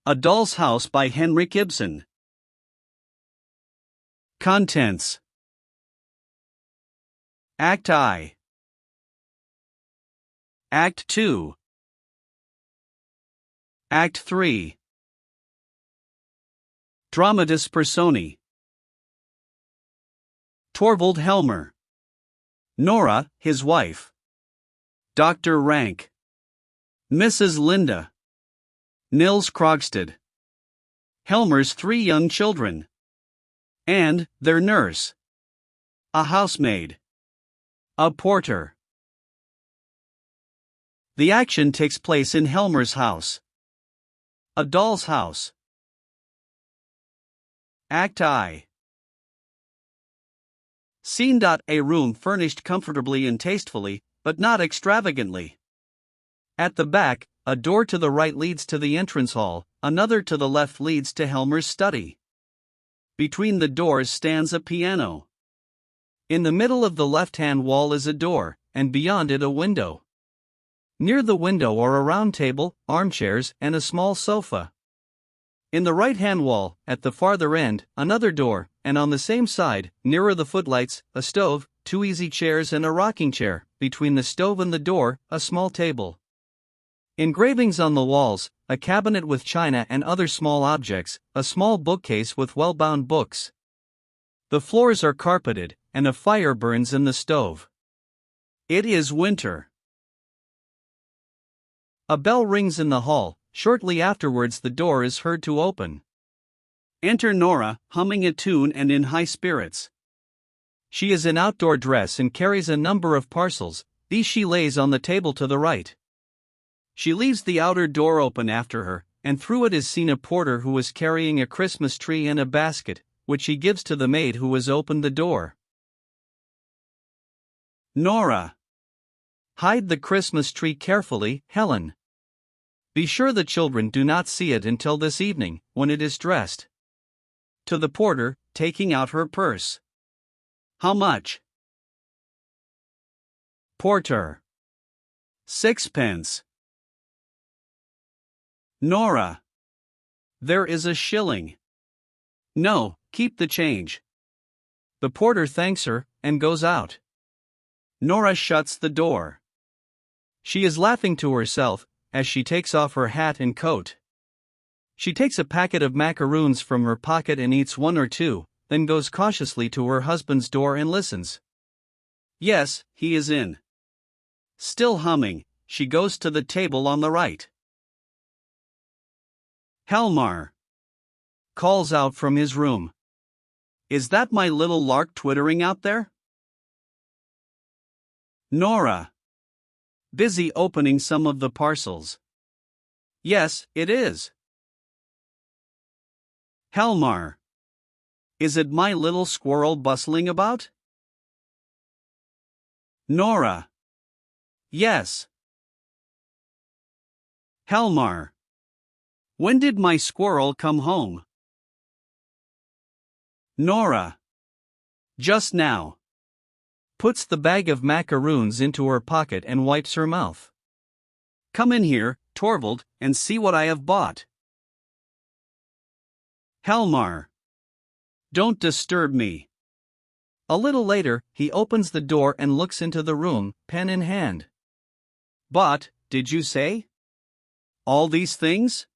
A Doll's House by Henrik Ibsen. Contents. Act I. Act 2. Act 3. Dramatis Personae. Torvald Helmer. Nora, his wife. Dr. Rank. Mrs. Linda. Nils Krogstad. Helmer's 3 young children. And their nurse. A housemaid. A porter. The action takes place in Helmer's house. A Doll's House. Act I. Scene. A room furnished comfortably and tastefully, but not extravagantly. At the back, a door to the right leads to the entrance hall, another to the left leads to Helmer's study. Between the doors stands a piano. In the middle of the left-hand wall is a door, and beyond it a window. Near the window are a round table, armchairs, and a small sofa. In the right-hand wall, at the farther end, another door, and on the same side, nearer the footlights, a stove, 2 easy chairs and a rocking chair. Between the stove and the door, a small table. Engravings on the walls, a cabinet with china and other small objects, a small bookcase with well-bound books. The floors are carpeted, and a fire burns in the stove. It is winter. A bell rings in the hall. Shortly afterwards the door is heard to open. Enter Nora, humming a tune and in high spirits. She is in outdoor dress and carries a number of parcels. These she lays on the table to the right. She leaves the outer door open after her, and through it is seen a porter who is carrying a Christmas tree and a basket, which he gives to the maid who has opened the door. Nora. Hide the Christmas tree carefully, Helen. Be sure the children do not see it until this evening, when it is dressed. To the porter, taking out her purse. How much? Porter. 6 pence. Nora. There is a shilling. No, keep the change. The porter thanks her, and goes out. Nora shuts the door. She is laughing to herself, as she takes off her hat and coat. She takes a packet of macaroons from her pocket and eats 1 or 2, then goes cautiously to her husband's door and listens. Yes, he is in. Still humming, she goes to the table on the right. Helmar calls out from his room. Is that my little lark twittering out there? Nora. Busy opening some of the parcels. Yes, it is. Helmar. Is it my little squirrel bustling about? Nora. Yes. Helmar. When did my squirrel come home? Nora. Just now. Puts the bag of macaroons into her pocket and wipes her mouth. Come in here, Torvald, and see what I have bought. Helmar. Don't disturb me. A little later, he opens the door and looks into the room, pen in hand. But, did you say? All these things?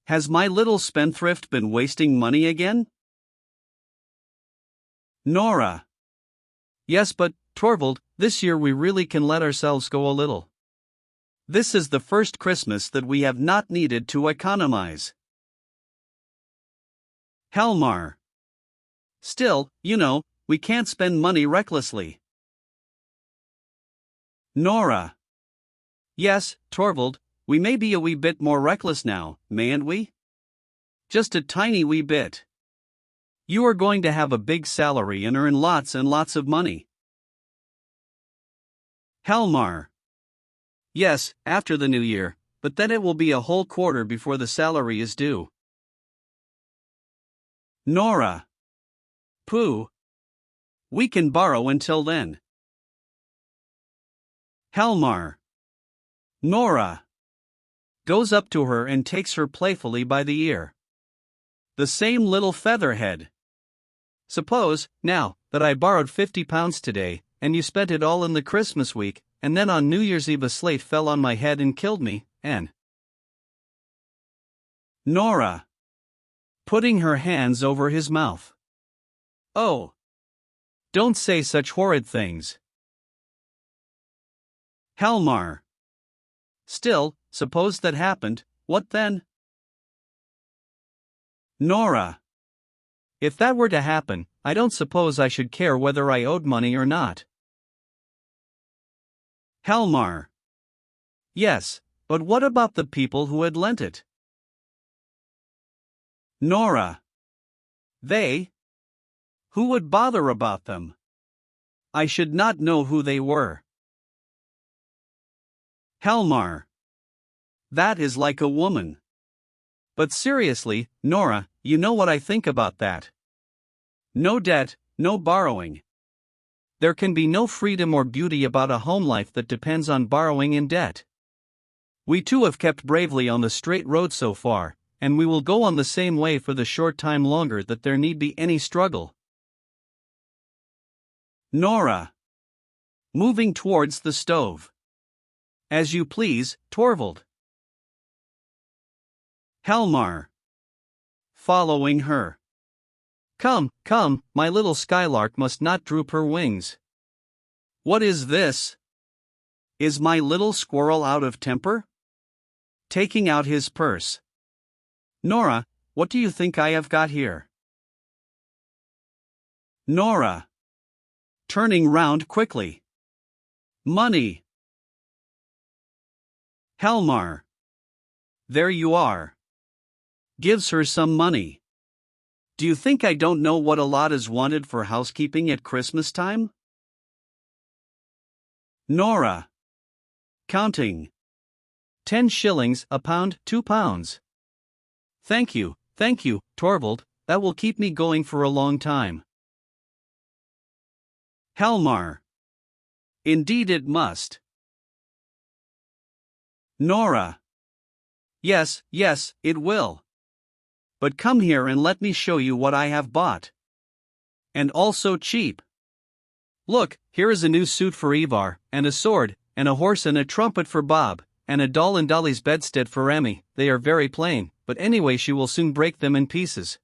Has my little spendthrift been wasting money again? Nora. Yes, but, Torvald, this year we really can let ourselves go a little. This is the first Christmas that we have not needed to economize. Helmar. Still, you know, we can't spend money recklessly. Nora. Yes, Torvald, we may be a wee bit more reckless now, mayn't we? Just a tiny wee bit. You are going to have a big salary and earn lots and lots of money. Helmar. Yes, after the new year, but then it will be a whole quarter before the salary is due. Nora. Pooh. We can borrow until then. Helmar. Nora. goes up to her and takes her playfully by the ear. The same little featherhead. Suppose, now, that I borrowed £50 today, and you spent it all in the Christmas week, and then on New Year's Eve a slate fell on my head and killed me, and... Nora. Putting her hands over his mouth. Oh. Don't say such horrid things. Helmar. Still, suppose that happened, what then? Nora. If that were to happen, I don't suppose I should care whether I owed money or not. Helmar. Yes, but what about the people who had lent it? Nora. They? Who would bother about them? I should not know who they were. Helmar. That is like a woman. But seriously, Nora, you know what I think about that. No debt, no borrowing. There can be no freedom or beauty about a home life that depends on borrowing and debt. We too have kept bravely on the straight road so far, and we will go on the same way for the short time longer that there need be any struggle. Nora. Moving towards the stove. As you please, Torvald. Helmar. Following her. Come, come, my little skylark must not droop her wings. What is this? Is my little squirrel out of temper? Taking out his purse. Nora, what do you think I have got here? Nora. Turning round quickly. Money. Helmar. There you are. Gives her some money. Do you think I don't know what a lot is wanted for housekeeping at Christmas time? Nora. Counting. 10 shillings, a pound, 2 pounds. Thank you, Torvald, that will keep me going for a long time. Helmar. Indeed it must. Nora. Yes, it will. But come here and let me show you what I have bought. And also cheap. Look, here is a new suit for Ivar, and a sword, and a horse and a trumpet for Bob, and a doll and Dolly's bedstead for Emmy. They are very plain, but anyway she will soon break them in pieces.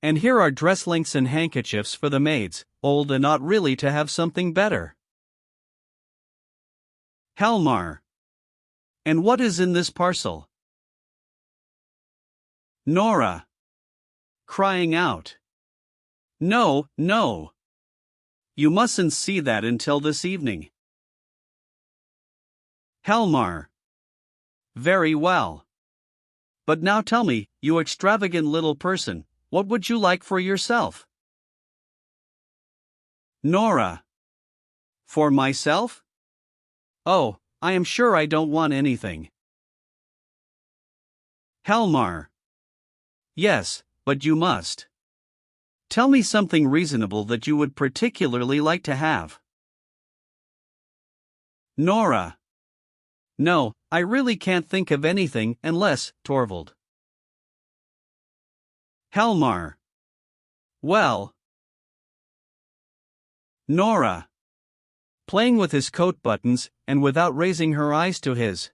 And here are dress lengths and handkerchiefs for the maids, old and ought really to have something better. Helmar. And what is in this parcel? Nora. Crying out. No. You mustn't see that until this evening. Helmar. Very well. But now tell me, you extravagant little person, what would you like for yourself? Nora. For myself? Oh, I am sure I don't want anything. Helmar. Yes, but you must. Tell me something reasonable that you would particularly like to have. Nora. No, I really can't think of anything unless, Torvald. Helmar. Well. Nora. Playing with his coat buttons, and without raising her eyes to his.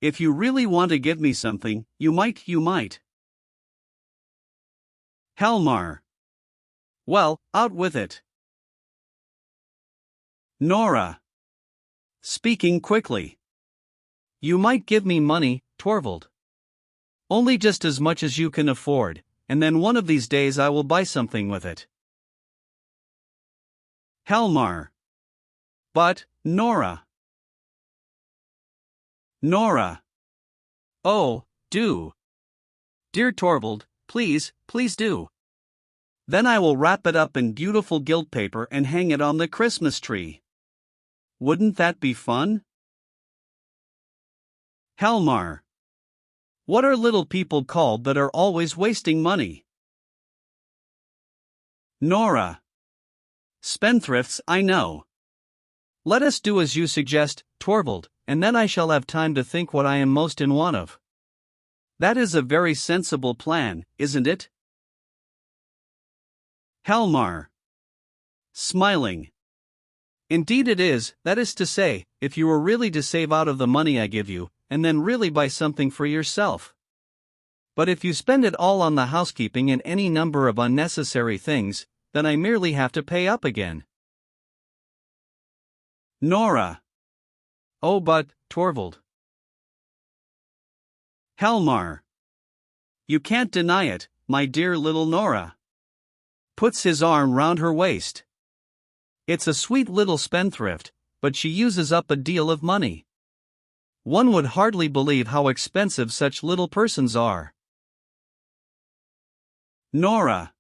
If you really want to give me something, you might. Helmar. Well, out with it. Nora. Speaking quickly. You might give me money, Torvald. Only just as much as you can afford, and then one of these days I will buy something with it. Helmar. But, Nora. Nora. Oh, do. Dear Torvald, please do. Then I will wrap it up in beautiful gilt paper and hang it on the Christmas tree. Wouldn't that be fun? Helmar. What are little people called that are always wasting money? Nora. Spendthrifts, I know. Let us do as you suggest, Torvald, and then I shall have time to think what I am most in want of. That is a very sensible plan, isn't it? Helmar. Smiling. Indeed it is, that is to say, if you were really to save out of the money I give you, and then really buy something for yourself. But if you spend it all on the housekeeping and any number of unnecessary things, then I merely have to pay up again. Nora. Oh but, Torvald. Helmar. You can't deny it, my dear little Nora. Puts his arm round her waist. It's a sweet little spendthrift, but she uses up a deal of money. One would hardly believe how expensive such little persons are. Nora.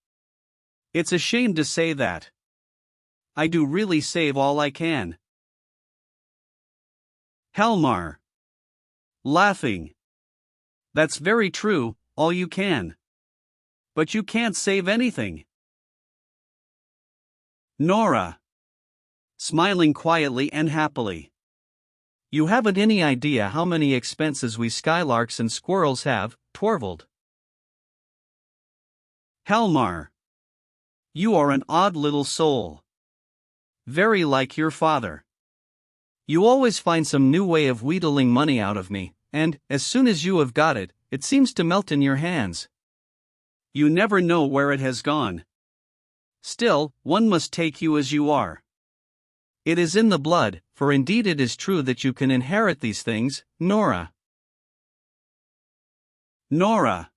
It's a shame to say that. I do really save all I can. Helmar. Laughing. That's very true, all you can. But you can't save anything. Nora. Smiling quietly and happily. You haven't any idea how many expenses we skylarks and squirrels have, Torvald. Helmar. You are an odd little soul. Very like your father. You always find some new way of wheedling money out of me, and, as soon as you have got it, it seems to melt in your hands. You never know where it has gone. Still, one must take you as you are. It is in the blood, for indeed it is true that you can inherit these things, Nora. Nora.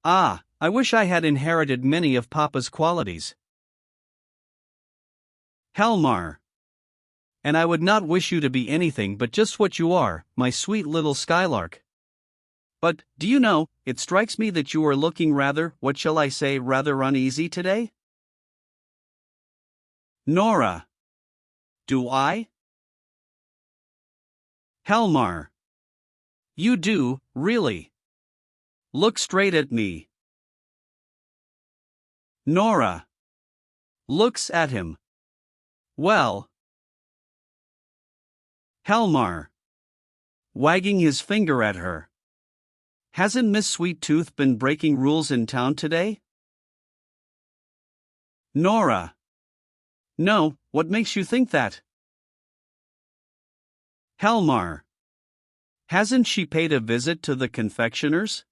Ah, I wish I had inherited many of Papa's qualities. Helmar. And I would not wish you to be anything but just what you are, my sweet little skylark. But, do you know, it strikes me that you are looking rather, what shall I say, rather uneasy today? Nora. Do I? Helmar. You do, really. Look straight at me. Nora. Looks at him. Well. Helmar. Wagging his finger at her. Hasn't Miss Sweet-Tooth been breaking rules in town today? Nora. No, what makes you think that? Helmar. Hasn't she paid a visit to the confectioner's?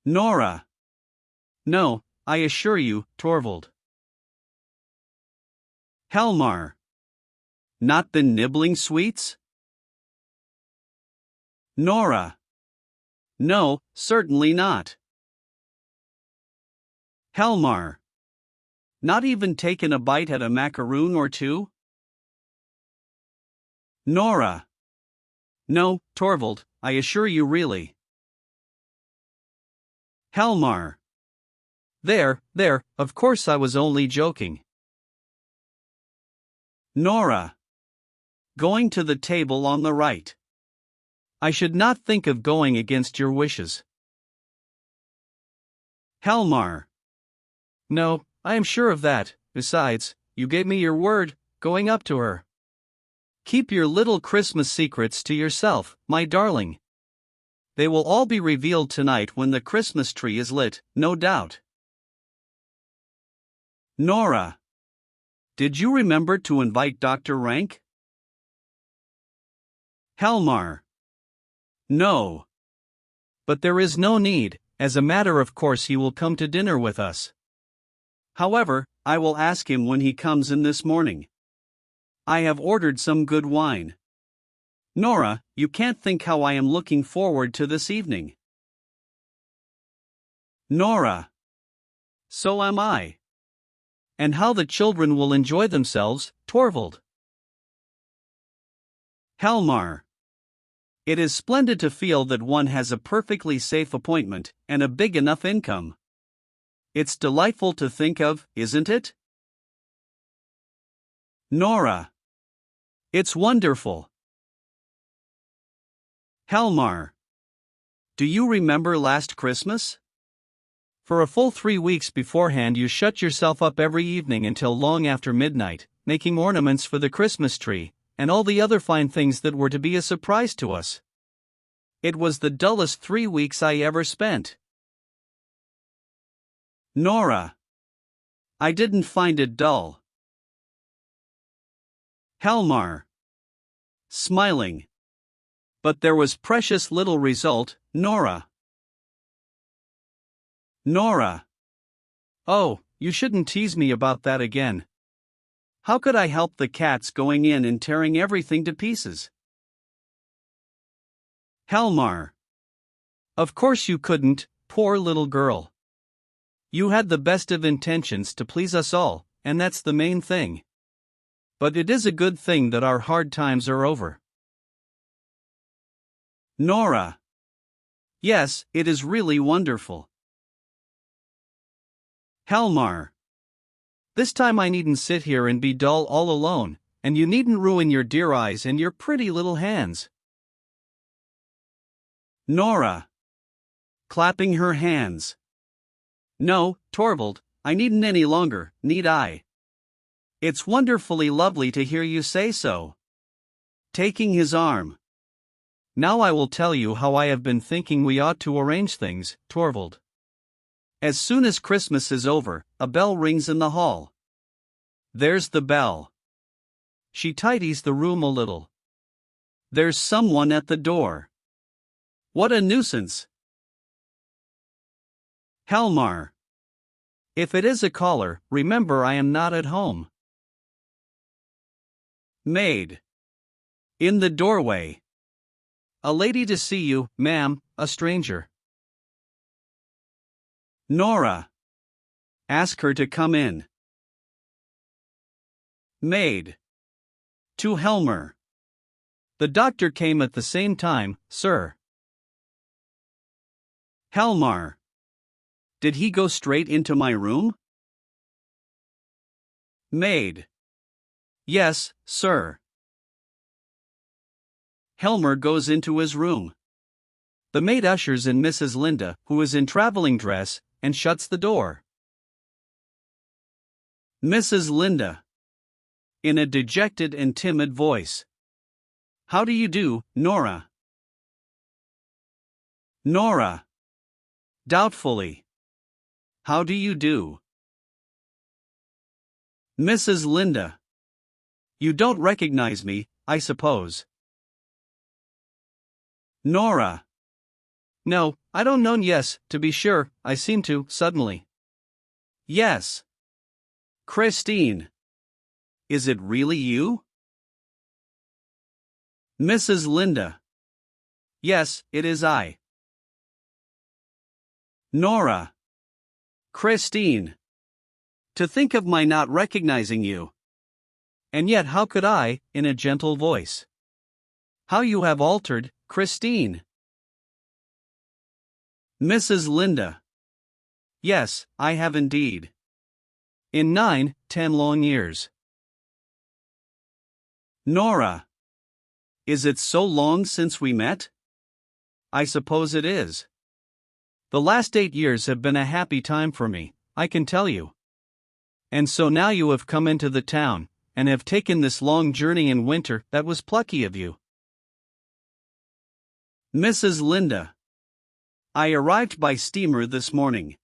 Nora. No, I assure you, Torvald. Helmar. Not been nibbling sweets? Nora. No, certainly not. Helmar. Not even taken a bite at a macaroon or two? Nora. No, Torvald, I assure you really. Helmar. There, of course I was only joking. Nora. Going to the table on the right. I should not think of going against your wishes. Helmar. No, I am sure of that. Besides, you gave me your word, going up to her. Keep your little Christmas secrets to yourself, my darling. They will all be revealed tonight when the Christmas tree is lit, no doubt. Nora. Did you remember to invite Dr. Rank? Helmar. No. But there is no need, as a matter of course he will come to dinner with us. However, I will ask him when he comes in this morning. I have ordered some good wine. Nora, you can't think how I am looking forward to this evening. Nora. So am I. And how the children will enjoy themselves, Torvald. Helmar. It is splendid to feel that one has a perfectly safe appointment, and a big enough income. It's delightful to think of, isn't it? Nora. It's wonderful. Helmar. Do you remember last Christmas? For a full 3 weeks beforehand you shut yourself up every evening until long after midnight, making ornaments for the Christmas tree, and all the other fine things that were to be a surprise to us. It was the dullest 3 weeks I ever spent. Nora. I didn't find it dull. Helmar. Smiling. But there was precious little result, Nora. Nora. Oh, you shouldn't tease me about that again. How could I help the cats going in and tearing everything to pieces? Helmar. Of course you couldn't, poor little girl. You had the best of intentions to please us all, and that's the main thing. But it is a good thing that our hard times are over. Nora. Yes, it is really wonderful. Helmar. This time I needn't sit here and be dull all alone, and you needn't ruin your dear eyes and your pretty little hands. Nora. Clapping her hands. No, Torvald, I needn't any longer, need I? It's wonderfully lovely to hear you say so. Taking his arm. Now I will tell you how I have been thinking we ought to arrange things, Torvald. As soon as Christmas is over, a bell rings in the hall. There's the bell. She tidies the room a little. There's someone at the door. What a nuisance! Helmar. If it is a caller, remember I am not at home. Maid. In the doorway. A lady to see you, ma'am, a stranger. Nora. Ask her to come in. Maid. To Helmer. The doctor came at the same time, sir. Helmar. Did he go straight into my room? Maid. Yes, sir. Helmer goes into his room. The maid ushers in Mrs. Linda, who is in traveling dress, and shuts the door. Mrs. Linda. In a dejected and timid voice. How do you do, Nora? Nora. Doubtfully. How do you do? Mrs. Linda. You don't recognize me, I suppose. Nora. No, I don't know. Yes, to be sure, I seem to, suddenly. Yes. Christine. Is it really you? Mrs. Linda. Yes, it is I. Nora. Christine. To think of my not recognizing you. And yet how could I, in a gentle voice. How you have altered, Christine. Mrs. Linda. Yes, I have indeed. In 9, 10 long years. Nora. Is it so long since we met? I suppose it is. The last 8 years have been a happy time for me, I can tell you. And so now you have come into the town, and have taken this long journey in winter. That was plucky of you. Mrs. Linda. I arrived by steamer this morning.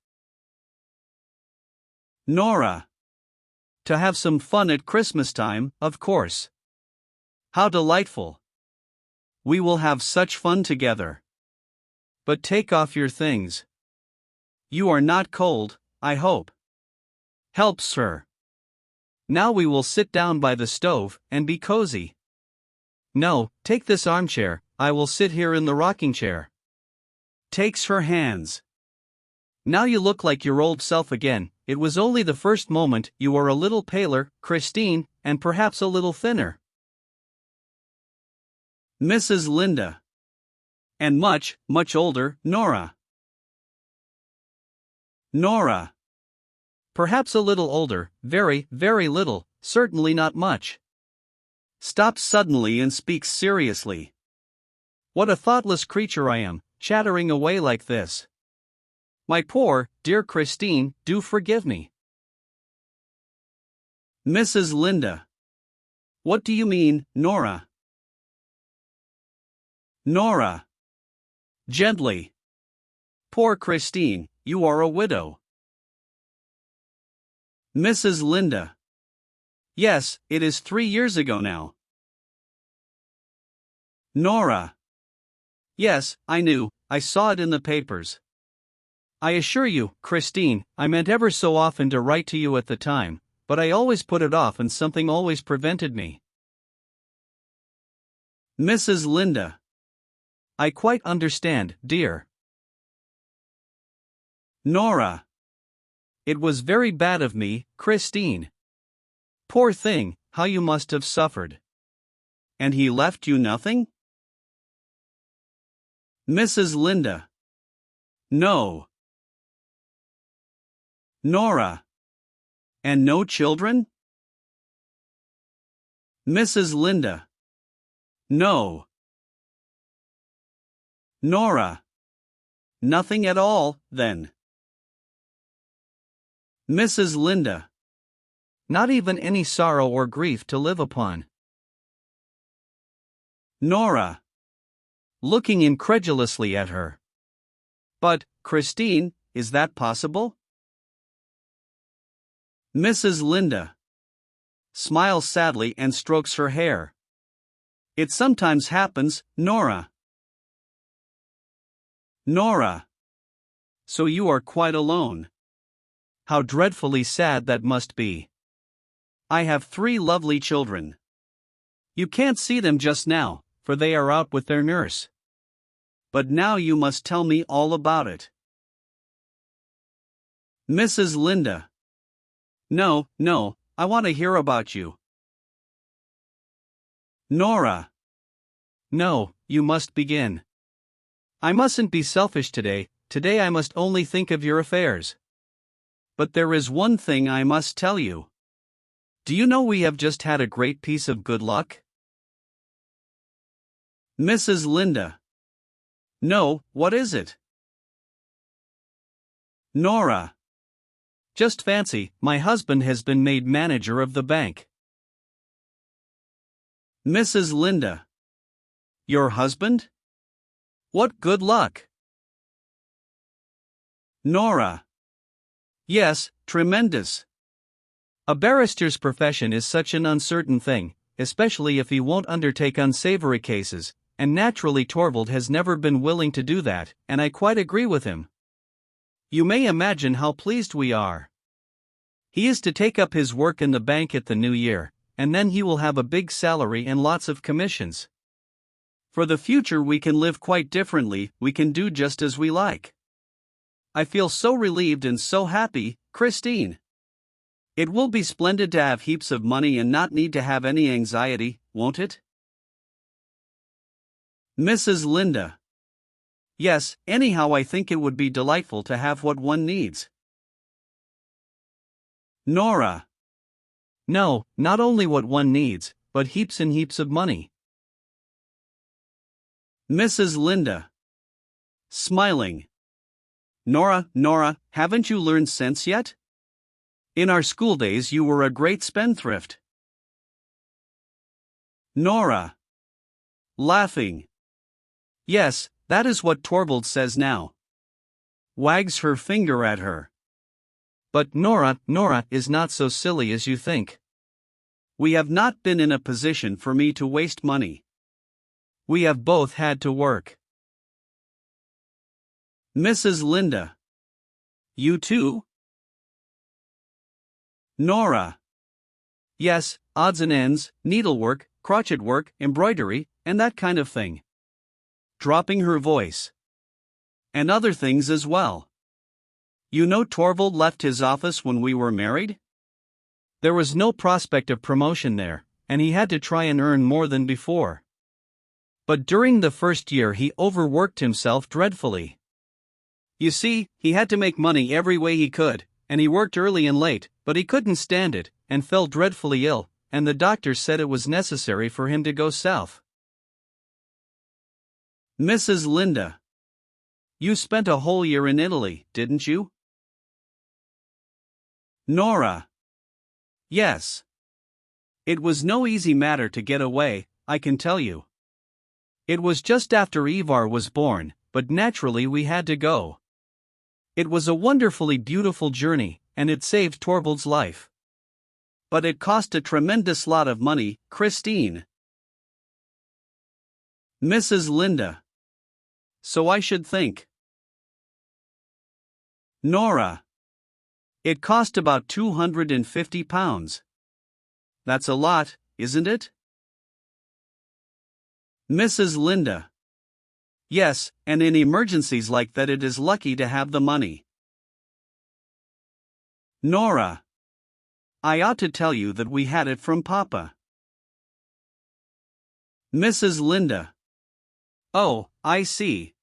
Nora. To have some fun at Christmas time, of course. How delightful. We will have such fun together. But take off your things. You are not cold, I hope. Help, sir. Now we will sit down by the stove and be cozy. No, take this armchair, I will sit here in the rocking chair. Takes her hands. Now you look like your old self again. It was only the first moment. You were a little paler, Christine, and perhaps a little thinner. Mrs. Linda. And much, much older, Nora. Nora. Perhaps a little older, very, very little, certainly not much. Stops suddenly and speaks seriously. What a thoughtless creature I am, chattering away like this. My poor, dear Christine, do forgive me. Mrs. Linda. What do you mean, Nora? Nora. Gently. Poor Christine, you are a widow. Mrs. Linda. Yes, it is 3 years ago now. Nora. Yes, I knew, I saw it in the papers. I assure you, Christine, I meant ever so often to write to you at the time, but I always put it off and something always prevented me. Mrs. Linda. I quite understand, dear. Nora. It was very bad of me, Christine. Poor thing, how you must have suffered. And he left you nothing? Mrs. Linda. No. Nora. And no children? Mrs. Linda. No. Nora. Nothing at all, then. Mrs. Linda. Not even any sorrow or grief to live upon. Nora. Looking incredulously at her. But, Christine, is that possible? Mrs. Linda. Smiles sadly and strokes her hair. It sometimes happens, Nora. Nora. So you are quite alone. How dreadfully sad that must be. I have 3 lovely children. You can't see them just now, for they are out with their nurse. But now you must tell me all about it. Mrs. Linda. No, I want to hear about you. Nora. No, you must begin. I mustn't be selfish today I must only think of your affairs. But there is one thing I must tell you. Do you know we have just had a great piece of good luck? Mrs. Linda. No, what is it? Nora. Just fancy, my husband has been made manager of the bank. Mrs. Linda. Your husband? What good luck! Nora. Yes, tremendous. A barrister's profession is such an uncertain thing, especially if he won't undertake unsavory cases, and naturally Torvald has never been willing to do that, and I quite agree with him. You may imagine how pleased we are. He is to take up his work in the bank at the new year, and then he will have a big salary and lots of commissions. For the future we can live quite differently, we can do just as we like. I feel so relieved and so happy, Christine. It will be splendid to have heaps of money and not need to have any anxiety, won't it? Mrs. Linda. Yes, anyhow I think it would be delightful to have what one needs. Nora. No, not only what one needs, but heaps and heaps of money. Mrs. Linda. Smiling. Nora, haven't you learned sense yet? In our school days you were a great spendthrift. Nora. Laughing. Yes, that is what Torvald says now. Wags her finger at her. But Nora is not so silly as you think. We have not been in a position for me to waste money. We have both had to work. Mrs. Linda. You too? Nora. Yes, odds and ends, needlework, crochet work, embroidery, and that kind of thing. Dropping her voice. And other things as well. You know Torvald left his office when we were married? There was no prospect of promotion there, and he had to try and earn more than before. But during the first year he overworked himself dreadfully. You see, he had to make money every way he could, and he worked early and late, but he couldn't stand it, and fell dreadfully ill, and the doctor said it was necessary for him to go south. Mrs. Linda. You spent a whole year in Italy, didn't you? Nora. Yes. It was no easy matter to get away, I can tell you. It was just after Ivar was born, but naturally we had to go. It was a wonderfully beautiful journey, and it saved Torvald's life. But it cost a tremendous lot of money, Christine. Mrs. Linda. So I should think. Nora. It cost about £250. That's a lot, isn't it? Mrs. Linda. Yes, and in emergencies like that it is lucky to have the money. Nora. I ought to tell you that we had it from Papa. Mrs. Linda. Oh, I see.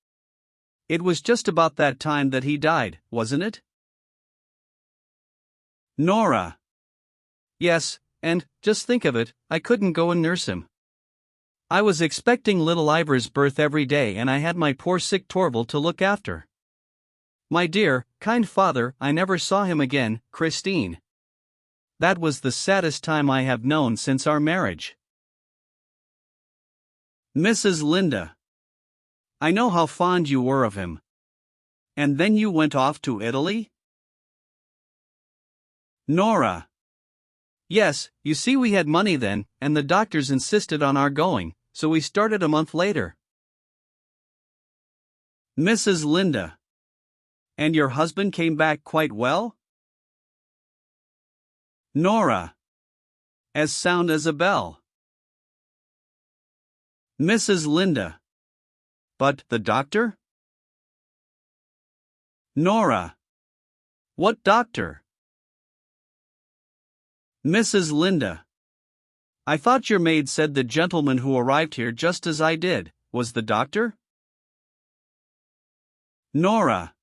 It was just about that time that he died, wasn't it? Nora. Yes, and, just think of it, I couldn't go and nurse him. I was expecting little Ivar's birth every day and I had my poor sick Torvald to look after. My dear, kind father, I never saw him again, Christine. That was the saddest time I have known since our marriage. Mrs. Linda. I know how fond you were of him. And then you went off to Italy? Nora. Yes, you see we had money then, and the doctors insisted on our going, so we started a month later. Mrs. Linda. And your husband came back quite well? Nora. As sound as a bell. Mrs. Linda. But the doctor? Nora. What doctor? Mrs. Linda. I thought your maid said the gentleman who arrived here just as I did, was the doctor? Nora.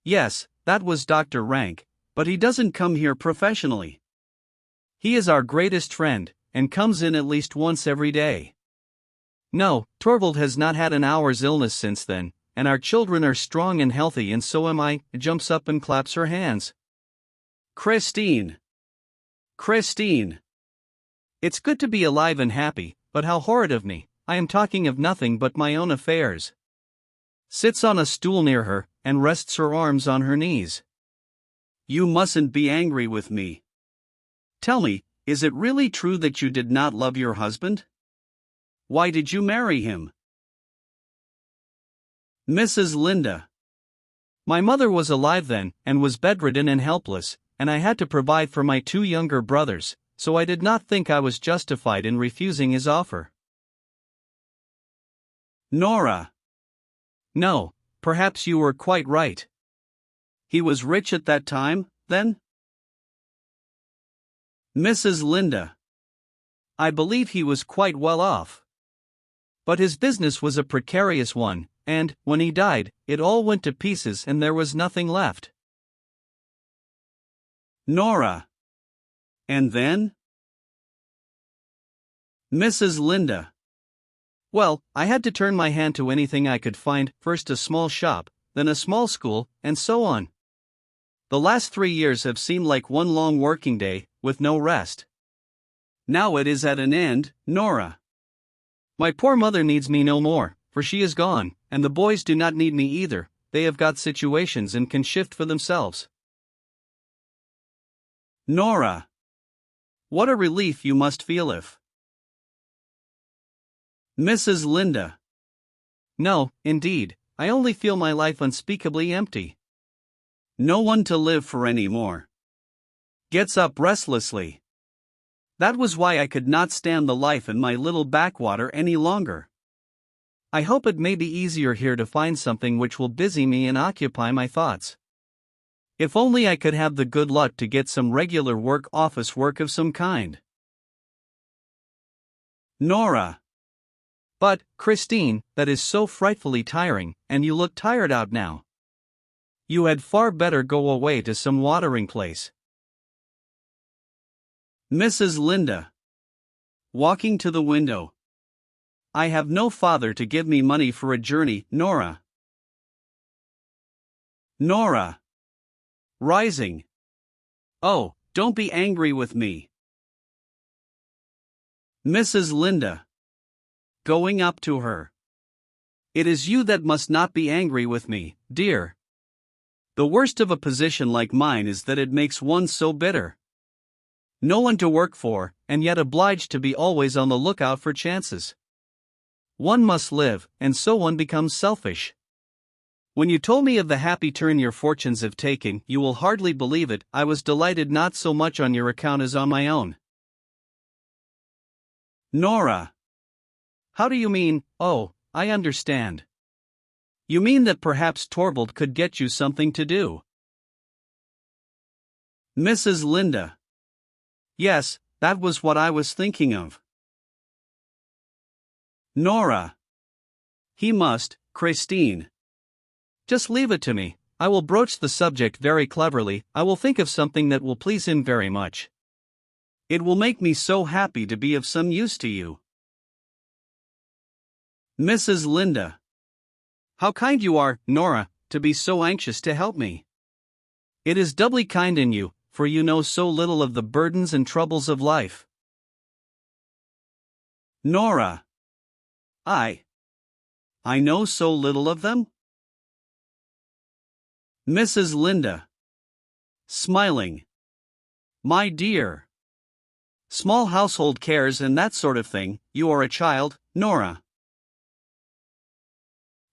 Yes, that was Dr. Rank, but he doesn't come here professionally. He is our greatest friend, and comes in at least once every day. No, Torvald has not had an hour's illness since then, and our children are strong and healthy and so am I, jumps up and claps her hands. Christine. Christine. It's good to be alive and happy, but how horrid of me, I am talking of nothing but my own affairs. Sits on a stool near her, and rests her arms on her knees. You mustn't be angry with me. Tell me, is it really true that you did not love your husband? Why did you marry him? Mrs. Linda. My mother was alive then, and was bedridden and helpless, and I had to provide for my two younger brothers, so I did not think I was justified in refusing his offer. Nora. No, perhaps you were quite right. He was rich at that time, then? Mrs. Linda. I believe he was quite well off. But his business was a precarious one, and, when he died, it all went to pieces and there was nothing left. Nora. And then? Mrs. Linda. Well, I had to turn my hand to anything I could find, first a small shop, then a small school, and so on. The last 3 years have seemed like one long working day, with no rest. Now it is at an end, Nora. My poor mother needs me no more, for she is gone, and the boys do not need me either, they have got situations and can shift for themselves. Nora. What a relief you must feel if. Mrs. Linda. No, indeed, I only feel my life unspeakably empty. No one to live for any more. Gets up restlessly. That was why I could not stand the life in my little backwater any longer. I hope it may be easier here to find something which will busy me and occupy my thoughts. If only I could have the good luck to get some regular work, office work of some kind. Nora. But, Christine, that is so frightfully tiring, and you look tired out now. You had far better go away to some watering place. Mrs. Linda. Walking to the window. I have no father to give me money for a journey, Nora. Nora. Rising. Oh, don't be angry with me. Mrs. Linda. Going up to her. It is you that must not be angry with me, dear. The worst of a position like mine is that it makes one so bitter. No one to work for, and yet obliged to be always on the lookout for chances. One must live, and so one becomes selfish. When you told me of the happy turn your fortunes have taken, you will hardly believe it, I was delighted not so much on your account as on my own. Nora. How do you mean? Oh, I understand. You mean that perhaps Torvald could get you something to do. Mrs. Linda. Yes, that was what I was thinking of. Nora. He must, Christine. Just leave it to me, I will broach the subject very cleverly, I will think of something that will please him very much. It will make me so happy to be of some use to you. Mrs. Linda. How kind you are, Nora, to be so anxious to help me. It is doubly kind in you, for you know so little of the burdens and troubles of life. Nora. I know so little of them? Mrs. Linda. Smiling. My dear. Small household cares and that sort of thing, you are a child, Nora.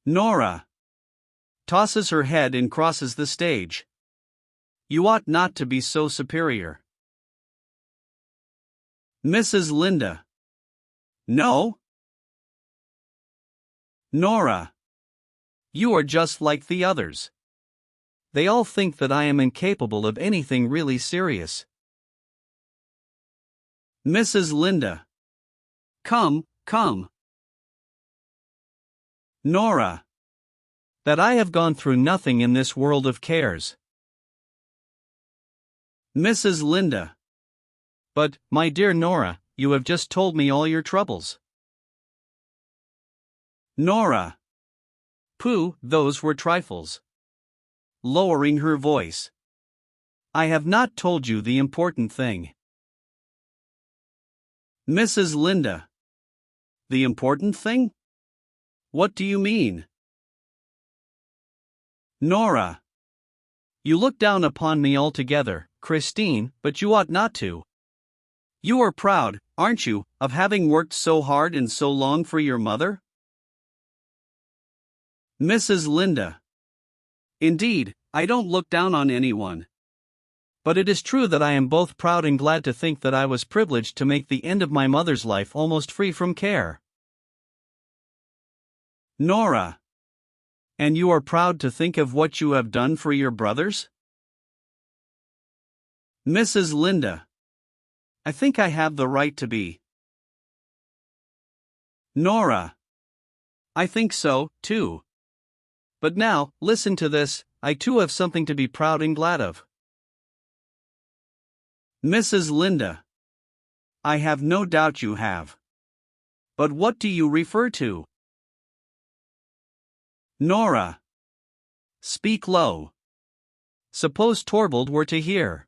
Nora. Tosses her head and crosses the stage. You ought not to be so superior. Mrs. Linda. No? Nora. You are just like the others. They all think that I am incapable of anything really serious. Mrs. Linda. Come, come. Nora. That I have gone through nothing in this world of cares. Mrs. Linda. But, my dear Nora, you have just told me all your troubles. Nora. Pooh, those were trifles. Lowering her voice. I have not told you the important thing. Mrs. Linda. The important thing? What do you mean? Nora. You look down upon me altogether, Christine, but you ought not to. You are proud, aren't you, of having worked so hard and so long for your mother? Mrs. Linda. Indeed, I don't look down on anyone. But it is true that I am both proud and glad to think that I was privileged to make the end of my mother's life almost free from care. Nora. And you are proud to think of what you have done for your brothers? Mrs. Linda. I think I have the right to be. Nora. I think so, too. But now, listen to this, I too have something to be proud and glad of. Mrs. Linda. I have no doubt you have. But what do you refer to? Nora. Speak low. Suppose Torvald were to hear.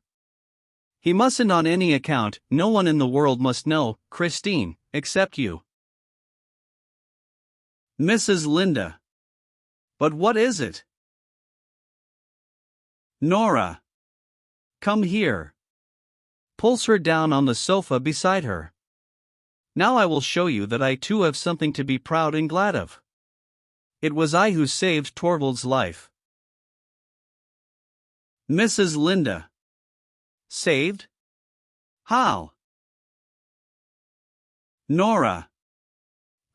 He mustn't on any account, no one in the world must know, Christine, except you. Mrs. Linda. But what is it? Nora. Come here. Pulls her down on the sofa beside her. Now I will show you that I too have something to be proud and glad of. It was I who saved Torvald's life. Mrs. Linda. Saved? How? Nora.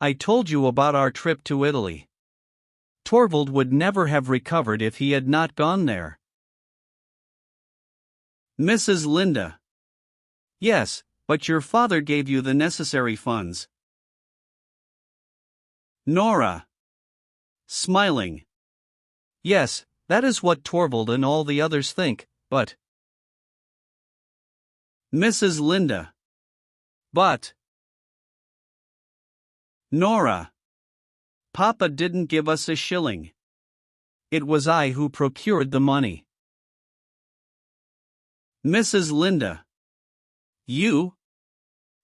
I told you about our trip to Italy. Torvald would never have recovered if he had not gone there. Mrs. Linda. Yes, but your father gave you the necessary funds. Nora. Smiling. Yes, that is what Torvald and all the others think, but... Mrs. Linda. But... Nora. Papa didn't give us a shilling. It was I who procured the money. Mrs. Linda. You?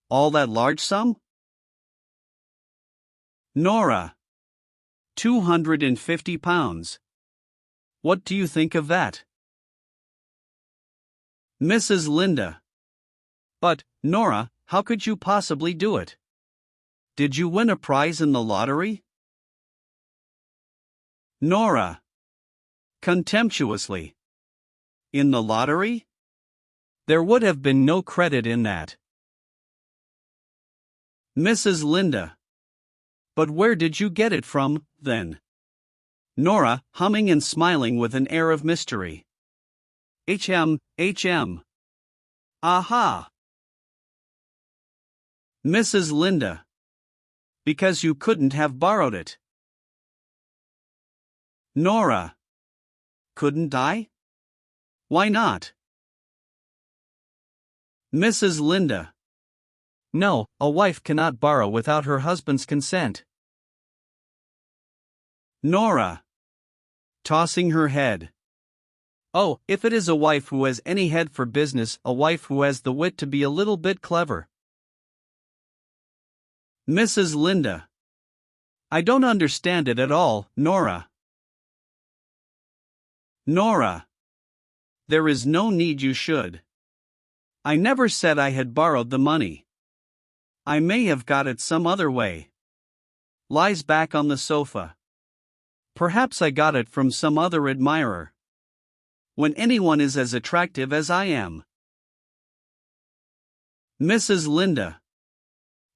All that large sum? Nora. 250 pounds. What do you think of that? Mrs. Linda. But, Nora, how could you possibly do it? Did you win a prize in the lottery? Nora. Contemptuously. In the lottery? There would have been no credit in that. Mrs. Linda. But where did you get it from, then? Nora, humming and smiling with an air of mystery. HM. Aha! Mrs. Linda. Because you couldn't have borrowed it. Nora. Couldn't I? Why not? Mrs. Linda. No, a wife cannot borrow without her husband's consent. Nora. Tossing her head. Oh, if it is a wife who has any head for business, a wife who has the wit to be a little bit clever. Mrs. Linda. I don't understand it at all, Nora. Nora. There is no need you should. I never said I had borrowed the money. I may have got it some other way. Lies back on the sofa. Perhaps I got it from some other admirer. When anyone is as attractive as I am. Mrs. Linda.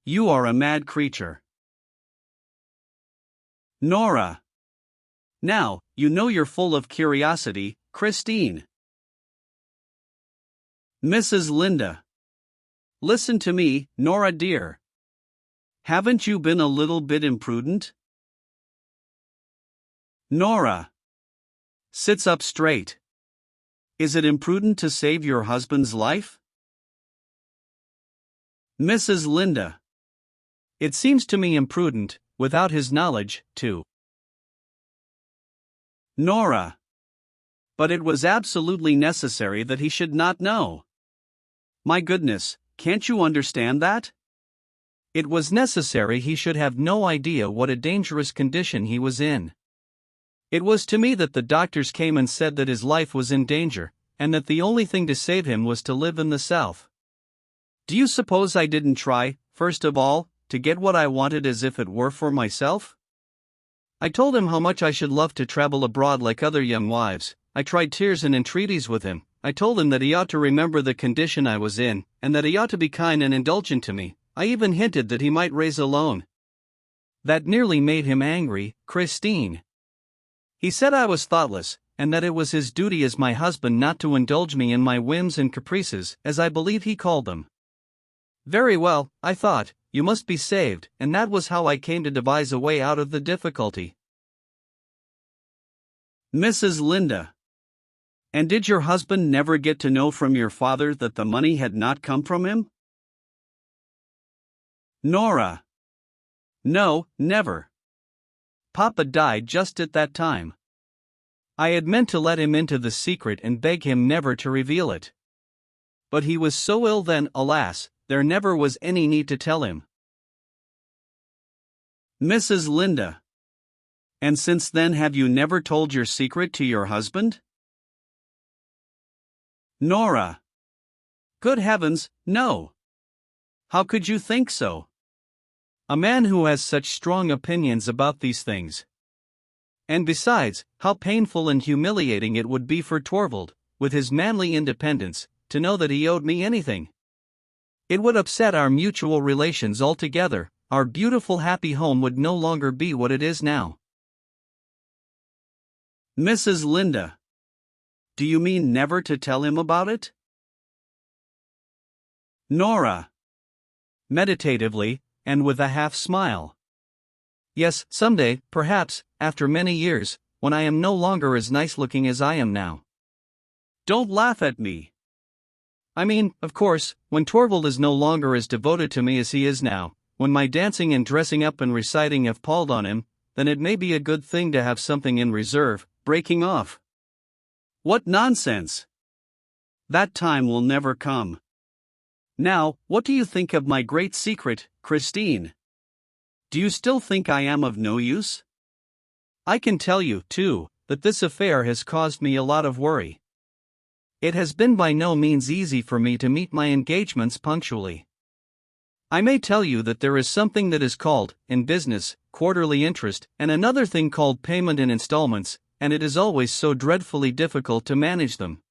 You are a mad creature. Nora. Now, you know you're full of curiosity, Christine. Mrs. Linda. Listen to me, Nora dear. Haven't you been a little bit imprudent? Nora. Sits up straight. Is it imprudent to save your husband's life? Mrs. Linda. It seems to me imprudent, without his knowledge, too. Nora. But it was absolutely necessary that he should not know. My goodness, can't you understand that? It was necessary he should have no idea what a dangerous condition he was in. It was to me that the doctors came and said that his life was in danger, and that the only thing to save him was to live in the South. Do you suppose I didn't try, first of all, to get what I wanted as if it were for myself? I told him how much I should love to travel abroad like other young wives. I tried tears and entreaties with him. I told him that he ought to remember the condition I was in, and that he ought to be kind and indulgent to me. I even hinted that he might raise a loan. That nearly made him angry, Christine. He said I was thoughtless, and that it was his duty as my husband not to indulge me in my whims and caprices, as I believe he called them. Very well, I thought, you must be saved, and that was how I came to devise a way out of the difficulty. Mrs. Linda. And did your husband never get to know from your father that the money had not come from him? Nora. No, never. Papa died just at that time. I had meant to let him into the secret and beg him never to reveal it. But he was so ill then, alas, there never was any need to tell him. Mrs. Linda. And since then have you never told your secret to your husband? Nora. Good heavens, no. How could you think so? A man who has such strong opinions about these things. And besides, how painful and humiliating it would be for Torvald, with his manly independence, to know that he owed me anything. It would upset our mutual relations altogether. Our beautiful happy home would no longer be what it is now. Mrs. Linda. Do you mean never to tell him about it? Nora. Meditatively, and with a half-smile. Yes, someday, perhaps, after many years, when I am no longer as nice-looking as I am now. Don't laugh at me. I mean, of course, when Torvald is no longer as devoted to me as he is now, when my dancing and dressing up and reciting have palled on him, then it may be a good thing to have something in reserve, breaking off. What nonsense! That time will never come. Now, what do you think of my great secret, Christine? Do you still think I am of no use? I can tell you, too, that this affair has caused me a lot of worry. It has been by no means easy for me to meet my engagements punctually. I may tell you that there is something that is called, in business, quarterly interest, and another thing called payment in installments, and it is always so dreadfully difficult to manage them.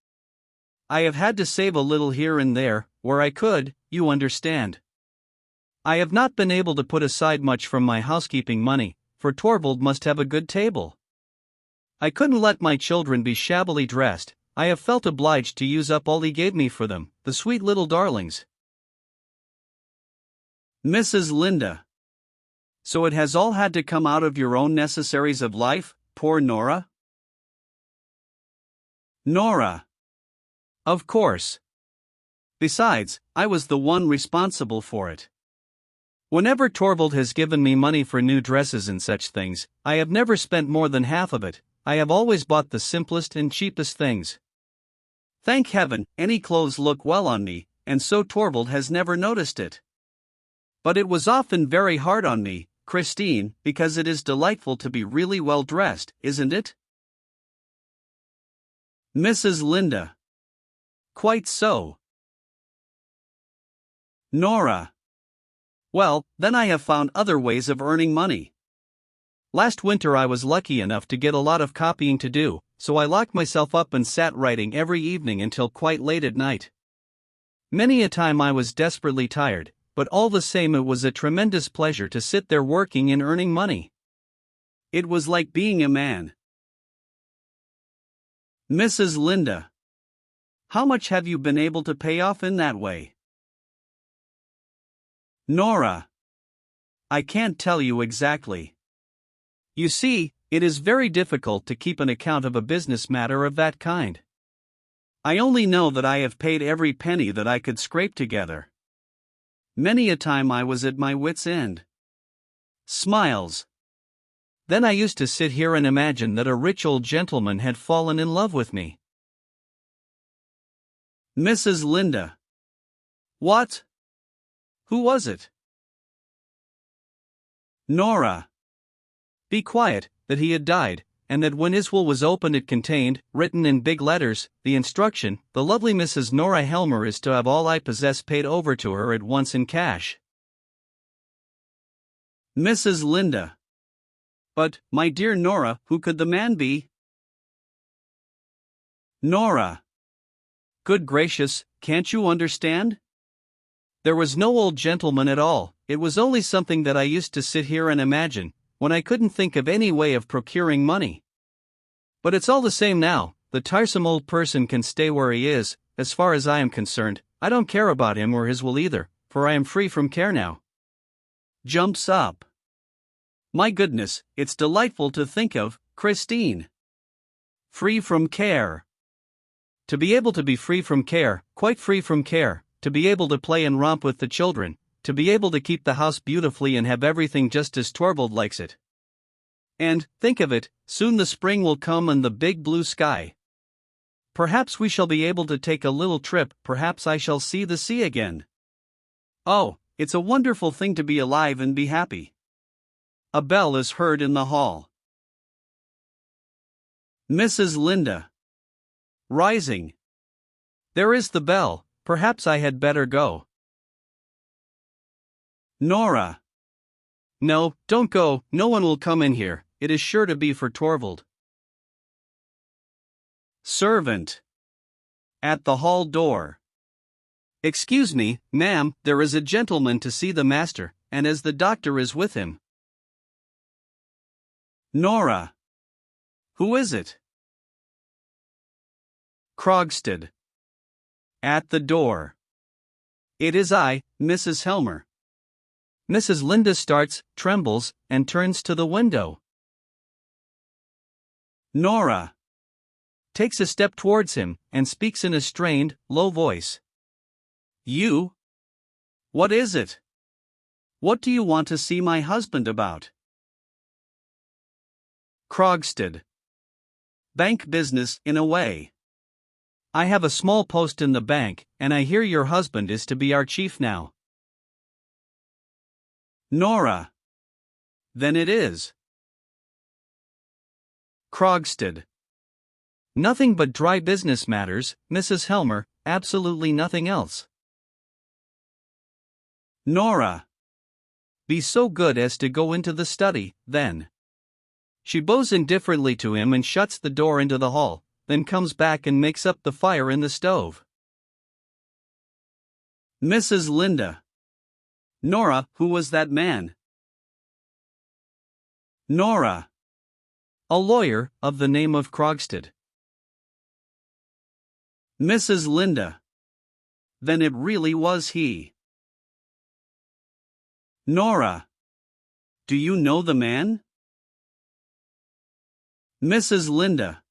I have had to save a little here and there, where I could, you understand. I have not been able to put aside much from my housekeeping money, for Torvald must have a good table. I couldn't let my children be shabbily dressed. I have felt obliged to use up all he gave me for them, the sweet little darlings. Mrs. Linda. So it has all had to come out of your own necessaries of life, poor Nora? Nora. Of course. Besides, I was the one responsible for it. Whenever Torvald has given me money for new dresses and such things, I have never spent more than half of it. I have always bought the simplest and cheapest things. Thank heaven, any clothes look well on me, and so Torvald has never noticed it. But it was often very hard on me, Christine, because it is delightful to be really well dressed, isn't it? Mrs. Linda. Quite so. Nora. Well, then I have found other ways of earning money. Last winter I was lucky enough to get a lot of copying to do, so I locked myself up and sat writing every evening until quite late at night. Many a time I was desperately tired, but all the same it was a tremendous pleasure to sit there working and earning money. It was like being a man. Mrs. Linda. How much have you been able to pay off in that way? Nora. I can't tell you exactly. You see, it is very difficult to keep an account of a business matter of that kind. I only know that I have paid every penny that I could scrape together. Many a time I was at my wits' end. Smiles. Then I used to sit here and imagine that a rich old gentleman had fallen in love with me. Mrs. Linda. What? Who was it? Nora. Be quiet, that he had died, and that when his will was opened it contained, written in big letters, the instruction, the lovely Mrs. Nora Helmer is to have all I possess paid over to her at once in cash. Mrs. Linda. But, my dear Nora, who could the man be? Nora. Good gracious, can't you understand? There was no old gentleman at all, it was only something that I used to sit here and imagine, when I couldn't think of any way of procuring money. But it's all the same now, the tiresome old person can stay where he is, as far as I am concerned. I don't care about him or his will either, for I am free from care now. Jumps up. My goodness, it's delightful to think of, Christine. Free from care. To be able to be free from care, quite free from care, to be able to play and romp with the children, to be able to keep the house beautifully and have everything just as Torvald likes it. And, think of it, soon the spring will come and the big blue sky. Perhaps we shall be able to take a little trip, perhaps I shall see the sea again. Oh, it's a wonderful thing to be alive and be happy. A bell is heard in the hall. Mrs. Linda. Rising. There is the bell, perhaps I had better go. Nora. No, don't go, no one will come in here, it is sure to be for Torvald. Servant. At the hall door. Excuse me, ma'am, there is a gentleman to see the master, and as the doctor is with him. Nora. Who is it? Krogstad. At the door. It is I, Mrs. Helmer. Mrs. Linda starts, trembles, and turns to the window. Nora. Takes a step towards him, and speaks in a strained, low voice. You? What is it? What do you want to see my husband about? Krogstad. Bank business, in a way. I have a small post in the bank, and I hear your husband is to be our chief now. Nora. Then it is. Krogstad. Nothing but dry business matters, Mrs. Helmer, absolutely nothing else. Nora. Be so good as to go into the study, then. She bows indifferently to him and shuts the door into the hall, then comes back and makes up the fire in the stove. Mrs. Linda. Nora, who was that man? Nora. A lawyer, of the name of Krogstad. Mrs. Linda. Then it really was he. Nora. Do you know the man? Mrs. Linda.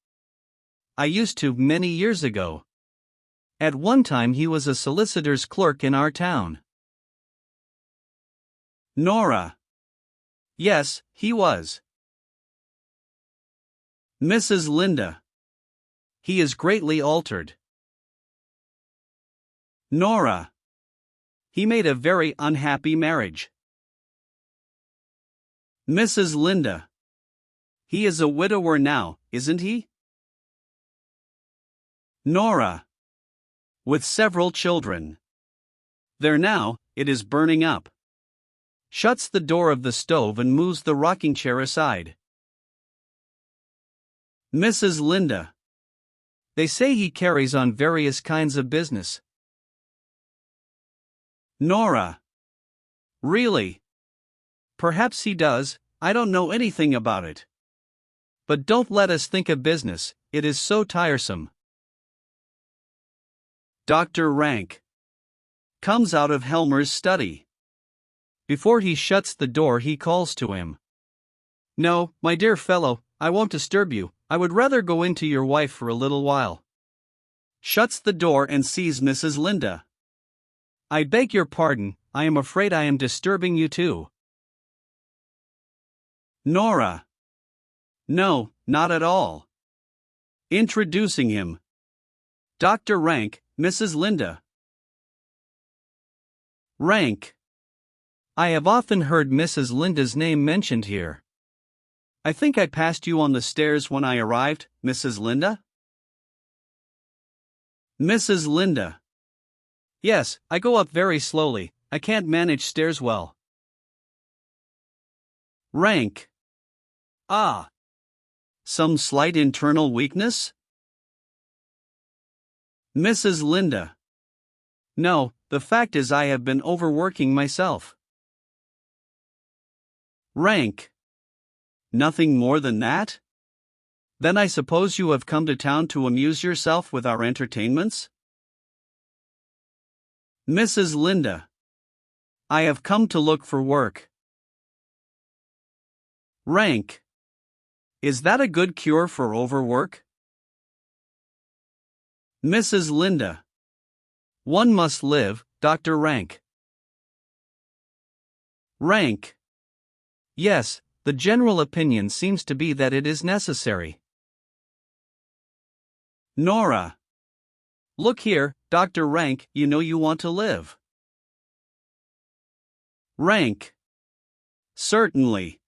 I used to, many years ago. At one time he was a solicitor's clerk in our town. Nora. Yes, he was. Mrs. Linda. He is greatly altered. Nora. He made a very unhappy marriage. Mrs. Linda. He is a widower now, isn't he? Nora. With several children. There now, it is burning up. Shuts the door of the stove and moves the rocking chair aside. Mrs. Linda. They say he carries on various kinds of business. Nora. Really? Perhaps he does, I don't know anything about it. But don't let us think of business, it is so tiresome. Dr. Rank. Comes out of Helmer's study. Before he shuts the door he calls to him. No, my dear fellow, I won't disturb you, I would rather go in to your wife for a little while. Shuts the door and sees Mrs. Linda. I beg your pardon, I am afraid I am disturbing you too. Nora. No, not at all. Introducing him. Dr. Rank, Mrs. Linda. Rank. I have often heard Mrs. Linda's name mentioned here. I think I passed you on the stairs when I arrived, Mrs. Linda? Mrs. Linda. Yes, I go up very slowly, I can't manage stairs well. Rank. Ah. Some slight internal weakness? Mrs. Linda. No, the fact is I have been overworking myself. Rank. Nothing more than that? Then I suppose you have come to town to amuse yourself with our entertainments? Mrs. Linda. I have come to look for work. Rank. Is that a good cure for overwork? Mrs. Linda. One must live, Dr. Rank. Rank. Yes, the general opinion seems to be that it is necessary. Nora. Look here, Dr. Rank, you know you want to live. Rank. Certainly.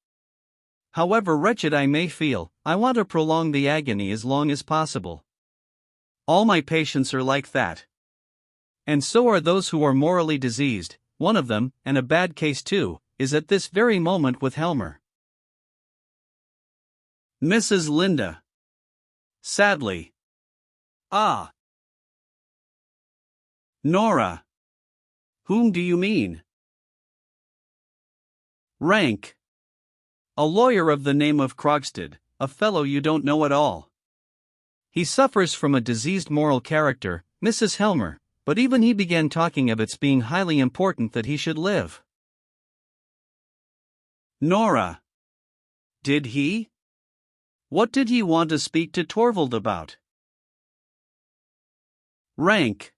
However wretched I may feel, I want to prolong the agony as long as possible. All my patients are like that. And so are those who are morally diseased. One of them, and a bad case too, is at this very moment with Helmer. Mrs. Linda. Sadly. Ah. Nora. Whom do you mean? Rank. A lawyer of the name of Krogstad, a fellow you don't know at all. He suffers from a diseased moral character, Mrs. Helmer, but even he began talking of its being highly important that he should live. Nora. Did he? What did he want to speak to Torvald about? Rank.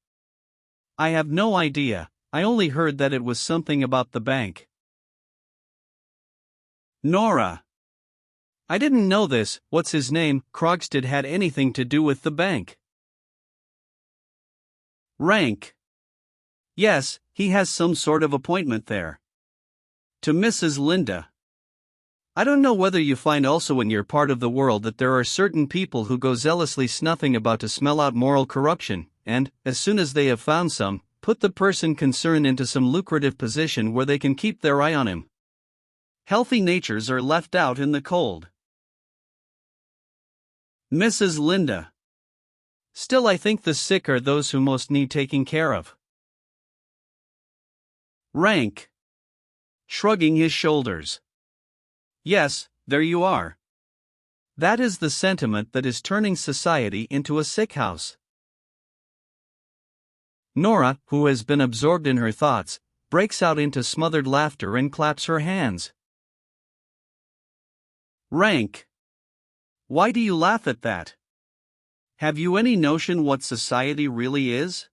I have no idea, I only heard that it was something about the bank. Nora. I didn't know this, what's his name, Krogstad had anything to do with the bank. Rank. Yes, he has some sort of appointment there. To Mrs. Linda. I don't know whether you find also in your part of the world that there are certain people who go zealously snuffing about to smell out moral corruption, and, as soon as they have found some, put the person concerned into some lucrative position where they can keep their eye on him. Healthy natures are left out in the cold. Mrs. Linda. Still, I think the sick are those who most need taking care of. Rank. Shrugging his shoulders. Yes, there you are. That is the sentiment that is turning society into a sick house. Nora, who has been absorbed in her thoughts, breaks out into smothered laughter and claps her hands. Rank. Why do you laugh at that? Have you any notion what society really is?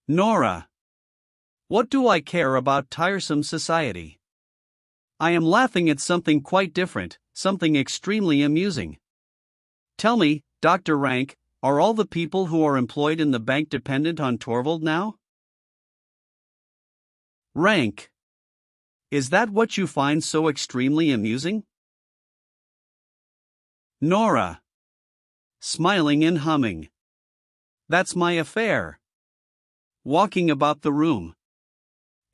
Nora. What do I care about tiresome society? I am laughing at something quite different, something extremely amusing. Tell me, Dr. Rank, are all the people who are employed in the bank dependent on Torvald now? Rank. Is that what you find so extremely amusing? Nora. Smiling and humming. That's my affair. Walking about the room.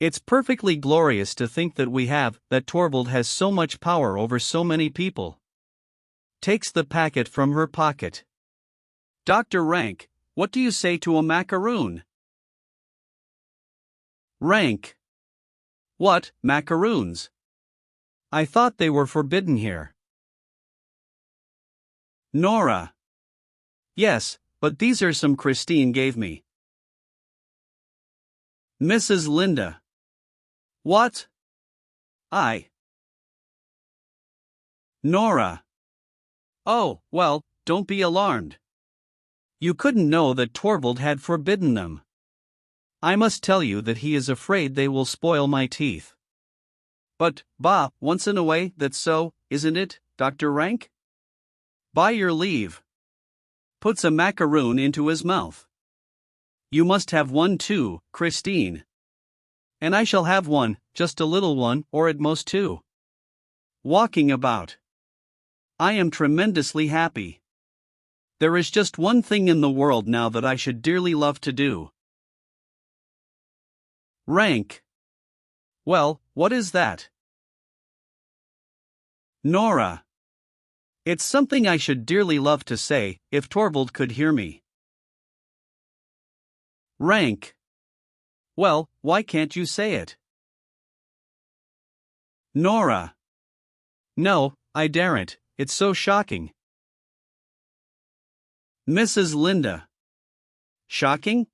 It's perfectly glorious to think that Torvald has so much power over so many people. Takes the packet from her pocket. Dr. Rank, what do you say to a macaroon? Rank. What, macaroons? I thought they were forbidden here. Nora. Yes, but these are some Christine gave me. Mrs. Linda. What? Nora. Oh, well, don't be alarmed. You couldn't know that Torvald had forbidden them. I must tell you that he is afraid they will spoil my teeth. But, once in a way, that's so, isn't it, Dr. Rank? By your leave. Puts a macaroon into his mouth. You must have one too, Christine. And I shall have one, just a little one, or at most two. Walking about. I am tremendously happy. There is just one thing in the world now that I should dearly love to do. Rank. Well, what is that? Nora. It's something I should dearly love to say, if Torvald could hear me. Rank. Well, why can't you say it? Nora. No, I daren't, it's so shocking. Mrs. Linda. Shocking?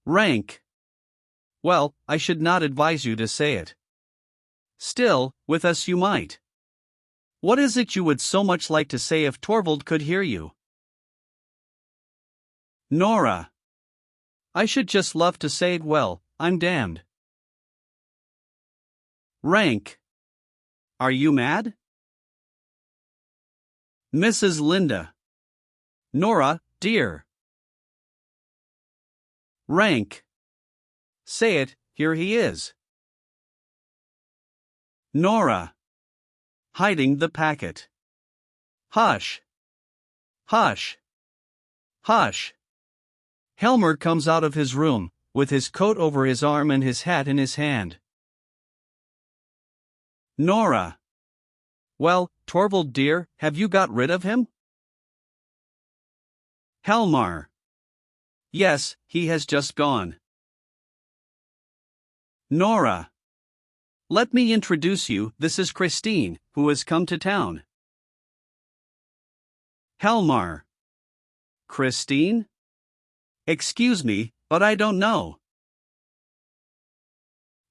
Rank. Well, I should not advise you to say it. Still, with us you might. What is it you would so much like to say if Torvald could hear you? Nora. I should just love to say it well, I'm damned. Rank. Are you mad? Mrs. Linda. Nora, dear. Rank. Say it, here he is. Nora. Hiding the packet. Hush. Hush. Hush. Helmer comes out of his room, with his coat over his arm and his hat in his hand. Nora. Well, Torvald dear, have you got rid of him? Helmar. Yes, he has just gone. Nora. Let me introduce you, this is Christine, who has come to town. Helmar. Christine? Excuse me, but I don't know.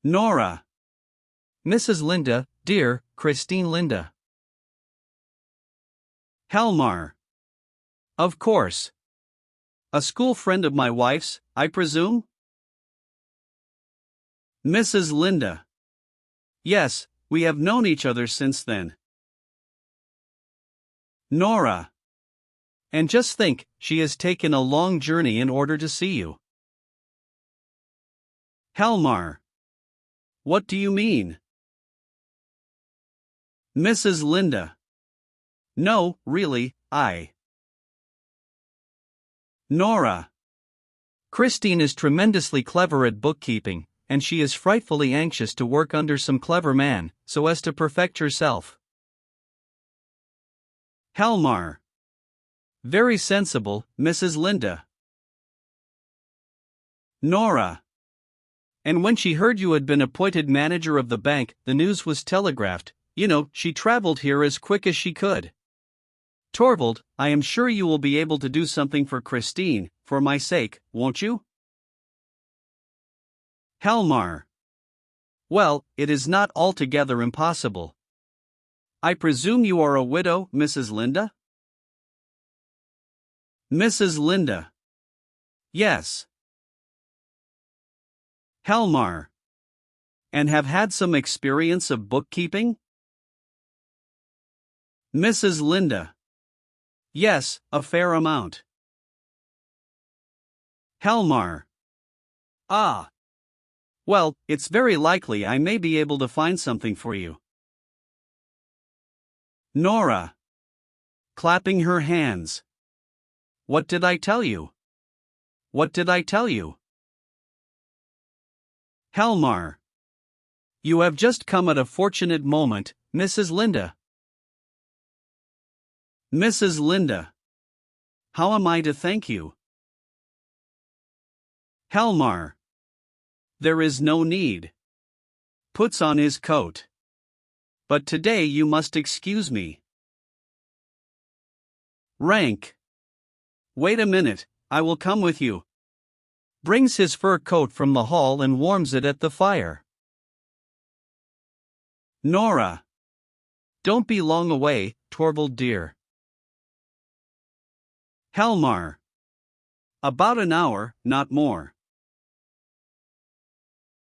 Nora. Mrs. Linda, dear, Christine Linda. Helmar. Of course. A school friend of my wife's, I presume? Mrs. Linda. Yes, we have known each other since then. Nora. And just think, she has taken a long journey in order to see you. Helmar. What do you mean? Mrs. Linda. No, really, Nora. Christine is tremendously clever at bookkeeping, and she is frightfully anxious to work under some clever man, so as to perfect herself. Helmar. Very sensible, Mrs. Linda. Nora. And when she heard you had been appointed manager of the bank, the news was telegraphed. She traveled here as quick as she could. Torvald, I am sure you will be able to do something for Christine, for my sake, won't you? Helmar. Well, it is not altogether impossible. I presume you are a widow, Mrs. Linda? Mrs. Linda. Yes. Helmar. And have had some experience of bookkeeping? Mrs. Linda. Yes, a fair amount. Helmar. Ah. Well, it's very likely I may be able to find something for you. Nora. Clapping her hands. What did I tell you? What did I tell you? Helmar. You have just come at a fortunate moment, Mrs. Linda. Mrs. Linda. How am I to thank you? Helmar. There is no need. Puts on his coat. But today you must excuse me. Rank. Wait a minute, I will come with you. Brings his fur coat from the hall and warms it at the fire. Nora. Don't be long away, Torvald dear. Helmar. About an hour, not more.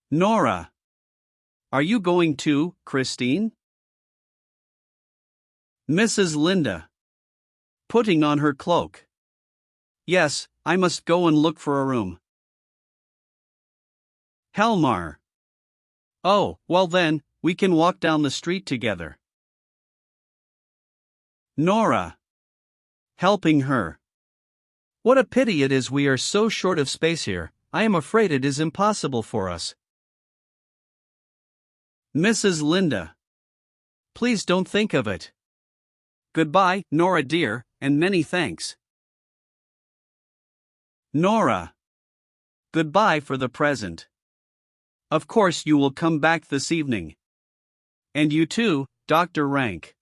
Nora. Are you going too, Christine? Mrs. Linda. Putting on her cloak. Yes, I must go and look for a room. Helmar. Oh, well then, we can walk down the street together. Nora. Helping her. What a pity it is we are so short of space here. I am afraid it is impossible for us. Mrs. Linda. Please don't think of it. Goodbye, Nora dear, and many thanks. Nora. Goodbye for the present. Of course you will come back this evening. And you too, Dr. Rank.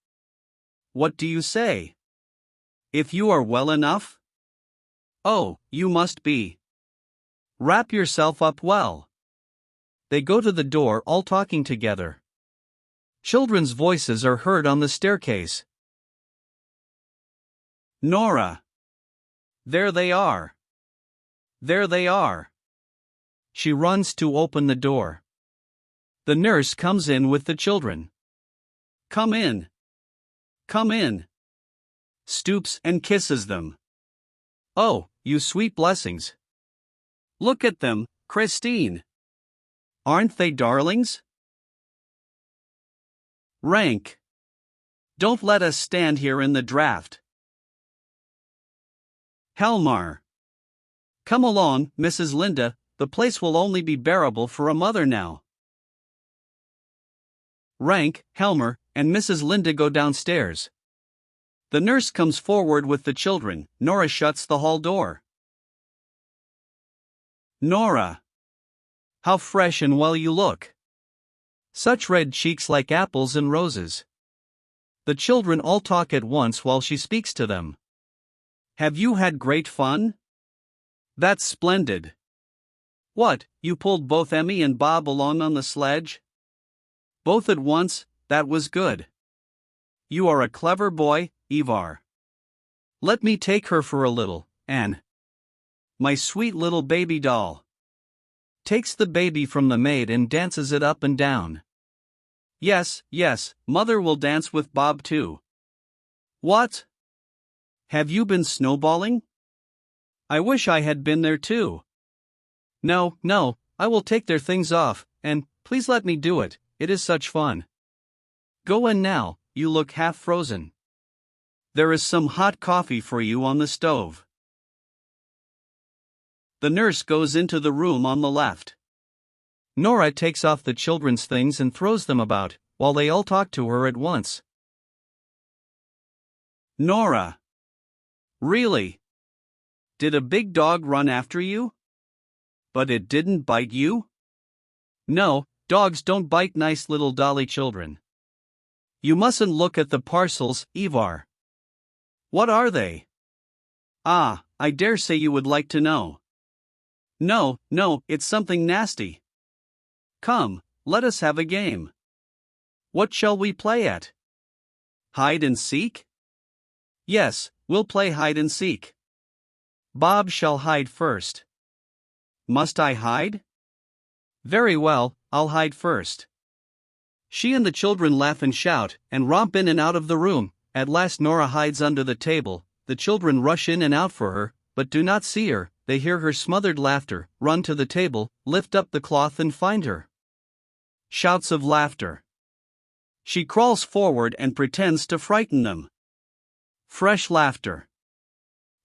What do you say? If you are well enough? Oh, you must be. Wrap yourself up well. They go to the door all talking together. Children's voices are heard on the staircase. Nora. There they are. There they are. She runs to open the door. The nurse comes in with the children. Come in. Come in. Stoops and kisses them. Oh, you sweet blessings. Look at them, Christine. Aren't they darlings? Rank. Don't let us stand here in the draft. Helmar. Come along, Mrs. Linda, the place will only be bearable for a mother now. Rank, Helmer, and Mrs. Linda go downstairs. The nurse comes forward with the children. Nora shuts the hall door. Nora. How fresh and well you look. Such red cheeks like apples and roses. The children all talk at once while she speaks to them. Have you had great fun? That's splendid. What, you pulled both Emmy and Bob along on the sledge? Both at once, that was good. You are a clever boy, Ivar. Let me take her for a little, Anne. My sweet little baby doll. Takes the baby from the maid and dances it up and down. Yes, yes, mother will dance with Bob too. What? Have you been snowballing? I wish I had been there too. No, I will take their things off, and please let me do it, it is such fun. Go in now, you look half frozen. There is some hot coffee for you on the stove. The nurse goes into the room on the left. Nora takes off the children's things and throws them about, while they all talk to her at once. Nora. Really? Did a big dog run after you? But it didn't bite you? No, dogs don't bite nice little dolly children. You mustn't look at the parcels, Ivar. What are they? Ah, I dare say you would like to know. No, it's something nasty. Come, let us have a game. What shall we play at? Hide and seek? Yes, we'll play hide and seek. Bob shall hide first. Must I hide? Very well, I'll hide first. She and the children laugh and shout, and romp in and out of the room. At last Nora hides under the table, the children rush in and out for her, but do not see her, they hear her smothered laughter, run to the table, lift up the cloth and find her. Shouts of laughter. She crawls forward and pretends to frighten them. Fresh laughter.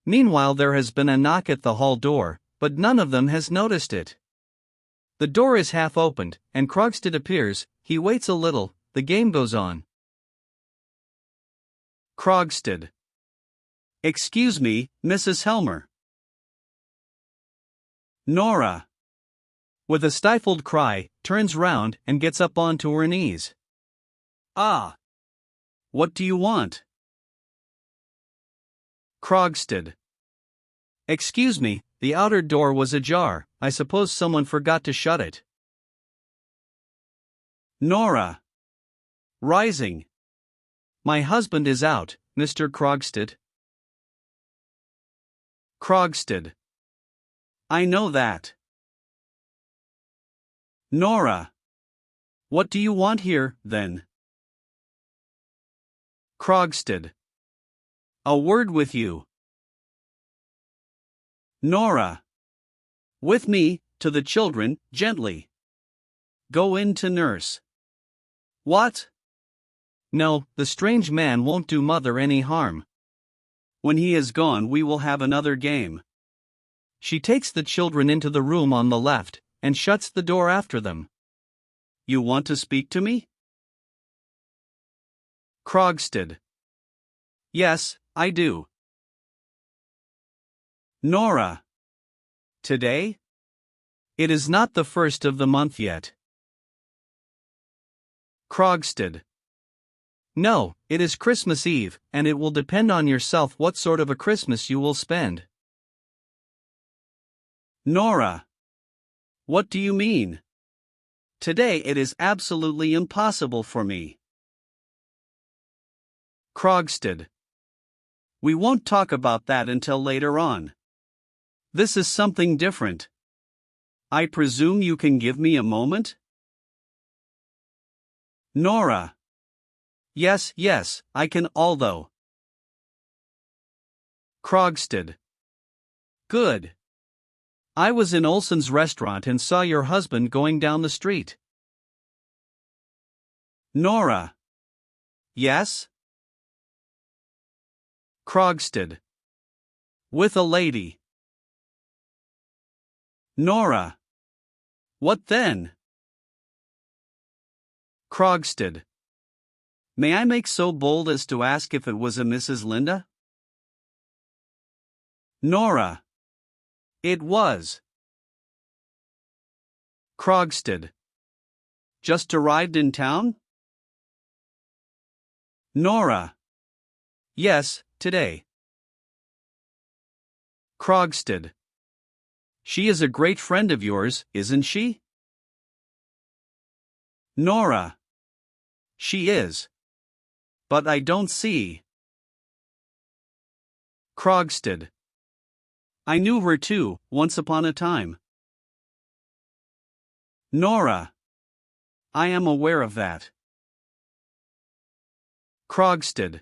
Meanwhile there has been a knock at the hall door, but none of them has noticed it. The door is half opened, and Krogstad appears, he waits a little, the game goes on. Krogstad. Excuse me, Mrs. Helmer. Nora. With a stifled cry, turns round and gets up onto her knees. Ah. What do you want? Krogstad. Excuse me, the outer door was ajar, I suppose someone forgot to shut it. Nora. Rising. My husband is out, Mr. Krogstad. Krogstad. I know that. Nora. What do you want here, then? Krogstad. A word with you. Nora. With me, to the children, gently. Go in to nurse. What? No, the strange man won't do mother any harm. When he is gone we will have another game. She takes the children into the room on the left, and shuts the door after them. You want to speak to me? Krogstad. Yes, I do. Nora. Today? It is not the 1st of the month yet. Krogstad. No, it is Christmas Eve, and it will depend on yourself what sort of a Christmas you will spend. Nora. What do you mean? Today it is absolutely impossible for me. Krogstad. We won't talk about that until later on. This is something different. I presume you can give me a moment? Nora. Yes, I can, although. Krogstad. Good. I was in Olsen's restaurant and saw your husband going down the street. Nora. Yes? Krogstad. With a lady. Nora. What then? Krogstad. May I make so bold as to ask if it was a Mrs. Linda? Nora. It was. Krogstad. Just arrived in town? Nora. Yes, today. Krogstad. She is a great friend of yours, isn't she? Nora. She is. But I don't see. Krogstad. I knew her too, once upon a time. Nora. I am aware of that. Krogstad.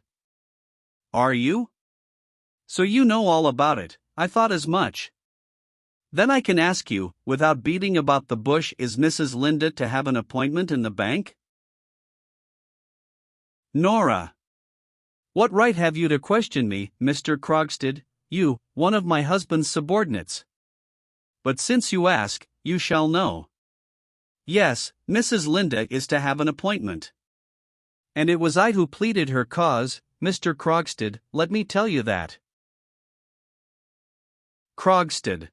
Are you? So you know all about it, I thought as much. Then I can ask you, without beating about the bush, is Mrs. Linda to have an appointment in the bank? Nora. What right have you to question me, Mr. Krogstad, you, one of my husband's subordinates? But since you ask, you shall know. Yes, Mrs. Linda is to have an appointment. And it was I who pleaded her cause, Mr. Krogstad, let me tell you that. Krogstad.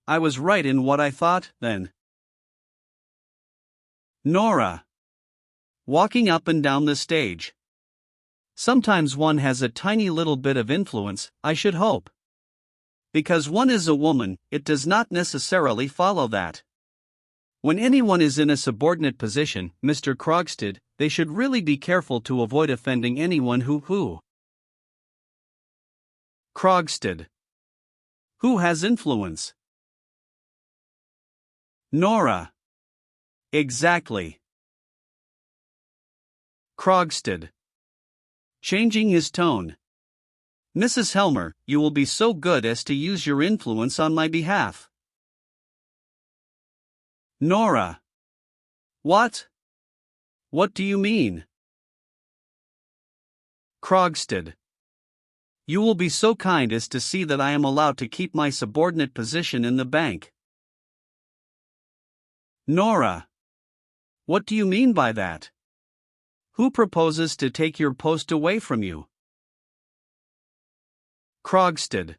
I was right in what I thought, then. Nora. Walking up and down the stage. Sometimes one has a tiny little bit of influence, I should hope. Because one is a woman, it does not necessarily follow that. When anyone is in a subordinate position, Mr. Krogstad, they should really be careful to avoid offending anyone who. Krogstad. Who has influence? Nora. Exactly. Krogstad. Changing his tone. Mrs. Helmer, you will be so good as to use your influence on my behalf. Nora. What? What do you mean? Krogstad. You will be so kind as to see that I am allowed to keep my subordinate position in the bank. Nora. What do you mean by that? Who proposes to take your post away from you? Krogstad.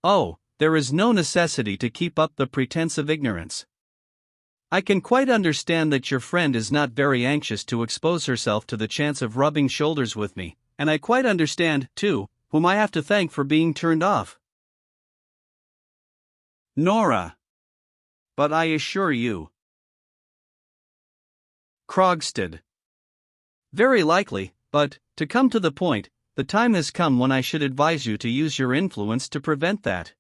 Oh, there is no necessity to keep up the pretense of ignorance. I can quite understand that your friend is not very anxious to expose herself to the chance of rubbing shoulders with me, and I quite understand, too, whom I have to thank for being turned off. Nora. But I assure you. Krogstad. Very likely, but, to come to the point, the time has come when I should advise you to use your influence to prevent that.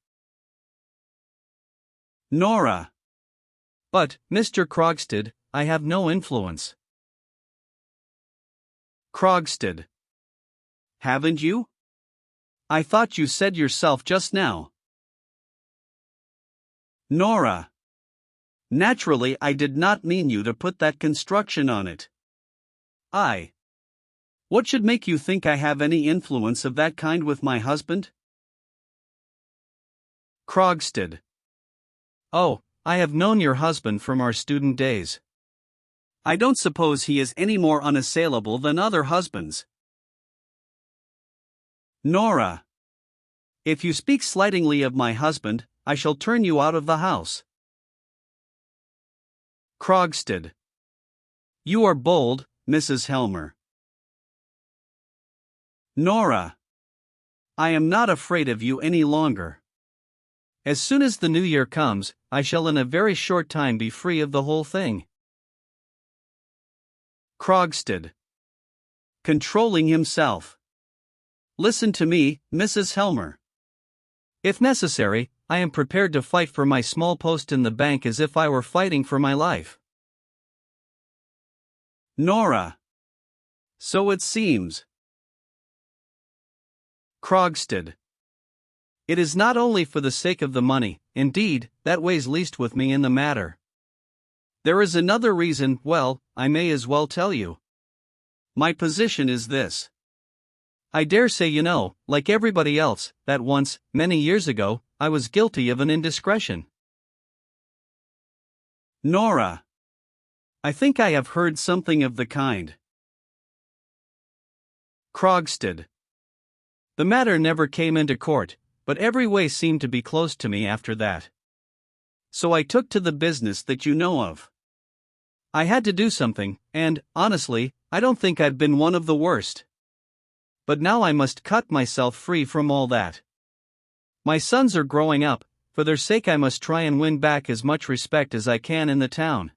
Nora. But, Mr. Krogstad, I have no influence. Krogstad. Haven't you? I thought you said yourself just now. Nora. Naturally, I did not mean you to put that construction on it. What should make you think I have any influence of that kind with my husband? Krogstad. Oh, I have known your husband from our student days. I don't suppose he is any more unassailable than other husbands. Nora. If you speak slightingly of my husband, I shall turn you out of the house. Krogstad. You are bold, Mrs. Helmer. Nora. I am not afraid of you any longer. As soon as the new year comes, I shall in a very short time be free of the whole thing. Krogstad. Controlling himself. Listen to me, Mrs. Helmer. If necessary, I am prepared to fight for my small post in the bank as if I were fighting for my life. Nora. So it seems. Krogstad. It is not only for the sake of the money, indeed, that weighs least with me in the matter. There is another reason, well, I may as well tell you. My position is this. I dare say you know, like everybody else, that once, many years ago, I was guilty of an indiscretion. Nora. I think I have heard something of the kind. Krogstad. The matter never came into court, but every way seemed to be closed to me after that. So I took to the business that you know of. I had to do something, and, honestly, I don't think I've been one of the worst. But now I must cut myself free from all that. My sons are growing up, for their sake I must try and win back as much respect as I can in the town.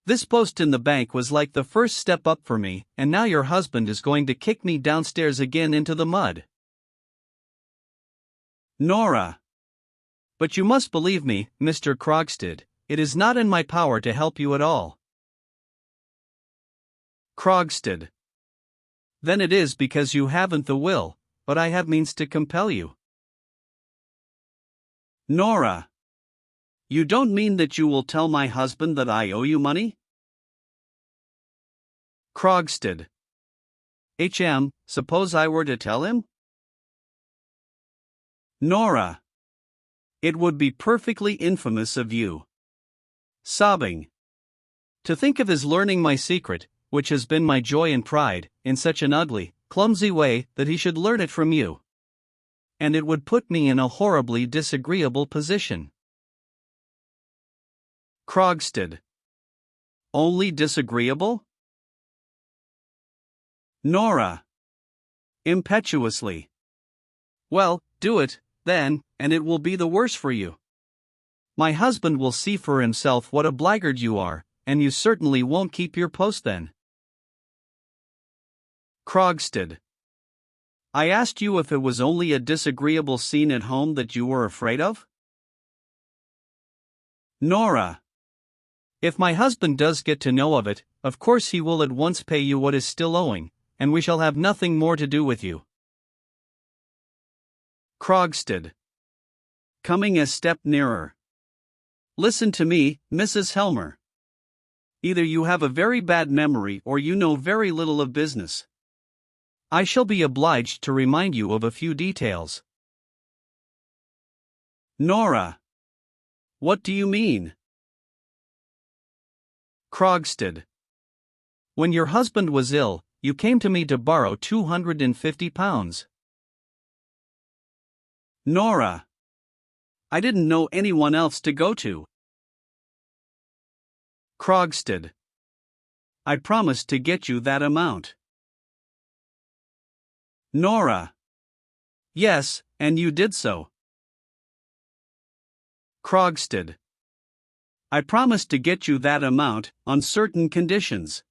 This post in the bank was like the first step up for me, and now your husband is going to kick me downstairs again into the mud. Nora. But you must believe me, Mr. Krogstad, it is not in my power to help you at all. Krogstad. Then it is because you haven't the will, but I have means to compel you. Nora. You don't mean that you will tell my husband that I owe you money? Krogstad. Suppose I were to tell him? Nora. It would be perfectly infamous of you. Sobbing. To think of his learning my secret, which has been my joy and pride, in such an ugly, clumsy way that he should learn it from you. And it would put me in a horribly disagreeable position. Krogstad. Only disagreeable? Nora. Impetuously. Well, do it, then, and it will be the worse for you. My husband will see for himself what a blackguard you are, and you certainly won't keep your post then. Krogstad. I asked you if it was only a disagreeable scene at home that you were afraid of? Nora. If my husband does get to know of it, of course he will at once pay you what is still owing, and we shall have nothing more to do with you. Krogstad. Coming a step nearer. Listen to me, Mrs. Helmer. Either you have a very bad memory or you know very little of business. I shall be obliged to remind you of a few details. Nora. What do you mean? Krogstad. When your husband was ill, you came to me to borrow £250. Nora. I didn't know anyone else to go to. Krogstad. I promised to get you that amount. Nora. Yes, and you did so. Krogstad. I promised to get you that amount, on certain conditions.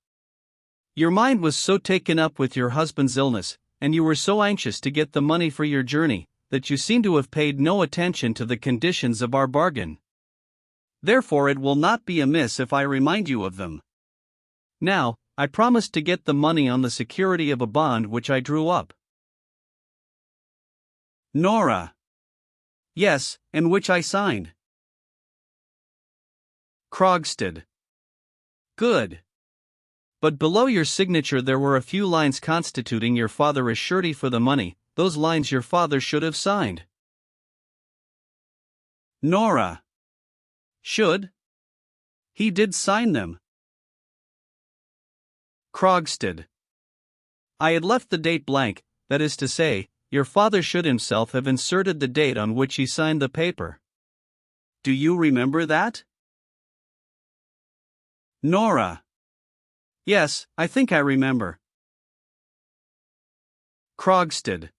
Your mind was so taken up with your husband's illness, and you were so anxious to get the money for your journey, that you seem to have paid no attention to the conditions of our bargain. Therefore it will not be amiss if I remind you of them. Now, I promised to get the money on the security of a bond which I drew up. Nora. Yes, and which I signed. Krogstad. Good. But below your signature there were a few lines constituting your father as surety for the money. Those lines your father should have signed. Nora. Should? He did sign them. Krogstad. I had left the date blank, that is to say, your father should himself have inserted the date on which he signed the paper. Do you remember that? Nora. Yes, I think I remember. Krogstad.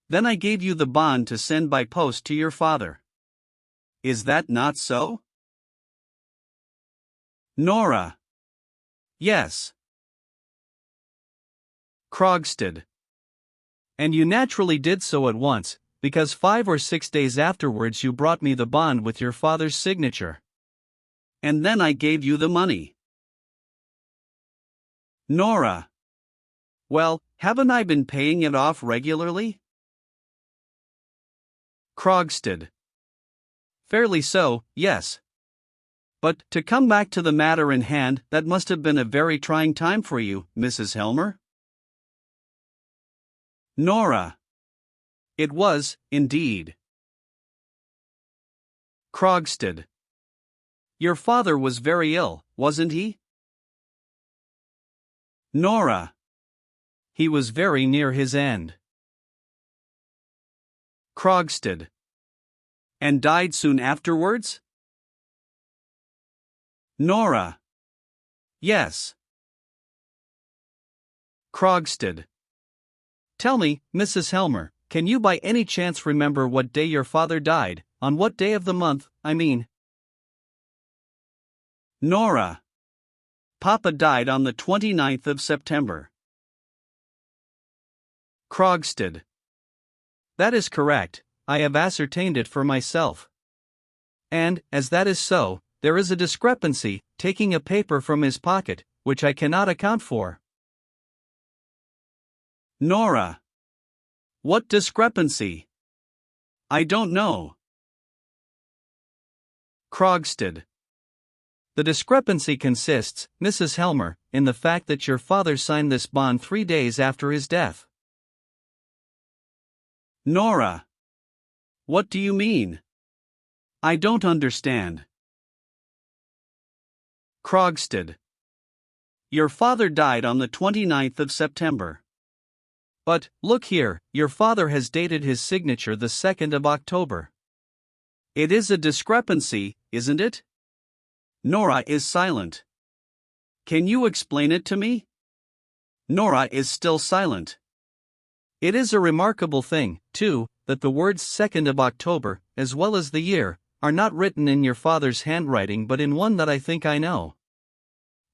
Then I gave you the bond to send by post to your father. Is that not so? Nora. Yes. Krogstad. And you naturally did so at once, because 5 or 6 days afterwards you brought me the bond with your father's signature. And then I gave you the money. Nora. Well, haven't I been paying it off regularly? Krogstad. Fairly so, yes. But, to come back to the matter in hand, that must have been a very trying time for you, Mrs. Helmer. Nora. It was, indeed. Krogstad. Your father was very ill, wasn't he? Nora. He was very near his end. Krogstad. And died soon afterwards? Nora. Yes. Krogstad. Tell me, Mrs. Helmer, can you by any chance remember what day your father died, on what day of the month, I mean? Nora. Papa died on the 29th of September. Krogstad. That is correct, I have ascertained it for myself. And, as that is so, there is a discrepancy, taking a paper from his pocket, which I cannot account for. Nora. What discrepancy? I don't know. Krogstad. The discrepancy consists, Mrs. Helmer, in the fact that your father signed this bond 3 days after his death. Nora. What do you mean? I don't understand. Krogstad. Your father died on the 29th of September. But, look here, your father has dated his signature the 2nd of October. It is a discrepancy, isn't it? Nora is silent. Can you explain it to me? Nora is still silent. It is a remarkable thing, too, that the words 2nd of October, as well as the year, are not written in your father's handwriting but in one that I think I know.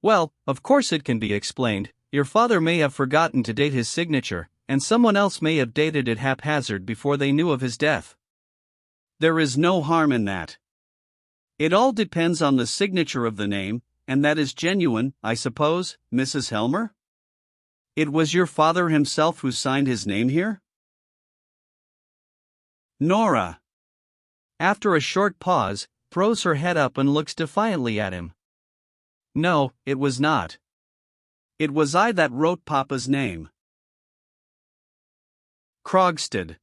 Well, of course it can be explained. Your father may have forgotten to date his signature, and someone else may have dated it haphazard before they knew of his death. There is no harm in that. It all depends on the signature of the name, and that is genuine, I suppose, Mrs. Helmer? It was your father himself who signed his name here? Nora. After a short pause, throws her head up and looks defiantly at him. No, it was not. It was I that wrote Papa's name. Krogstad.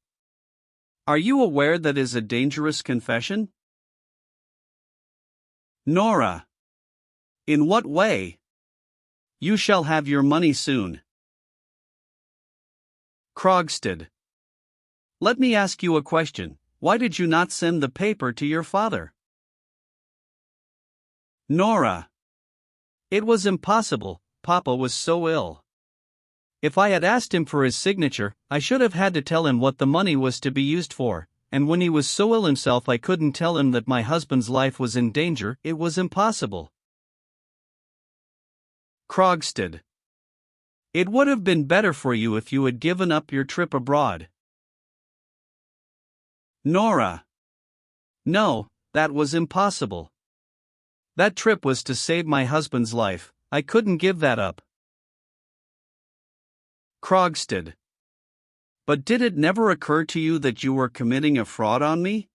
Are you aware that is a dangerous confession? Nora. In what way? You shall have your money soon. Krogstad. Let me ask you a question. Why did you not send the paper to your father? Nora. It was impossible, Papa was so ill. If I had asked him for his signature, I should have had to tell him what the money was to be used for, and when he was so ill himself I couldn't tell him that my husband's life was in danger. It was impossible. Krogstad. It would have been better for you if you had given up your trip abroad. Nora. No, that was impossible. That trip was to save my husband's life. I couldn't give that up. Krogstad. But did it never occur to you that you were committing a fraud on me?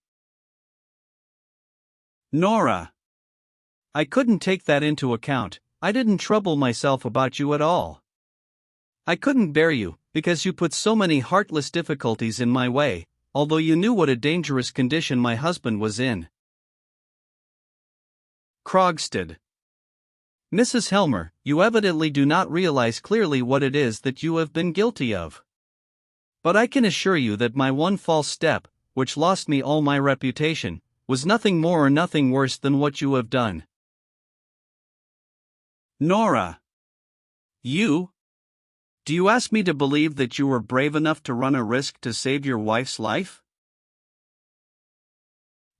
Nora. I couldn't take that into account. I didn't trouble myself about you at all. I couldn't bear you, because you put so many heartless difficulties in my way, although you knew what a dangerous condition my husband was in. Krogstad. Mrs. Helmer, you evidently do not realize clearly what it is that you have been guilty of. But I can assure you that my one false step, which lost me all my reputation, was nothing more or nothing worse than what you have done. Nora. You? Do you ask me to believe that you were brave enough to run a risk to save your wife's life?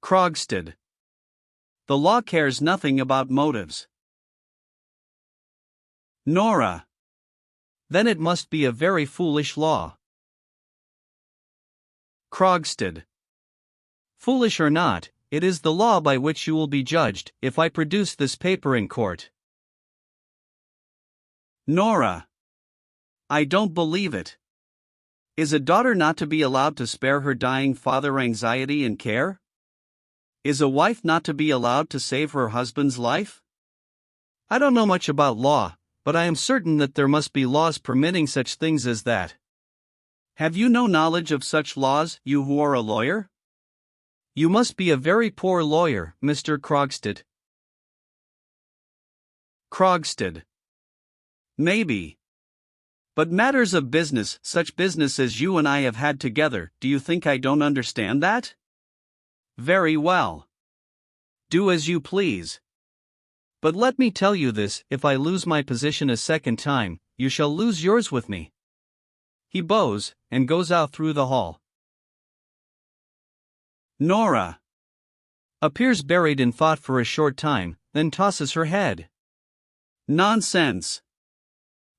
Krogstad. The law cares nothing about motives. Nora. Then it must be a very foolish law. Krogstad. Foolish or not, it is the law by which you will be judged if I produce this paper in court. Nora. I don't believe it. Is a daughter not to be allowed to spare her dying father anxiety and care? Is a wife not to be allowed to save her husband's life? I don't know much about law, but I am certain that there must be laws permitting such things as that. Have you no knowledge of such laws, you who are a lawyer? You must be a very poor lawyer, Mr. Krogstad. Krogstad. Maybe. But matters of business, such business as you and I have had together, do you think I don't understand that? Very well. Do as you please. But let me tell you this, if I lose my position a second time, you shall lose yours with me. He bows, and goes out through the hall. Nora. Appears buried in thought for a short time, then tosses her head. Nonsense.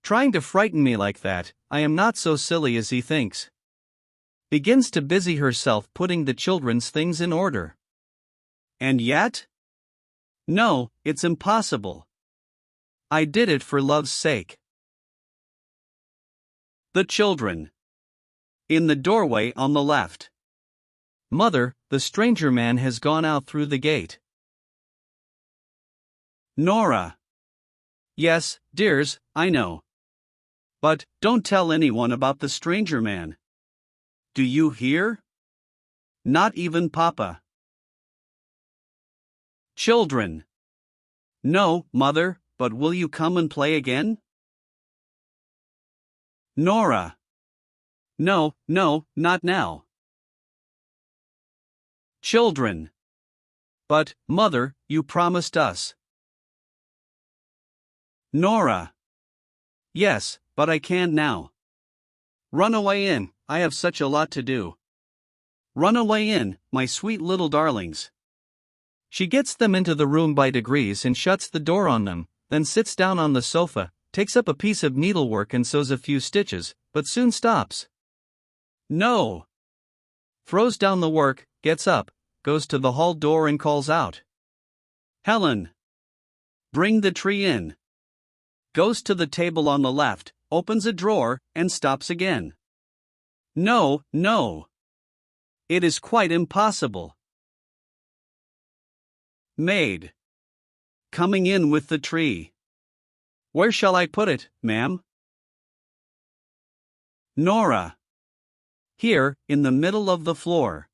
Trying to frighten me like that, I am not so silly as he thinks. Begins to busy herself putting the children's things in order. And yet? No, it's impossible. I did it for love's sake. The children. In the doorway on the left. Mother, the stranger man has gone out through the gate. Nora. Yes, dears, I know. But, don't tell anyone about the stranger man. Do you hear? Not even Papa. Children. No, Mother, but will you come and play again? Nora. No, not now. Children. But, Mother, you promised us. Nora. Yes, but I can't now. Run away in, I have such a lot to do. Run away in, my sweet little darlings. She gets them into the room by degrees and shuts the door on them, then sits down on the sofa, takes up a piece of needlework and sews a few stitches, but soon stops. No. Throws down the work, gets up, goes to the hall door and calls out. Helen. Bring the tree in. Goes to the table on the left, opens a drawer, and stops again. No. It is quite impossible. Maid. Coming in with the tree. Where shall I put it, ma'am? Nora. Here, in the middle of the floor.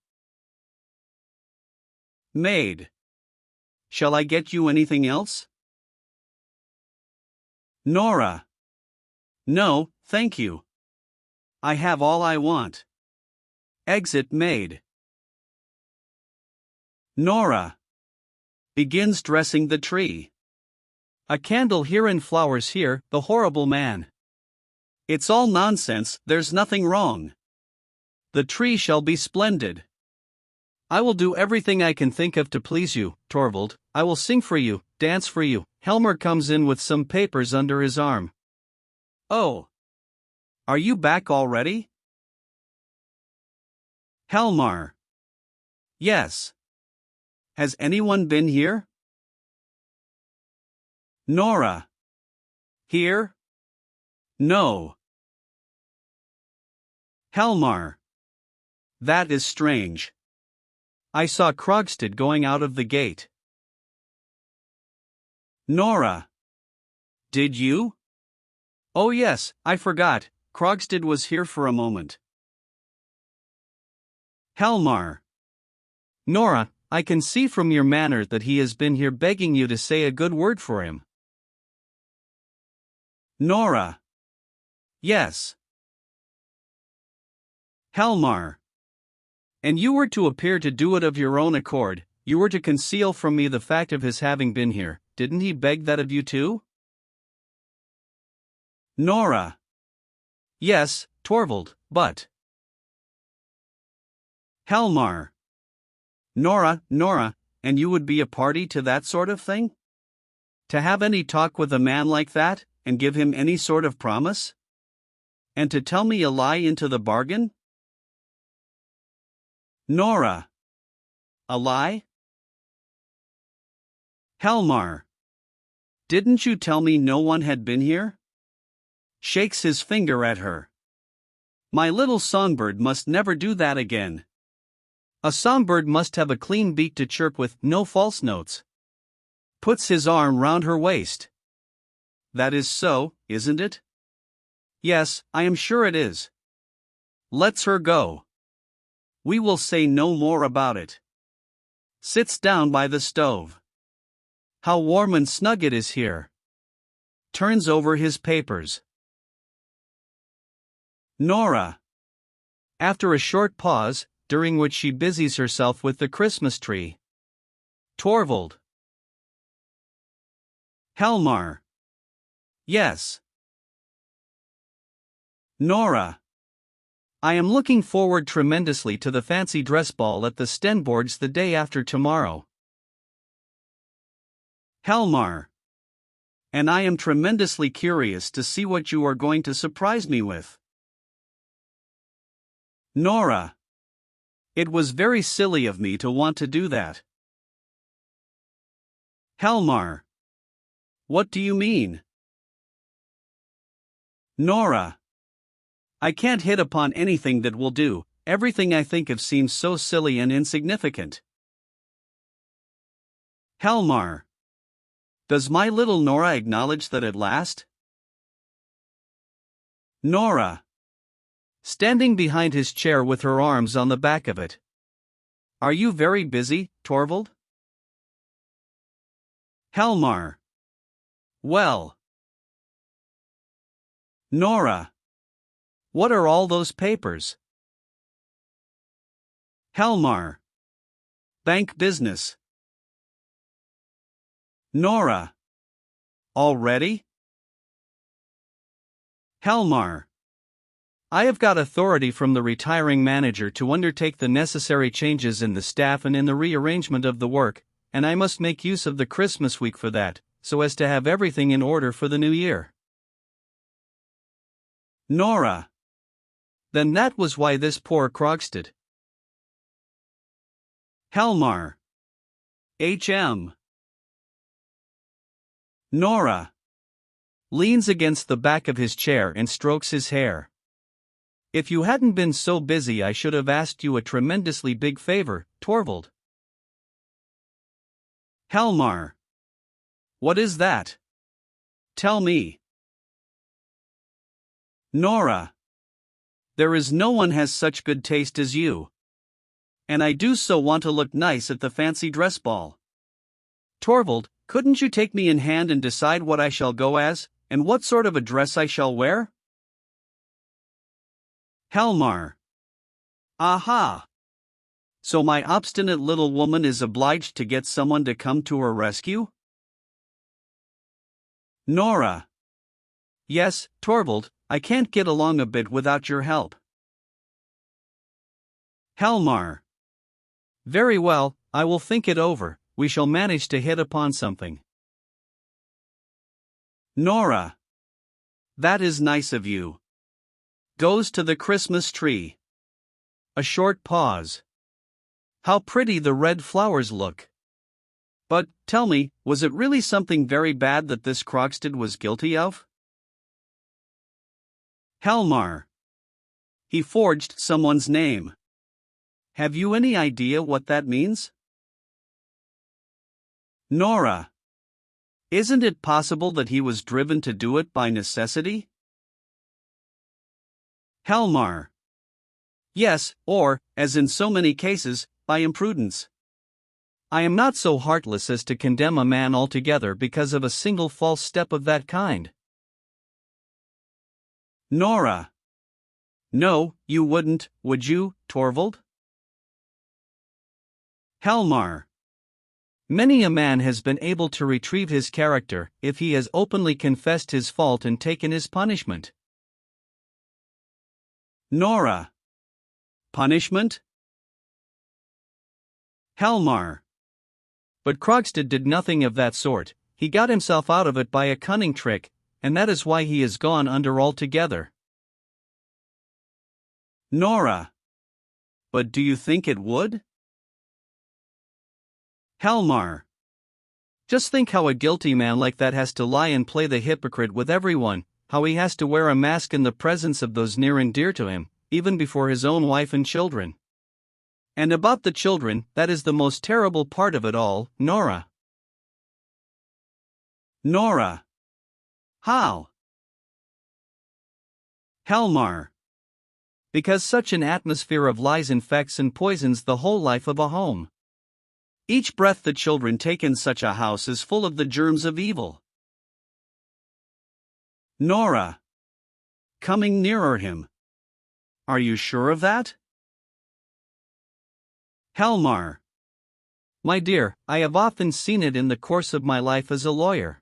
Maid. Shall I get you anything else? Nora. No, thank you. I have all I want. Exit maid. Nora. Begins dressing the tree. A candle here and flowers here, the horrible man. It's all nonsense, there's nothing wrong. The tree shall be splendid. I will do everything I can think of to please you, Torvald. I will sing for you, dance for you. Helmer comes in with some papers under his arm. Oh. Are you back already? Helmar. Yes. Has anyone been here? Nora. Here? No. Helmar. That is strange. I saw Krogstad going out of the gate. Nora. Did you? Oh yes, I forgot, Krogstad was here for a moment. Helmar. Nora, I can see from your manner that he has been here begging you to say a good word for him. Nora. Yes. Helmar. And you were to appear to do it of your own accord, you were to conceal from me the fact of his having been here, didn't he beg that of you too? Nora. Yes, Torvald, but... Helmar. Nora, and you would be a party to that sort of thing? To have any talk with a man like that, and give him any sort of promise? And to tell me a lie into the bargain? Nora. A lie? Helmar. Didn't you tell me no one had been here? Shakes his finger at her. My little songbird must never do that again. A songbird must have a clean beak to chirp with, no false notes. Puts his arm round her waist. That is so, isn't it? Yes, I am sure it is. Lets her go. We will say no more about it. Sits down by the stove. How warm and snug it is here. Turns over his papers. Nora. After a short pause, during which she busies herself with the Christmas tree. Torvald. Helmar. Yes. Nora. I am looking forward tremendously to the fancy dress ball at the Stenborgs the day after tomorrow. Helmar. And I am tremendously curious to see what you are going to surprise me with. Nora. It was very silly of me to want to do that. Helmar. What do you mean? Nora. I can't hit upon anything that will do, everything I think of seems so silly and insignificant. Helmar. Does my little Nora acknowledge that at last? Nora. Standing behind his chair with her arms on the back of it. Are you very busy, Torvald? Helmar. Well. Nora. What are all those papers? Helmar. Bank business. Nora. Already? Helmar. I have got authority from the retiring manager to undertake the necessary changes in the staff and in the rearrangement of the work, and I must make use of the Christmas week for that, so as to have everything in order for the new year. Nora. Then that was why this poor Krogstad. Helmar. H.M. Nora. Leans against the back of his chair and strokes his hair. If you hadn't been so busy, I should have asked you a tremendously big favor, Torvald. Helmar. What is that? Tell me. Nora. There is no one has such good taste as you. And I do so want to look nice at the fancy dress ball. Torvald, couldn't you take me in hand and decide what I shall go as, and what sort of a dress I shall wear? Helmar. Aha! So my obstinate little woman is obliged to get someone to come to her rescue? Nora. Yes, Torvald, I can't get along a bit without your help. Helmar. Very well, I will think it over, we shall manage to hit upon something. Nora. That is nice of you. Goes to the Christmas tree. A short pause. How pretty the red flowers look. But, tell me, was it really something very bad that this Krogstad was guilty of? Helmar. He forged someone's name. Have you any idea what that means? Nora. Isn't it possible that he was driven to do it by necessity? Helmar. Yes, or, as in so many cases, by imprudence. I am not so heartless as to condemn a man altogether because of a single false step of that kind. Nora. No, you wouldn't, would you, Torvald? Helmar. Many a man has been able to retrieve his character if he has openly confessed his fault and taken his punishment. Nora. Punishment? Helmar. But Krogstad did nothing of that sort, he got himself out of it by a cunning trick, and that is why he is gone under altogether. Nora. But do you think it would? Helmar. Just think how a guilty man like that has to lie and play the hypocrite with everyone, how he has to wear a mask in the presence of those near and dear to him, even before his own wife and children. And about the children, that is the most terrible part of it all, Nora. Nora. How? Helmar. Because such an atmosphere of lies infects and poisons the whole life of a home. Each breath the children take in such a house is full of the germs of evil. Nora. Coming nearer him. Are you sure of that? Helmar. My dear, I have often seen it in the course of my life as a lawyer.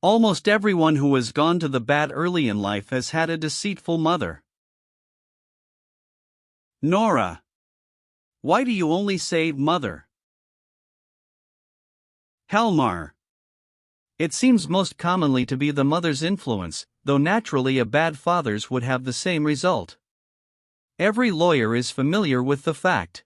Almost everyone who has gone to the bad early in life has had a deceitful mother. Nora. Why do you only say mother? Helmar. It seems most commonly to be the mother's influence, though naturally a bad father's would have the same result. Every lawyer is familiar with the fact.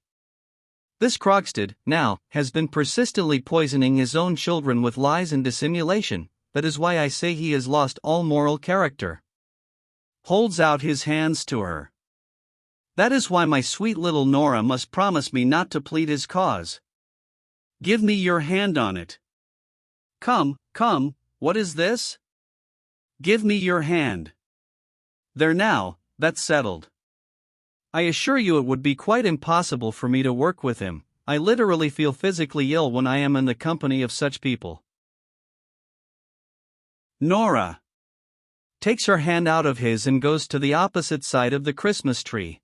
This Krogstad, now, has been persistently poisoning his own children with lies and dissimulation, that is why I say he has lost all moral character. Holds out his hands to her. That is why my sweet little Nora must promise me not to plead his cause. Give me your hand on it. Come, come, what is this? Give me your hand. There now, that's settled. I assure you it would be quite impossible for me to work with him. I literally feel physically ill when I am in the company of such people. Nora takes her hand out of his and goes to the opposite side of the Christmas tree.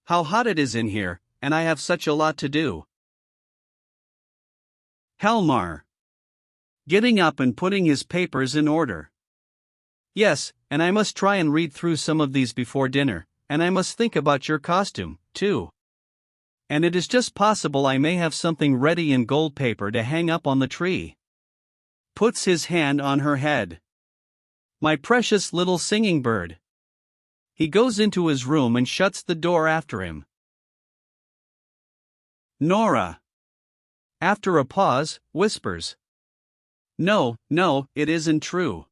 How hot it is in here, and I have such a lot to do. Helmar getting up and putting his papers in order. Yes, and I must try and read through some of these before dinner, and I must think about your costume, too. And it is just possible I may have something ready in gold paper to hang up on the tree. Puts his hand on her head. My precious little singing bird. He goes into his room and shuts the door after him. Nora, after a pause, whispers. No, no, it isn't true.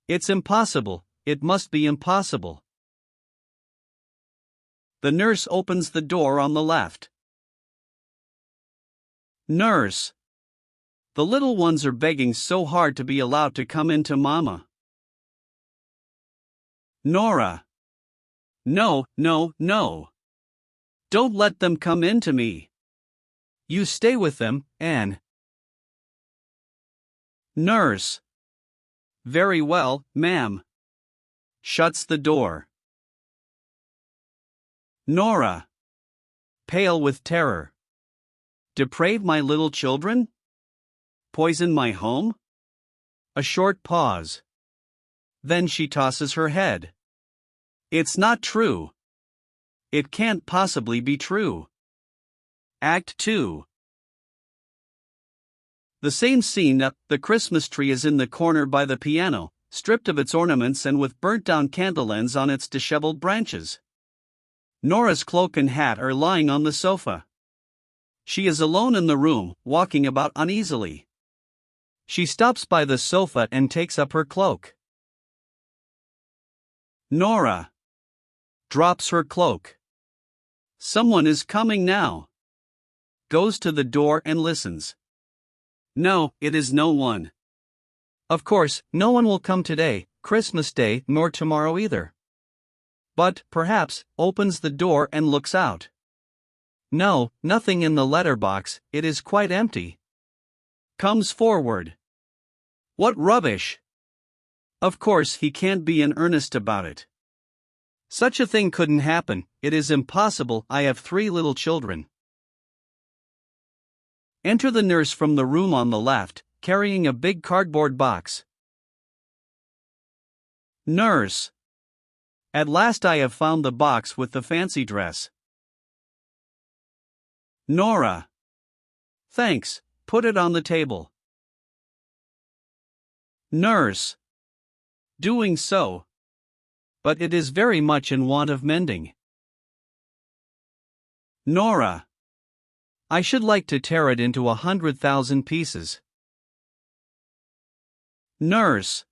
It's impossible, it must be impossible. The nurse opens the door on the left. Nurse. The little ones are begging so hard to be allowed to come into Mama. Nora. No, no, no. Don't let them come into me. You stay with them, Anne. Nurse. Very well, ma'am. Shuts the door. Nora. Pale with terror. Deprave my little children? Poison my home? A short pause. Then she tosses her head. It's not true. It can't possibly be true. Act 2. The same scene. The Christmas tree is in the corner by the piano, stripped of its ornaments and with burnt-down candle ends on its disheveled branches. Nora's cloak and hat are lying on the sofa. She is alone in the room, walking about uneasily. She stops by the sofa and takes up her cloak. Nora drops her cloak. Someone is coming now. Goes to the door and listens. No, it is no one. Of course, no one will come today, Christmas Day, nor tomorrow either. But, perhaps, opens the door and looks out. No, nothing in the letterbox, it is quite empty. Comes forward. What rubbish! Of course he can't be in earnest about it. Such a thing couldn't happen, it is impossible, I have 3 little children. Enter the nurse from the room on the left, carrying a big cardboard box. Nurse. At last I have found the box with the fancy dress. Nora. Thanks, put it on the table. Nurse. Doing so. But it is very much in want of mending. Nora. I should like to tear it into 100,000 pieces. Nurse.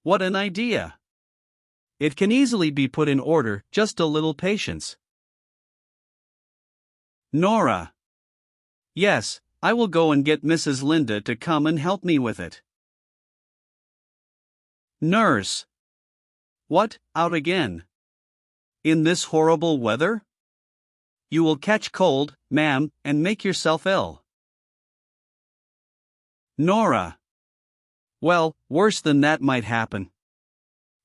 What an idea! It can easily be put in order, just a little patience. Nora. Yes, I will go and get Mrs. Linda to come and help me with it. Nurse. What, out again? In this horrible weather? You will catch cold, ma'am, and make yourself ill. Nora. Well, worse than that might happen.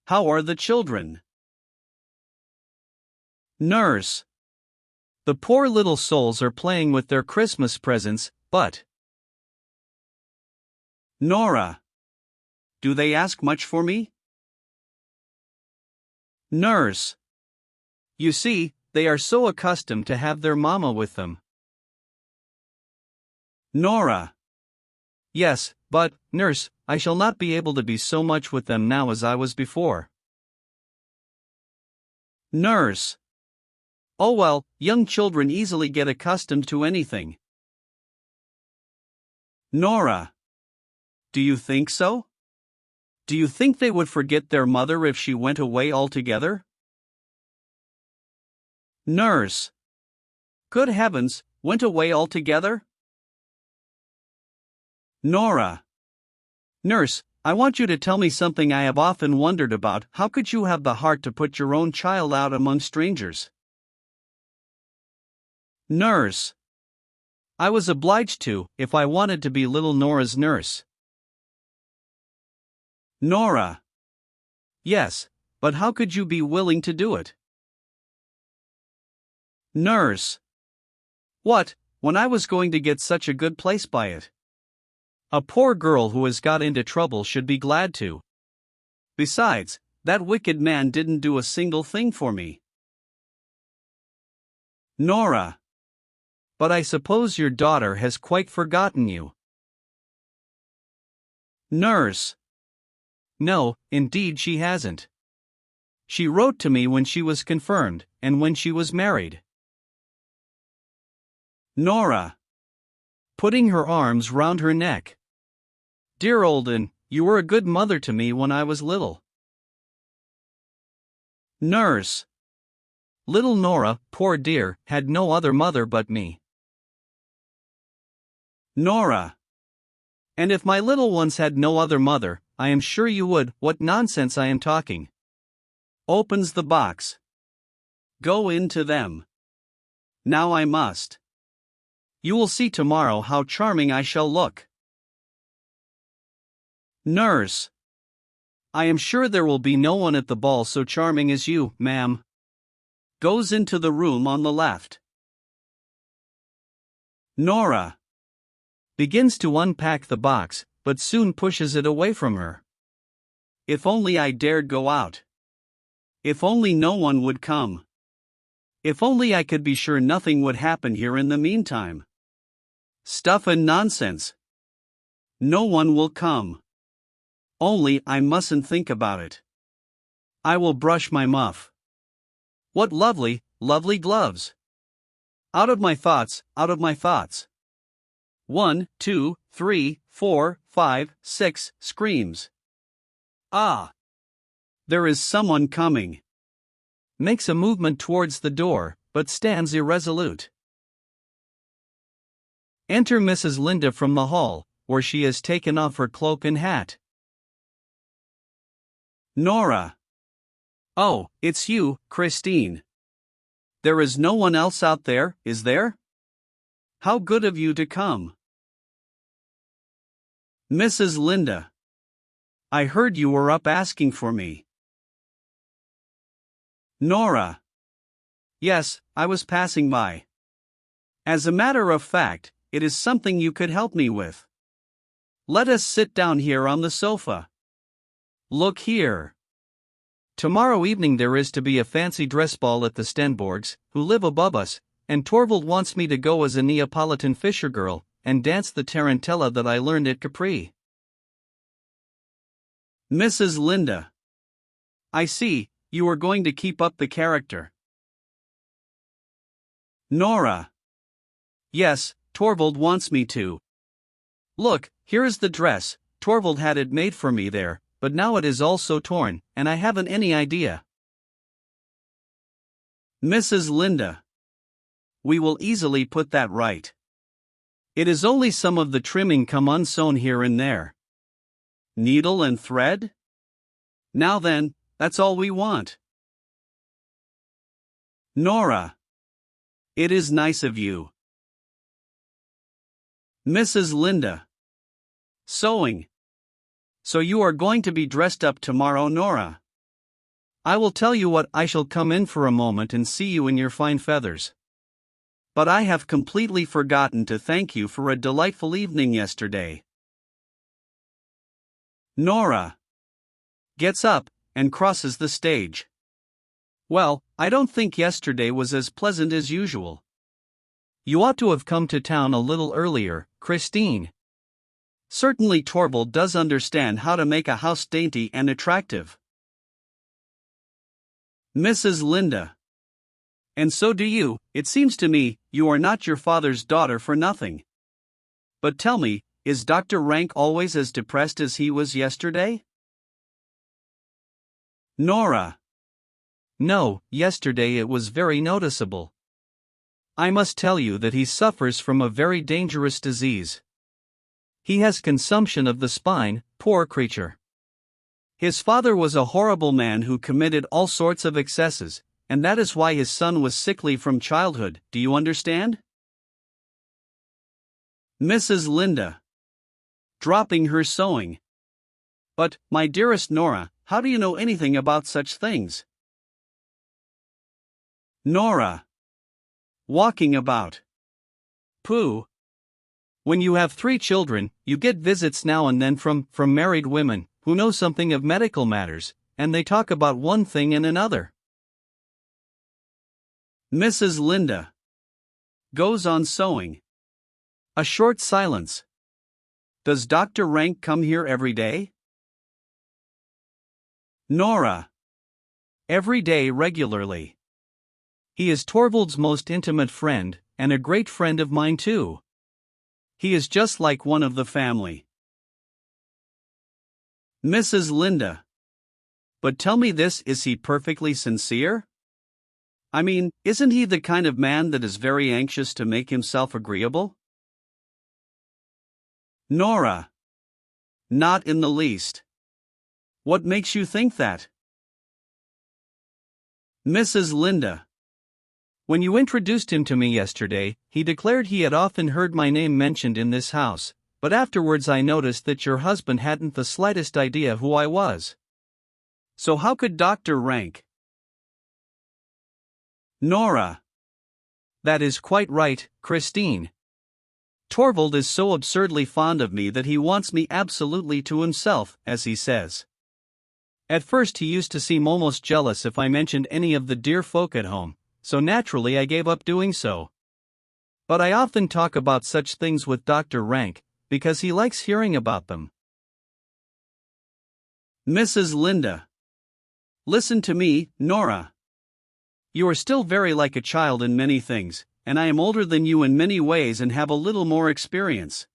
How are the children? Nurse. The poor little souls are playing with their Christmas presents, but... Nora. Do they ask much for me? Nurse. You see, they are so accustomed to have their mama with them. Nora. Yes, but, nurse, I shall not be able to be so much with them now as I was before. Nurse. Oh well, young children easily get accustomed to anything. Nora. Do you think so? Do you think they would forget their mother if she went away altogether? Nurse. Good heavens, went away altogether? Nora. Nurse, I want you to tell me something I have often wondered about. How could you have the heart to put your own child out among strangers? Nurse. I was obliged to, if I wanted to be little Nora's nurse. Nora. Yes, but how could you be willing to do it? Nurse. What, when I was going to get such a good place by it? A poor girl who has got into trouble should be glad to. Besides, that wicked man didn't do a single thing for me. Nora. But I suppose your daughter has quite forgotten you. Nurse. No, indeed she hasn't. She wrote to me when she was confirmed, and when she was married. Nora. Putting her arms round her neck. Dear Olden, you were a good mother to me when I was little. Nurse. Little Nora, poor dear, had no other mother but me. Nora. And if my little ones had no other mother, I am sure you would. What nonsense I am talking. Opens the box. Go into them. Now I must. You will see tomorrow how charming I shall look. Nurse. I am sure there will be no one at the ball so charming as you, ma'am. Goes into the room on the left. Nora. Begins to unpack the box, but soon pushes it away from her. If only I dared go out. If only no one would come. If only I could be sure nothing would happen here in the meantime. Stuff and nonsense. No one will come. Only I mustn't think about it. I will brush my muff. What lovely, lovely gloves. Out of my thoughts, out of my thoughts. 1, 2, 3, 4, 5, 6 screams. Ah! There is someone coming. Makes a movement towards the door, but stands irresolute. Enter Mrs. Linda from the hall, where she has taken off her cloak and hat. Nora. Oh, it's you, Christine. There is no one else out there, is there? How good of you to come. Mrs. Linda. I heard you were up asking for me. Nora. Yes, I was passing by. As a matter of fact, it is something you could help me with. Let us sit down here on the sofa. Look here. Tomorrow evening there is to be a fancy dress ball at the Stenborgs, who live above us, and Torvald wants me to go as a Neapolitan fisher girl, and dance the tarantella that I learned at Capri. Mrs. Linda. I see, you are going to keep up the character. Nora. Yes, Torvald wants me to. Look, here is the dress. Torvald had it made for me there, but now it is all so torn, and I haven't any idea. Mrs. Linda. We will easily put that right. It is only some of the trimming come unsewn here and there. Needle and thread? Now then, that's all we want. Nora. It is nice of you. Mrs. Linda. Sewing. So you are going to be dressed up tomorrow, Nora. I will tell you what, I shall come in for a moment and see you in your fine feathers. But I have completely forgotten to thank you for a delightful evening yesterday. Nora. Gets up, and crosses the stage. Well, I don't think yesterday was as pleasant as usual. You ought to have come to town a little earlier, Christine. Certainly Torvald does understand how to make a house dainty and attractive. Mrs. Linda. And so do you. It seems to me, you are not your father's daughter for nothing. But tell me, is Dr. Rank always as depressed as he was yesterday? Nora. No, yesterday it was very noticeable. I must tell you that he suffers from a very dangerous disease. He has consumption of the spine, poor creature. His father was a horrible man who committed all sorts of excesses, and that is why his son was sickly from childhood, do you understand? Mrs. Linda. Dropping her sewing. But, my dearest Nora, how do you know anything about such things? Nora. Walking about. Pooh. When you have 3 children, you get visits now and then from married women, who know something of medical matters, and they talk about one thing and another. Mrs. Linda. Goes on sewing. A short silence. Does Dr. Rank come here every day? Nora. Every day regularly. He is Torvald's most intimate friend, and a great friend of mine too. He is just like one of the family. Mrs. Linda. But tell me this, is he perfectly sincere? I mean, isn't he the kind of man that is very anxious to make himself agreeable? Nora. Not in the least. What makes you think that? Mrs. Linda. When you introduced him to me yesterday, he declared he had often heard my name mentioned in this house, but afterwards I noticed that your husband hadn't the slightest idea who I was. So how could Dr. Rank? Nora. That is quite right, Christine. Torvald is so absurdly fond of me that he wants me absolutely to himself, as he says. At first he used to seem almost jealous if I mentioned any of the dear folk at home, so naturally I gave up doing so. But I often talk about such things with Dr. Rank, because he likes hearing about them. Mrs. Linda. Listen to me, Nora. You are still very like a child in many things, and I am older than you in many ways and have a little more experience.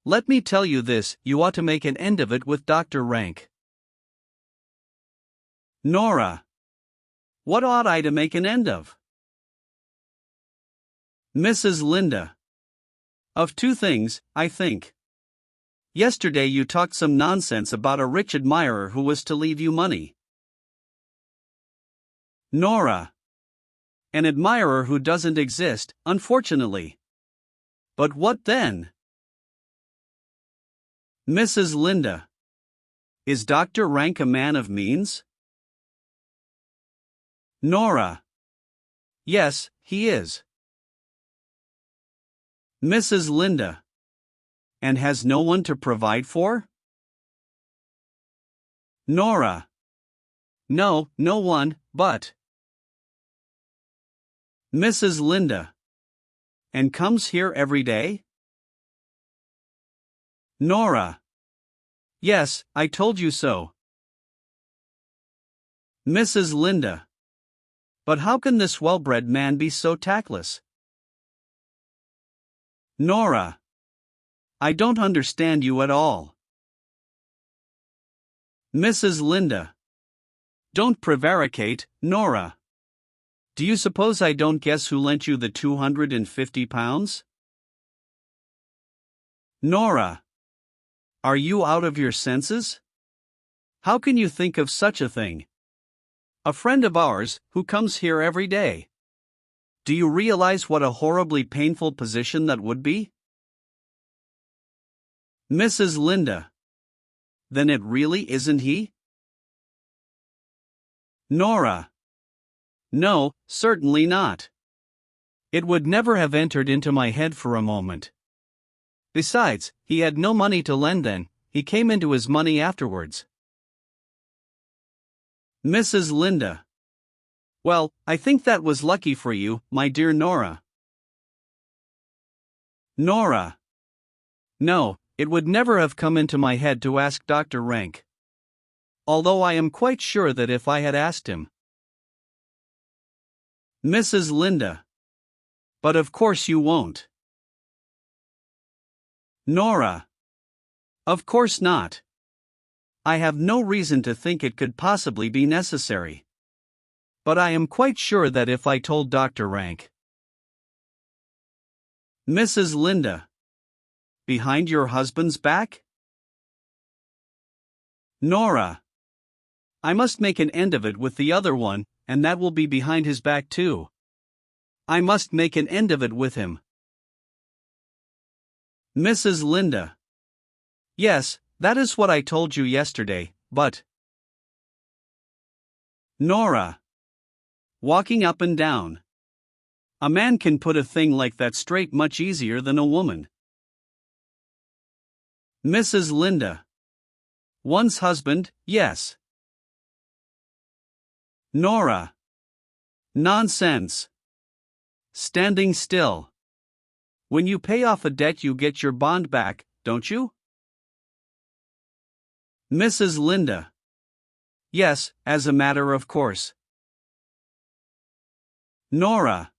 Let me tell you this, you ought to make an end of it with Dr. Rank. Nora. What ought I to make an end of? Mrs. Linda. Of 2 things, I think. Yesterday you talked some nonsense about a rich admirer who was to leave you money. Nora. An admirer who doesn't exist, unfortunately. But what then? Mrs. Linda. Is Dr. Rank a man of means? Nora. Yes, he is. Mrs. Linda. And has no one to provide for? Nora. No, no one, but. Mrs. Linda. And comes here every day? Nora. Yes, I told you so. Mrs. Linda. But how can this well-bred man be so tactless? Nora. I don't understand you at all. Mrs. Linda. Don't prevaricate, Nora. Do you suppose I don't guess who lent you the £250? Nora. Are you out of your senses? How can you think of such a thing? A friend of ours, who comes here every day. Do you realize what a horribly painful position that would be? Mrs. Linda. Then it really isn't he? Nora. No, certainly not. It would never have entered into my head for a moment. Besides, he had no money to lend then, he came into his money afterwards. Mrs. Linda. Well, I think that was lucky for you, my dear Nora. Nora. No, it would never have come into my head to ask Dr. Rank. Although I am quite sure that if I had asked him. Mrs. Linda. But of course you won't. Nora. Of course not. I have no reason to think it could possibly be necessary. But I am quite sure that if I told Dr. Rank. Mrs. Linda. Behind your husband's back? Nora. I must make an end of it with the other one, and that will be behind his back too. I must make an end of it with him. Mrs. Linda. Yes, that is what I told you yesterday, but. Nora. Walking up and down. A man can put a thing like that straight much easier than a woman. Mrs. Linda. One's husband, yes. Nora. Nonsense. Standing still. When you pay off a debt, you get your bond back, don't you? Mrs. Linda. Yes, as a matter of course. Nora.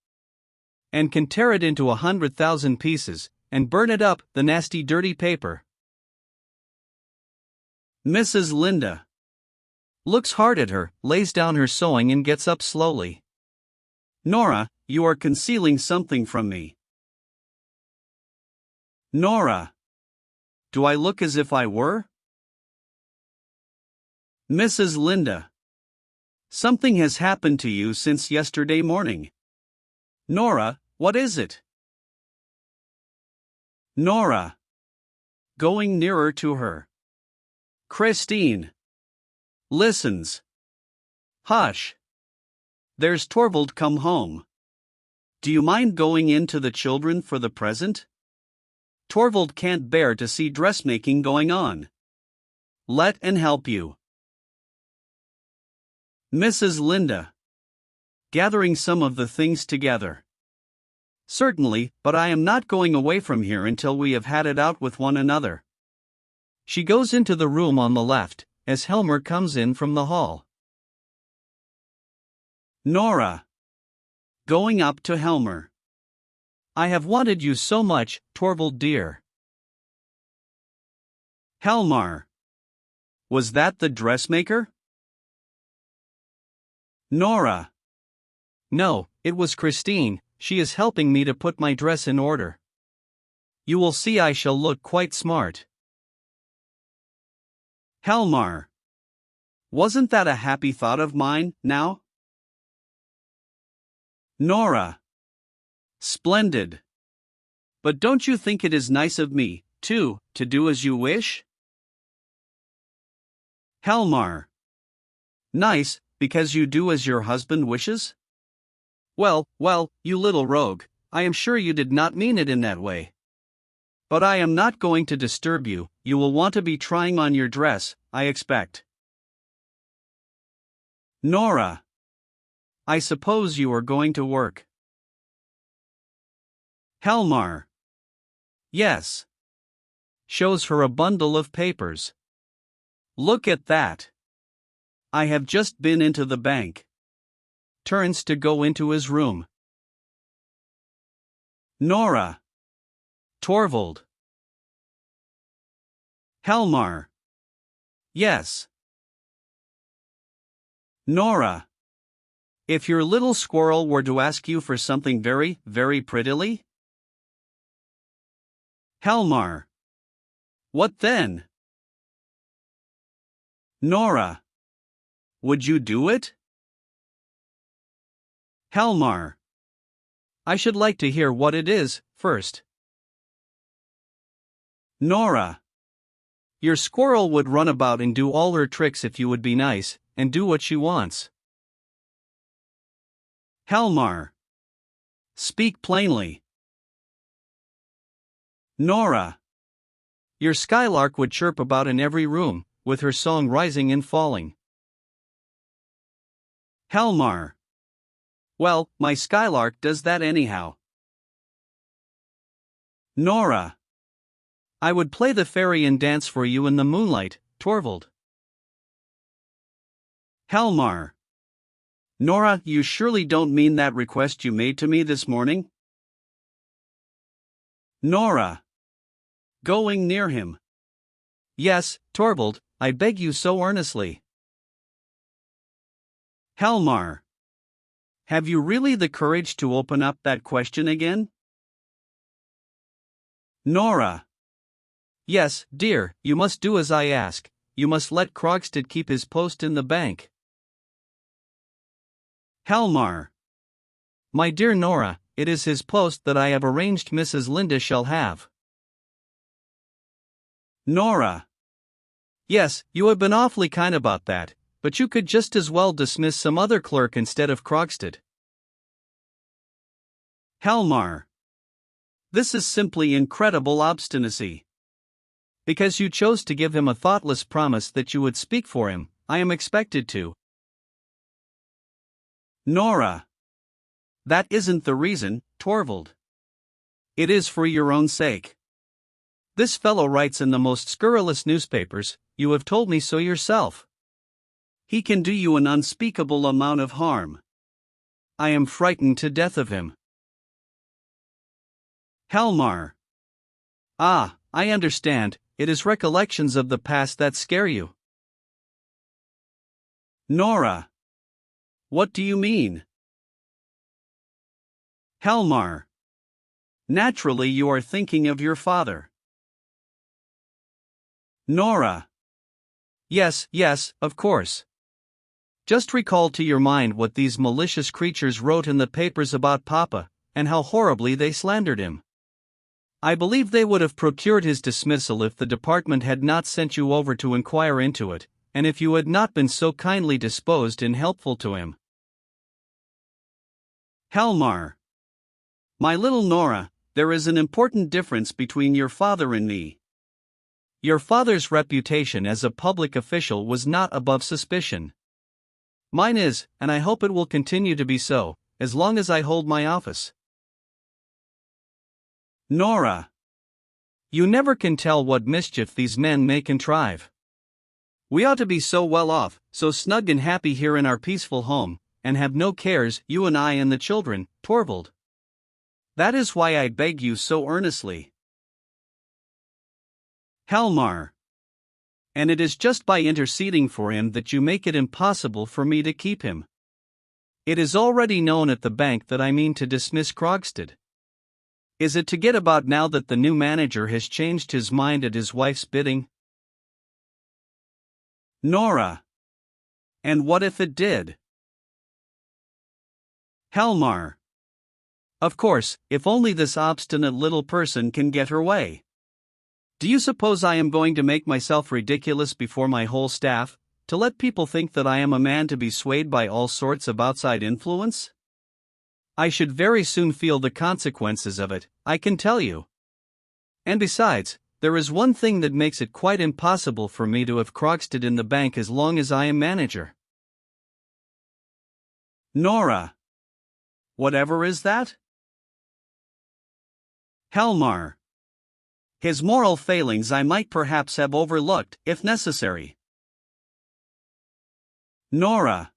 And can tear it into 100,000 pieces, and burn it up, the nasty dirty paper. Mrs. Linda. Looks hard at her, lays down her sewing and gets up slowly. Nora, you are concealing something from me. Nora. Do I look as if I were? Mrs. Linda. Something has happened to you since yesterday morning. Nora, what is it? Nora. Going nearer to her. Christine. Listens. Hush. There's Torvald come home. Do you mind going in to the children for the present? Torvald can't bear to see dressmaking going on. Let and help you. Mrs. Linda. Gathering some of the things together. Certainly, but I am not going away from here until we have had it out with one another. She goes into the room on the left, as Helmer comes in from the hall. Nora. Going up to Helmer. I have wanted you so much, Torvald dear. Helmar. Was that the dressmaker? Nora. No, it was Christine. She is helping me to put my dress in order. You will see I shall look quite smart. Helmar. Wasn't that a happy thought of mine, now? Nora. Splendid. But don't you think it is nice of me, too, to do as you wish? Helmar. Nice, because you do as your husband wishes? Well, you little rogue, I am sure you did not mean it in that way. But I am not going to disturb you, you will want to be trying on your dress, I expect. Nora. I suppose you are going to work. Helmar. Yes. Shows her a bundle of papers. Look at that. I have just been into the bank. Turns to go into his room. Nora. Torvald. Helmar. Yes. Nora. If your little squirrel were to ask you for something very, very prettily? Helmar. What then? Nora. Would you do it? Helmar. I should like to hear what it is, first. Nora. Your squirrel would run about and do all her tricks if you would be nice, and do what she wants. Helmar. Speak plainly. Nora. Your skylark would chirp about in every room, with her song rising and falling. Helmar. Well, my skylark does that anyhow. Nora. I would play the fairy and dance for you in the moonlight, Torvald. Helmar. Nora, you surely don't mean that request you made to me this morning? Nora. Going near him. Yes, Torvald, I beg you so earnestly. Helmar. Have you really the courage to open up that question again? Nora. Yes, dear, you must do as I ask. You must let Krogstad keep his post in the bank. Helmar. My dear Nora, it is his post that I have arranged Mrs. Linda shall have. Nora. Yes, you have been awfully kind about that, but you could just as well dismiss some other clerk instead of Krogstad. Helmar. This is simply incredible obstinacy. Because you chose to give him a thoughtless promise that you would speak for him, I am expected to. Nora. That isn't the reason, Torvald. It is for your own sake. This fellow writes in the most scurrilous newspapers, you have told me so yourself. He can do you an unspeakable amount of harm. I am frightened to death of him. Helmar. Ah, I understand, it is recollections of the past that scare you. Nora. What do you mean? Helmar. Naturally you are thinking of your father. Nora. Yes, of course. Just recall to your mind what these malicious creatures wrote in the papers about Papa, and how horribly they slandered him. I believe they would have procured his dismissal if the department had not sent you over to inquire into it, and if you had not been so kindly disposed and helpful to him. Helmar. My little Nora, there is an important difference between your father and me. Your father's reputation as a public official was not above suspicion. Mine is, and I hope it will continue to be so, as long as I hold my office. Nora. You never can tell what mischief these men may contrive. We ought to be so well off, so snug and happy here in our peaceful home, and have no cares, you and I and the children, Torvald. That is why I beg you so earnestly. Helmar. And it is just by interceding for him that you make it impossible for me to keep him. It is already known at the bank that I mean to dismiss Krogstad. Is it to get about now that the new manager has changed his mind at his wife's bidding? Nora. And what if it did? Helmar. Of course, if only this obstinate little person can get her way. Do you suppose I am going to make myself ridiculous before my whole staff, to let people think that I am a man to be swayed by all sorts of outside influence? I should very soon feel the consequences of it, I can tell you. And besides, there is one thing that makes it quite impossible for me to have Krogstad in the bank as long as I am manager. Nora. Whatever is that? Helmar. His moral failings I might perhaps have overlooked, if necessary. Nora.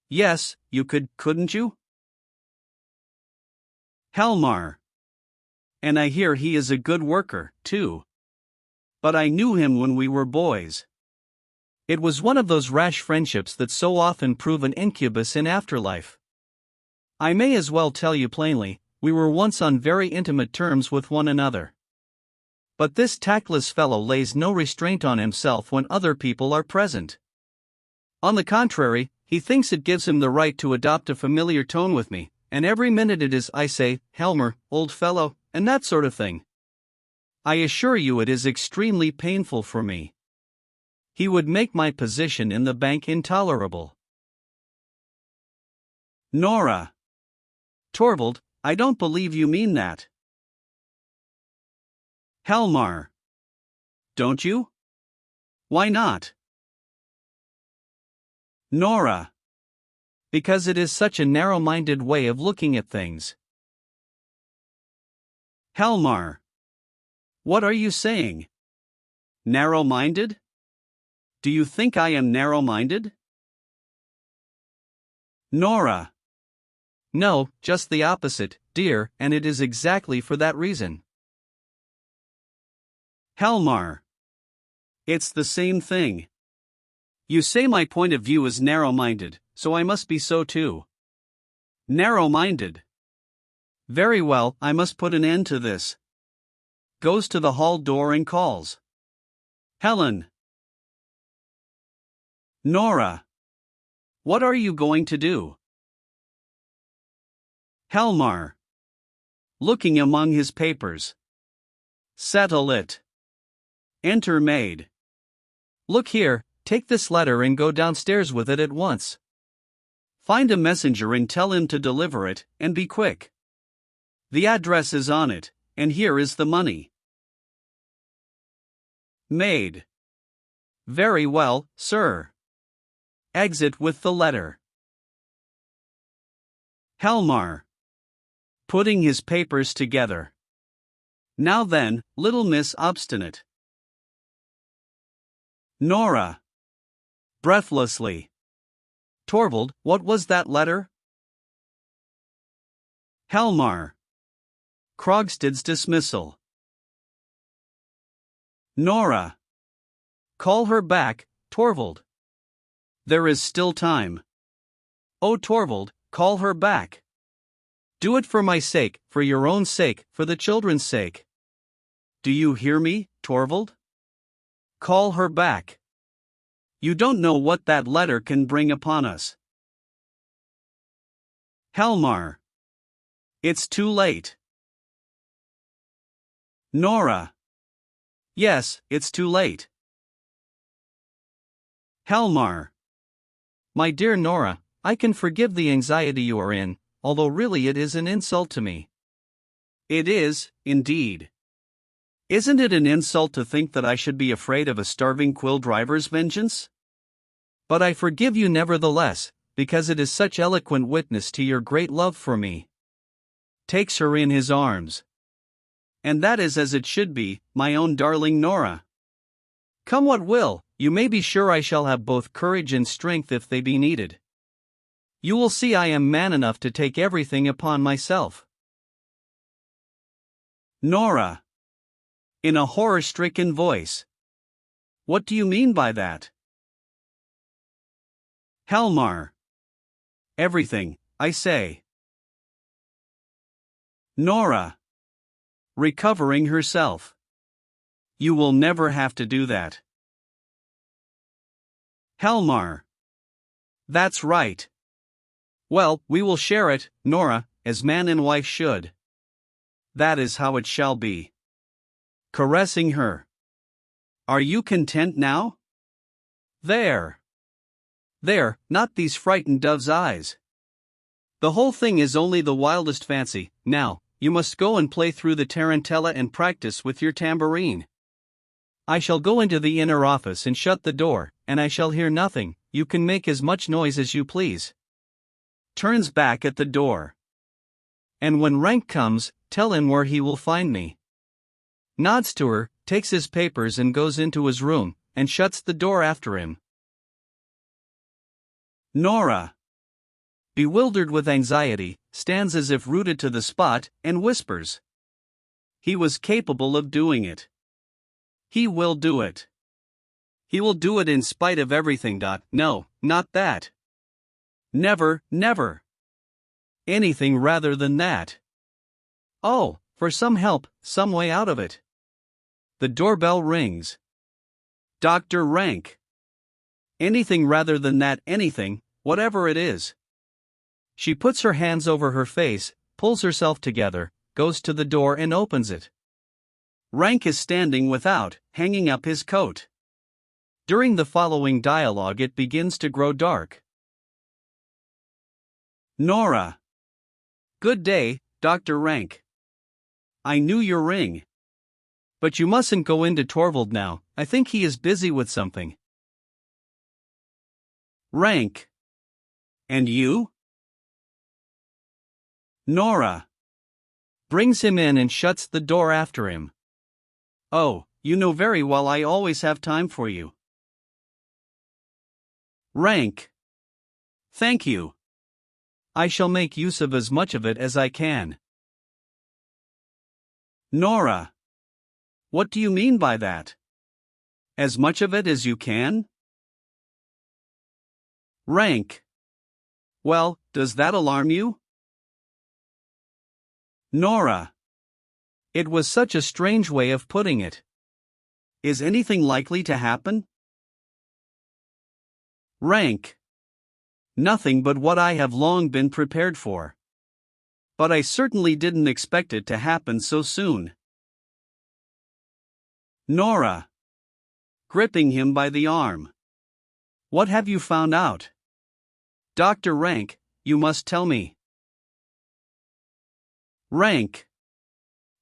Yes, you could, couldn't you? Helmar. And I hear he is a good worker, too. But I knew him when we were boys. It was one of those rash friendships that so often prove an incubus in afterlife. I may as well tell you plainly, we were once on very intimate terms with one another. But this tactless fellow lays no restraint on himself when other people are present. On the contrary, he thinks it gives him the right to adopt a familiar tone with me, and every minute it is I say, Helmer, old fellow, and that sort of thing. I assure you it is extremely painful for me. He would make my position in the bank intolerable. Nora. Torvald, I don't believe you mean that. Helmar. Don't you? Why not? Nora. Because it is such a narrow-minded way of looking at things. Helmar. What are you saying? Narrow-minded? Do you think I am narrow-minded? Nora. No, just the opposite, dear, and it is exactly for that reason. Helmar. It's the same thing. You say my point of view is narrow-minded, so I must be so too. Narrow-minded. Very well, I must put an end to this. Goes to the hall door and calls. Helen. Nora. What are you going to do? Helmar. Looking among his papers. Settle it. Enter maid. Look here, take this letter and go downstairs with it at once. Find a messenger and tell him to deliver it, and be quick. The address is on it, and here is the money. Maid. Very well, sir. Exit with the letter. Helmar. Putting his papers together. Now then, little Miss Obstinate. Nora. Breathlessly. Torvald, what was that letter? Helmar. Krogstad's dismissal. Nora. Call her back, Torvald. There is still time. Oh, Torvald, call her back. Do it for my sake, for your own sake, for the children's sake. Do you hear me, Torvald? Call her back. You don't know what that letter can bring upon us. Helmar. It's too late. Nora. Yes, it's too late. Helmar. My dear Nora, I can forgive the anxiety you are in, although really it is an insult to me. It is, indeed. Isn't it an insult to think that I should be afraid of a starving quill driver's vengeance? But I forgive you nevertheless, because it is such eloquent witness to your great love for me. Takes her in his arms. And that is as it should be, my own darling Nora. Come what will, you may be sure I shall have both courage and strength if they be needed. You will see I am man enough to take everything upon myself. Nora. In a horror-stricken voice. What do you mean by that? Helmar. Everything, I say. Nora. Recovering herself. You will never have to do that. Helmar. That's right. Well, we will share it, Nora, as man and wife should. That is how it shall be. Caressing her. Are you content now? There. There, not these frightened dove's eyes. The whole thing is only the wildest fancy. Now, you must go and play through the tarantella and practice with your tambourine. I shall go into the inner office and shut the door, and I shall hear nothing. You can make as much noise as you please. Turns back at the door. And when Rank comes, tell him where he will find me. Nods to her, takes his papers and goes into his room, and shuts the door after him. Nora. Bewildered with anxiety, stands as if rooted to the spot, and whispers. He was capable of doing it. He will do it. He will do it in spite of everything. No, not that. Never, never. Anything rather than that. Oh, for some help, some way out of it. The doorbell rings. Dr. Rank. Anything rather than that, anything, whatever it is. She puts her hands over her face, pulls herself together, goes to the door and opens it. Rank is standing without, hanging up his coat. During the following dialogue it begins to grow dark. Nora. Good day, Dr. Rank. I knew your ring. But you mustn't go into Torvald now, I think he is busy with something. Rank. And you? Nora. Brings him in and shuts the door after him. Oh, you know very well I always have time for you. Rank. Thank you. I shall make use of as much of it as I can. Nora. What do you mean by that? As much of it as you can? Rank. Well, does that alarm you? Nora. It was such a strange way of putting it. Is anything likely to happen? Rank. Nothing but what I have long been prepared for. But I certainly didn't expect it to happen so soon. Nora. Gripping him by the arm. What have you found out? Dr. Rank, you must tell me. Rank.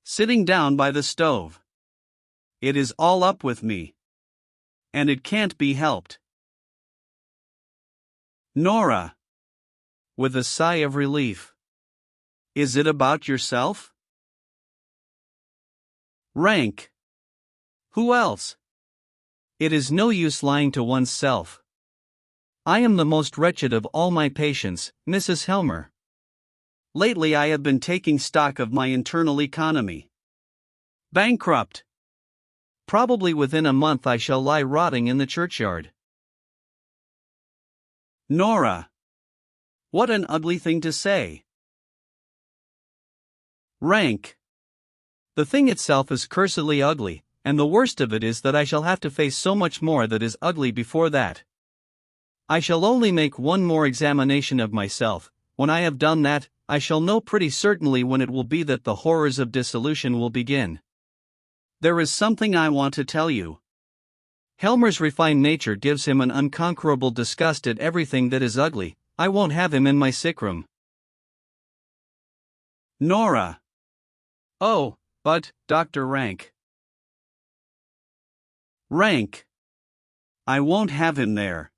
Sitting down by the stove. It is all up with me. And it can't be helped. Nora. With a sigh of relief. Is it about yourself? Rank. Who else? It is no use lying to oneself. I am the most wretched of all my patients, Mrs. Helmer. Lately I have been taking stock of my internal economy. Bankrupt. Probably within a month I shall lie rotting in the churchyard. Nora. What an ugly thing to say. Rank. The thing itself is cursedly ugly, and the worst of it is that I shall have to face so much more that is ugly before that. I shall only make one more examination of myself. When I have done that, I shall know pretty certainly when it will be that the horrors of dissolution will begin. There is something I want to tell you. Helmer's refined nature gives him an unconquerable disgust at everything that is ugly. I won't have him in my sickroom. Nora. Oh, but, Dr. Rank. Rank. I won't have him there.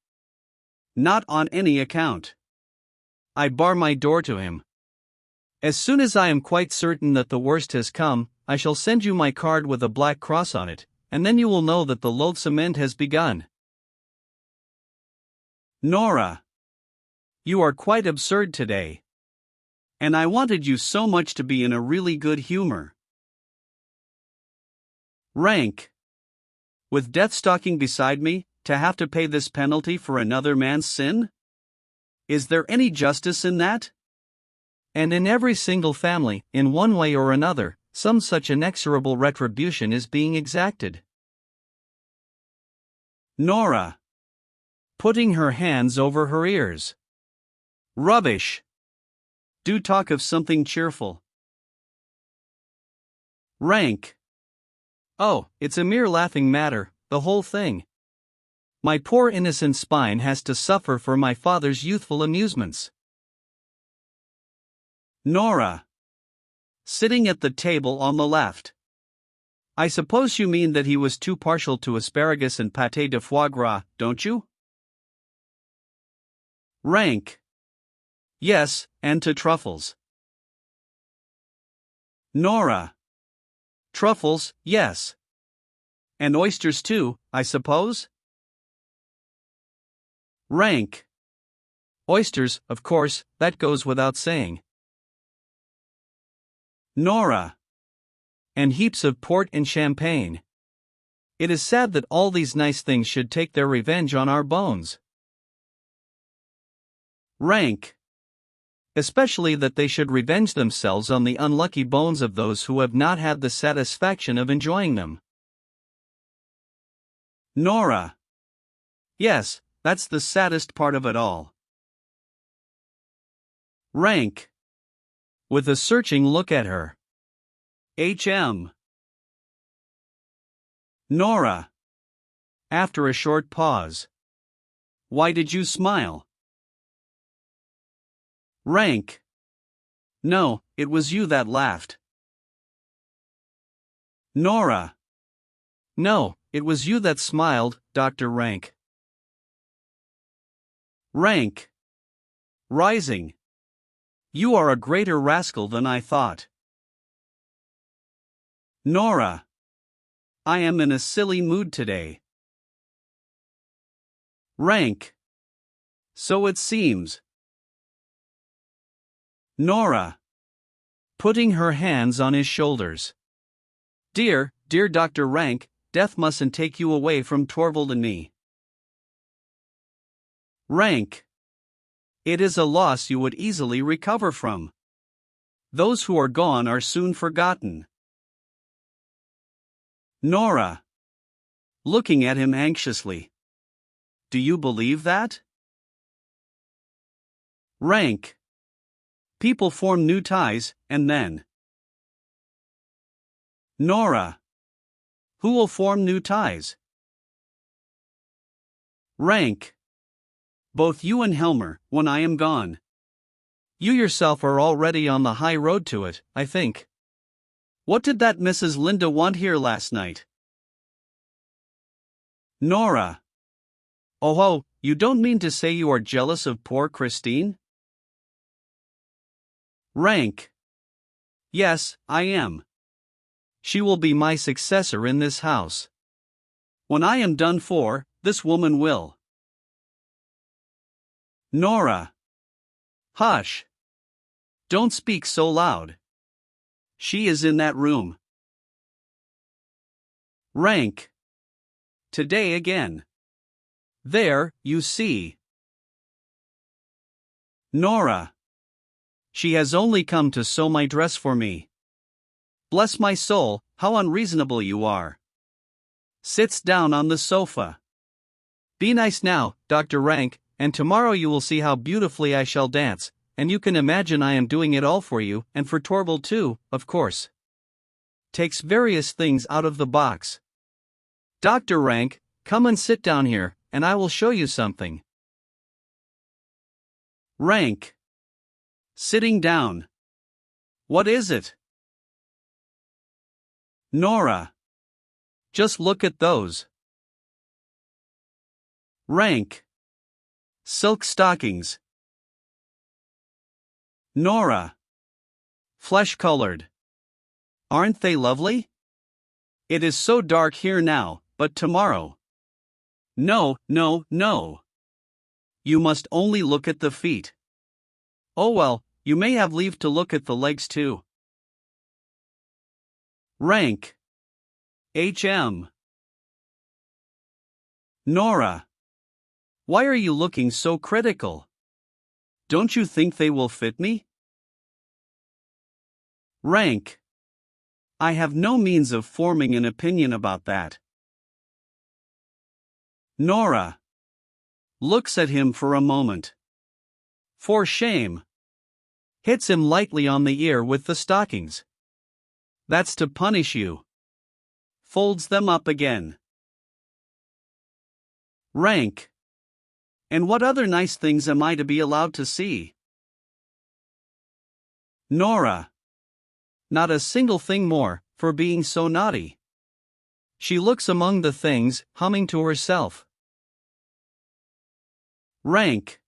Not on any account. I bar my door to him. As soon as I am quite certain that the worst has come, I shall send you my card with a black cross on it, and then you will know that the loathsome end has begun. Nora. You are quite absurd today. And I wanted you so much to be in a really good humor. Rank. With death stalking beside me, to have to pay this penalty for another man's sin? Is there any justice in that? And in every single family, in one way or another, some such inexorable retribution is being exacted. Nora. Putting her hands over her ears. Rubbish. Do talk of something cheerful. Rank. Oh, it's a mere laughing matter, the whole thing. My poor innocent spine has to suffer for my father's youthful amusements. Nora. Sitting at the table on the left. I suppose you mean that he was too partial to asparagus and pâté de foie gras, don't you? Rank. Yes, and to truffles. Nora. Truffles, yes. And oysters too, I suppose? Rank. Oysters, of course, that goes without saying. Nora. And heaps of port and champagne. It is sad that all these nice things should take their revenge on our bones. Rank. Especially that they should revenge themselves on the unlucky bones of those who have not had the satisfaction of enjoying them. Nora. Yes, that's the saddest part of it all. Rank. With a searching look at her. H.M. Nora. After a short pause. Why did you smile? Rank. No, it was you that laughed. Nora. No, it was you that smiled, Dr. Rank. Rank. Rising. You are a greater rascal than I thought. Nora. I am in a silly mood today. Rank. So it seems. Nora. Putting her hands on his shoulders. Dear, dear Dr. Rank, death mustn't take you away from Torvald and me. Rank. It is a loss you would easily recover from. Those who are gone are soon forgotten. Nora. Looking at him anxiously. Do you believe that? Rank. People form new ties, and then. Nora. Who will form new ties? Rank. Both you and Helmer, when I am gone. You yourself are already on the high road to it, I think. What did that Mrs. Linda want here last night? Nora. Oh, you don't mean to say you are jealous of poor Christine? Rank. Yes, I am. She will be my successor in this house. When I am done for, this woman will. Nora. Hush. Don't speak so loud. She is in that room. Rank. Today again. There, you see. Nora. She has only come to sew my dress for me. Bless my soul, how unreasonable you are. Sits down on the sofa. Be nice now, Dr. Rank, and tomorrow you will see how beautifully I shall dance, and you can imagine I am doing it all for you, and for Torvald too, of course. Takes various things out of the box. Dr. Rank, come and sit down here, and I will show you something. Rank. Sitting down. What is it? Nora. Just look at those. Rank. Silk stockings. Nora. Flesh-colored. Aren't they lovely? It is so dark here now, but tomorrow. No. You must only look at the feet. Oh well, you may have leave to look at the legs too. Rank. HM. Nora. Why are you looking so critical? Don't you think they will fit me? Rank. I have no means of forming an opinion about that. Nora. Looks at him for a moment. For shame. Hits him lightly on the ear with the stockings. That's to punish you. Folds them up again. Rank. And what other nice things am I to be allowed to see? Nora. Not a single thing more, for being so naughty. She looks among the things, humming to herself. Rank.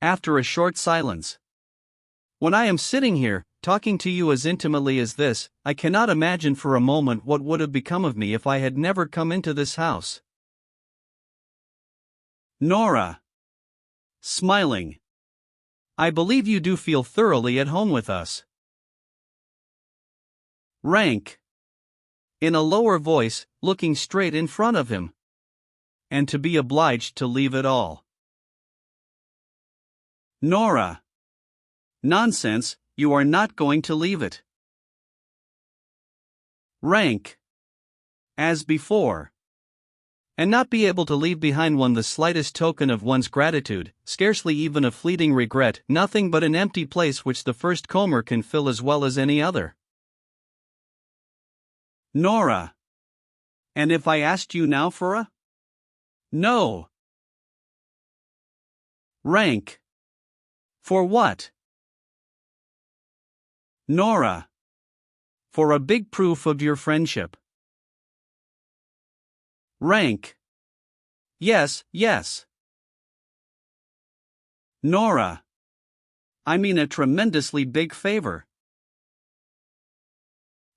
After a short silence. When I am sitting here, talking to you as intimately as this, I cannot imagine for a moment what would have become of me if I had never come into this house. Nora. Smiling. I believe you do feel thoroughly at home with us. Rank. In a lower voice, looking straight in front of him. And to be obliged to leave it all. Nora. Nonsense, you are not going to leave it. Rank. As before. And not be able to leave behind one the slightest token of one's gratitude, scarcely even a fleeting regret, nothing but an empty place which the first comer can fill as well as any other. Nora. And if I asked you now for a? No. Rank. For what? Nora. For a big proof of your friendship. Rank. Yes. Nora. I mean a tremendously big favor.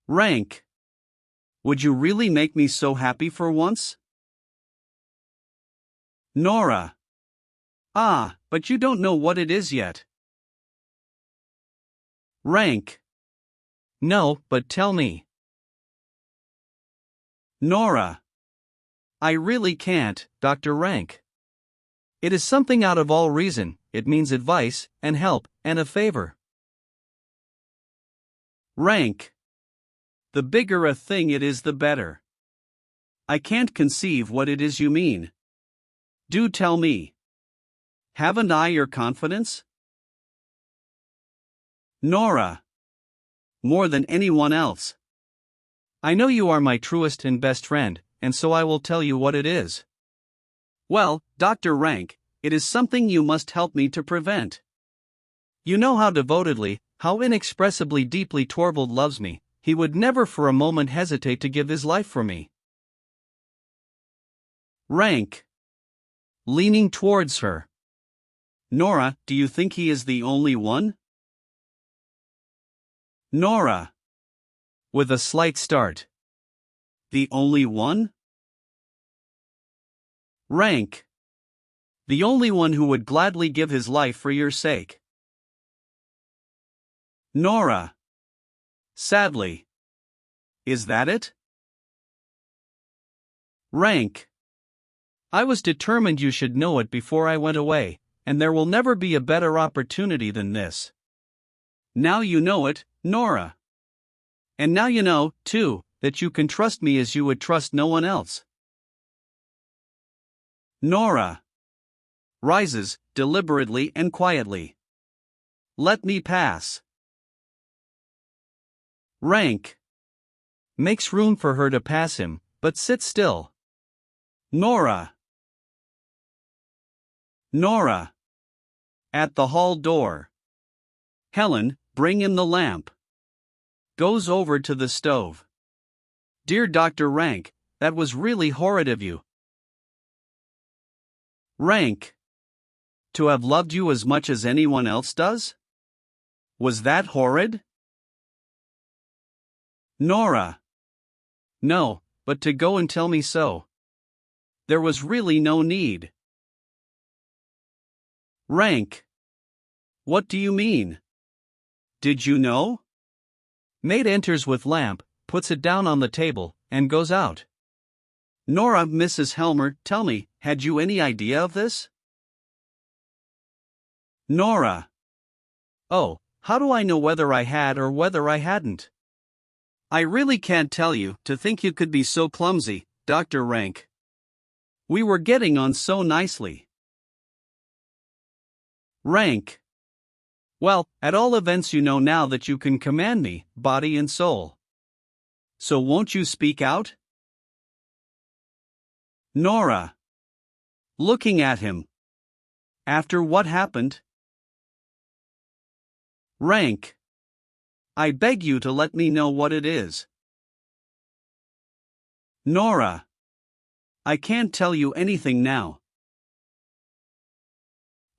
Rank. Would you really make me so happy for once? Nora. Ah, but you don't know what it is yet. Rank. No, but tell me. Nora. I really can't, Dr. Rank. It is something out of all reason. It means advice, and help, and a favor. Rank. The bigger a thing it is, the better. I can't conceive what it is you mean. Do tell me. Haven't I your confidence? Nora. More than anyone else. I know you are my truest and best friend, and so I will tell you what it is. Well, Dr. Rank, it is something you must help me to prevent. You know how devotedly, how inexpressibly deeply Torvald loves me. He would never for a moment hesitate to give his life for me. Rank. Leaning towards her. Nora, do you think he is the only one? Nora. With a slight start. The only one? Rank. The only one who would gladly give his life for your sake. Nora. Sadly. Is that it? Rank. I was determined you should know it before I went away, and there will never be a better opportunity than this. Now you know it, Nora. And now you know, too, that you can trust me as you would trust no one else. Nora. Rises, deliberately and quietly. Let me pass. Rank. Makes room for her to pass him, but sits still. Nora. Nora. At the hall door. Helen, bring in the lamp. Goes over to the stove. Dear Dr. Rank, that was really horrid of you. Rank. To have loved you as much as anyone else does? Was that horrid? Nora. No, but to go and tell me so. There was really no need. Rank. What do you mean? Did you know? Maid enters with lamp, puts it down on the table, and goes out. Nora. Mrs. Helmer, tell me, had you any idea of this? Nora. Oh, how do I know whether I had or whether I hadn't? I really can't tell you. To think you could be so clumsy, Dr. Rank. We were getting on so nicely. Rank. Well, at all events you know now that you can command me, body and soul. So won't you speak out? Nora. Looking at him. After what happened? Rank. I beg you to let me know what it is. Nora. I can't tell you anything now.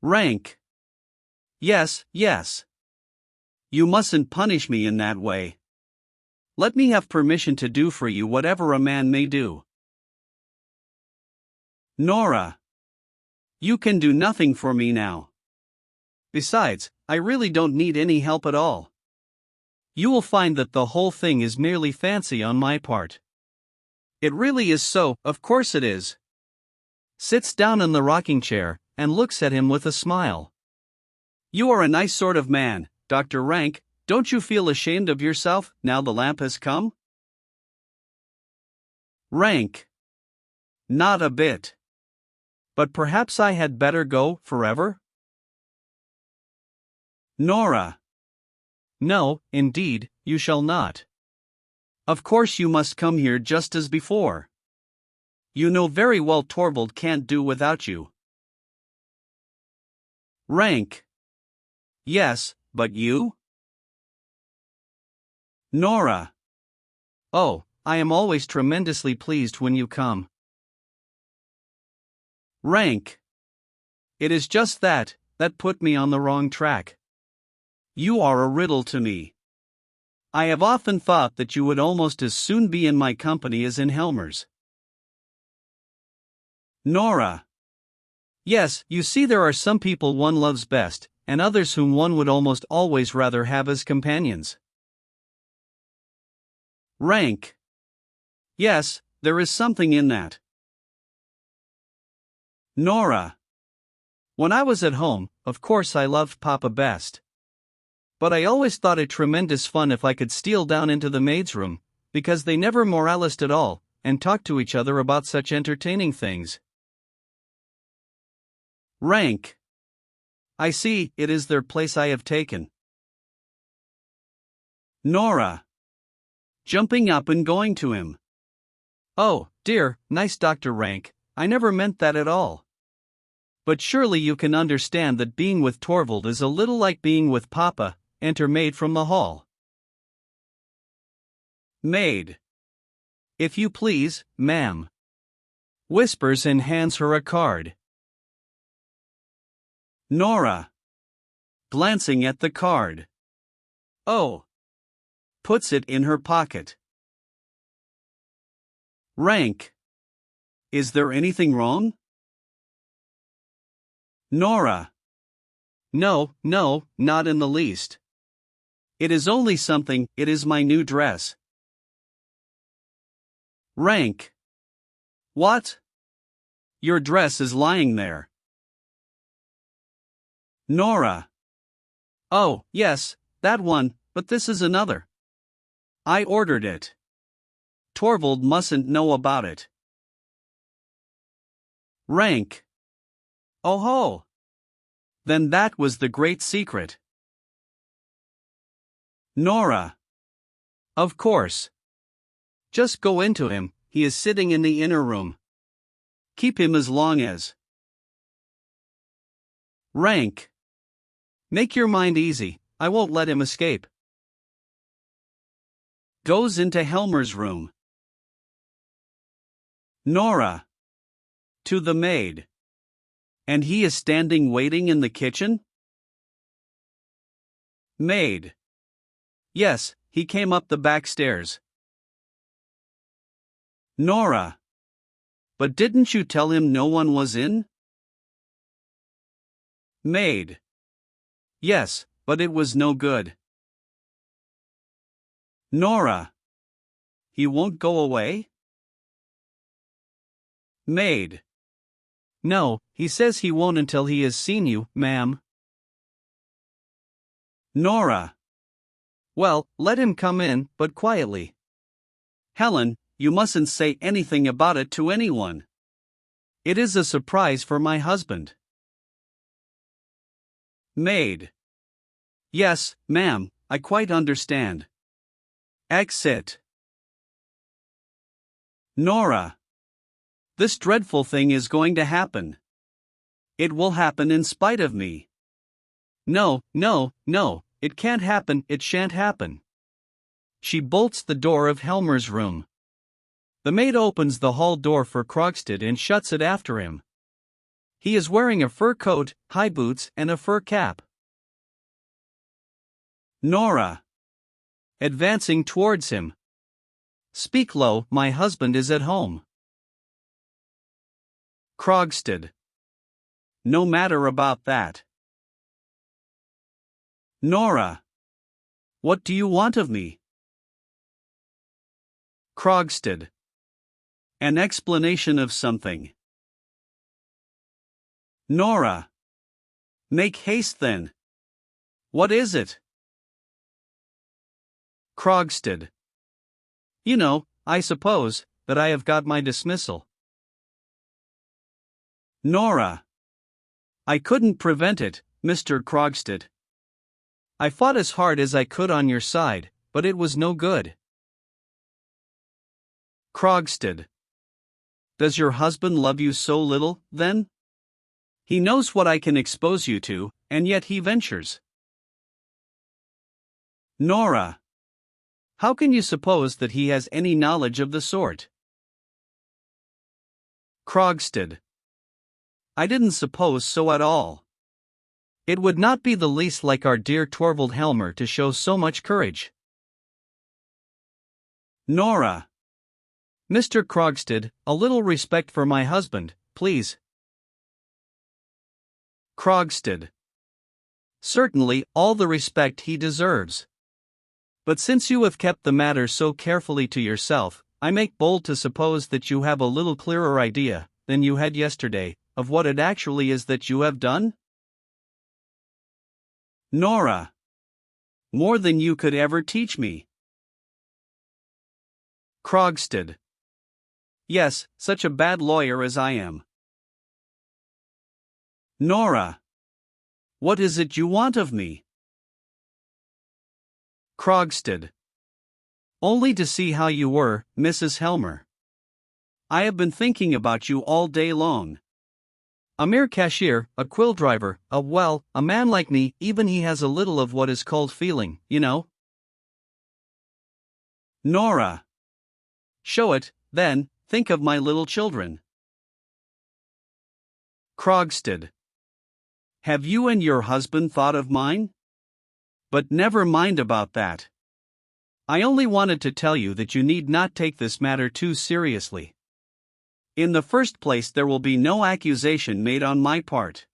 Rank. Yes, yes. You mustn't punish me in that way. Let me have permission to do for you whatever a man may do. Nora. You can do nothing for me now. Besides, I really don't need any help at all. You will find that the whole thing is merely fancy on my part. It really is so, of course it is. Sits down in the rocking chair, and looks at him with a smile. You are a nice sort of man, Dr. Rank. Don't you feel ashamed of yourself, now the lamp has come? Rank. Not a bit. But perhaps I had better go, forever? Nora. No, indeed, you shall not. Of course you must come here just as before. You know very well Torvald can't do without you. Rank. Yes, but you? Nora. Oh, I am always tremendously pleased when you come. Rank. It is just that put me on the wrong track. You are a riddle to me. I have often thought that you would almost as soon be in my company as in Helmer's. Nora. Yes, you see, there are some people one loves best, and others whom one would almost always rather have as companions. Rank. Yes, there is something in that. Nora. When I was at home, of course I loved Papa best. But I always thought it tremendous fun if I could steal down into the maid's room, because they never moralist at all, and talk to each other about such entertaining things. Rank. I see, it is their place I have taken. Nora. Jumping up and going to him. Oh, dear, nice Dr. Rank, I never meant that at all. But surely you can understand that being with Torvald is a little like being with Papa. Enter maid from the hall. Maid. If you please, ma'am. Whispers and hands her a card. Nora. Glancing at the card. Oh. Puts it in her pocket. Rank. Is there anything wrong? Nora. No, not in the least. It is only something, it is my new dress. Rank. What? Your dress is lying there. Nora. Oh, yes, that one, but this is another. I ordered it. Torvald mustn't know about it. Rank. Oh ho! Then that was the great secret. Nora. Of course. Just go into him, he is sitting in the inner room. Keep him as long as. Rank. Make your mind easy, I won't let him escape. Goes into Helmer's room. Nora. To the maid. And he is standing waiting in the kitchen? Maid. Yes, he came up the back stairs. Nora. But didn't you tell him no one was in? Maid. Yes, but it was no good. Nora. He won't go away? Maid. No, he says he won't until he has seen you, ma'am. Nora. Well, let him come in, but quietly. Helen, you mustn't say anything about it to anyone. It is a surprise for my husband. Maid. Yes, ma'am, I quite understand. Exit. Nora. This dreadful thing is going to happen. It will happen in spite of me. No, it can't happen, it shan't happen. She bolts the door of Helmer's room. The maid opens the hall door for Krogstad and shuts it after him. He is wearing a fur coat, high boots, and a fur cap. Nora. Advancing towards him. Speak low, my husband is at home. Krogstad. No matter about that. Nora. What do you want of me? Krogstad. An explanation of something. Nora. Make haste then. What is it? Krogstad. You know, I suppose, that I have got my dismissal. Nora. I couldn't prevent it, Mr. Krogstad. I fought as hard as I could on your side, but it was no good. Krogstad. Does your husband love you so little, then? He knows what I can expose you to, and yet he ventures. Nora. How can you suppose that he has any knowledge of the sort? Krogstad. I didn't suppose so at all. It would not be the least like our dear Torvald Helmer to show so much courage. Nora. Mr. Krogstad, a little respect for my husband, please. Krogstad. Certainly, all the respect he deserves. But since you have kept the matter so carefully to yourself, I make bold to suppose that you have a little clearer idea than you had yesterday of what it actually is that you have done? Nora. More than you could ever teach me. Krogstad. Yes, such a bad lawyer as I am. Nora. What is it you want of me? Krogstad. Only to see how you were, Mrs. Helmer. I have been thinking about you all day long. A mere cashier, a quill driver, a man like me, even he has a little of what is called feeling, you know. Nora. Show it, then, think of my little children. Krogstad. Have you and your husband thought of mine? But never mind about that. I only wanted to tell you that you need not take this matter too seriously. In the first place, there will be no accusation made on my part.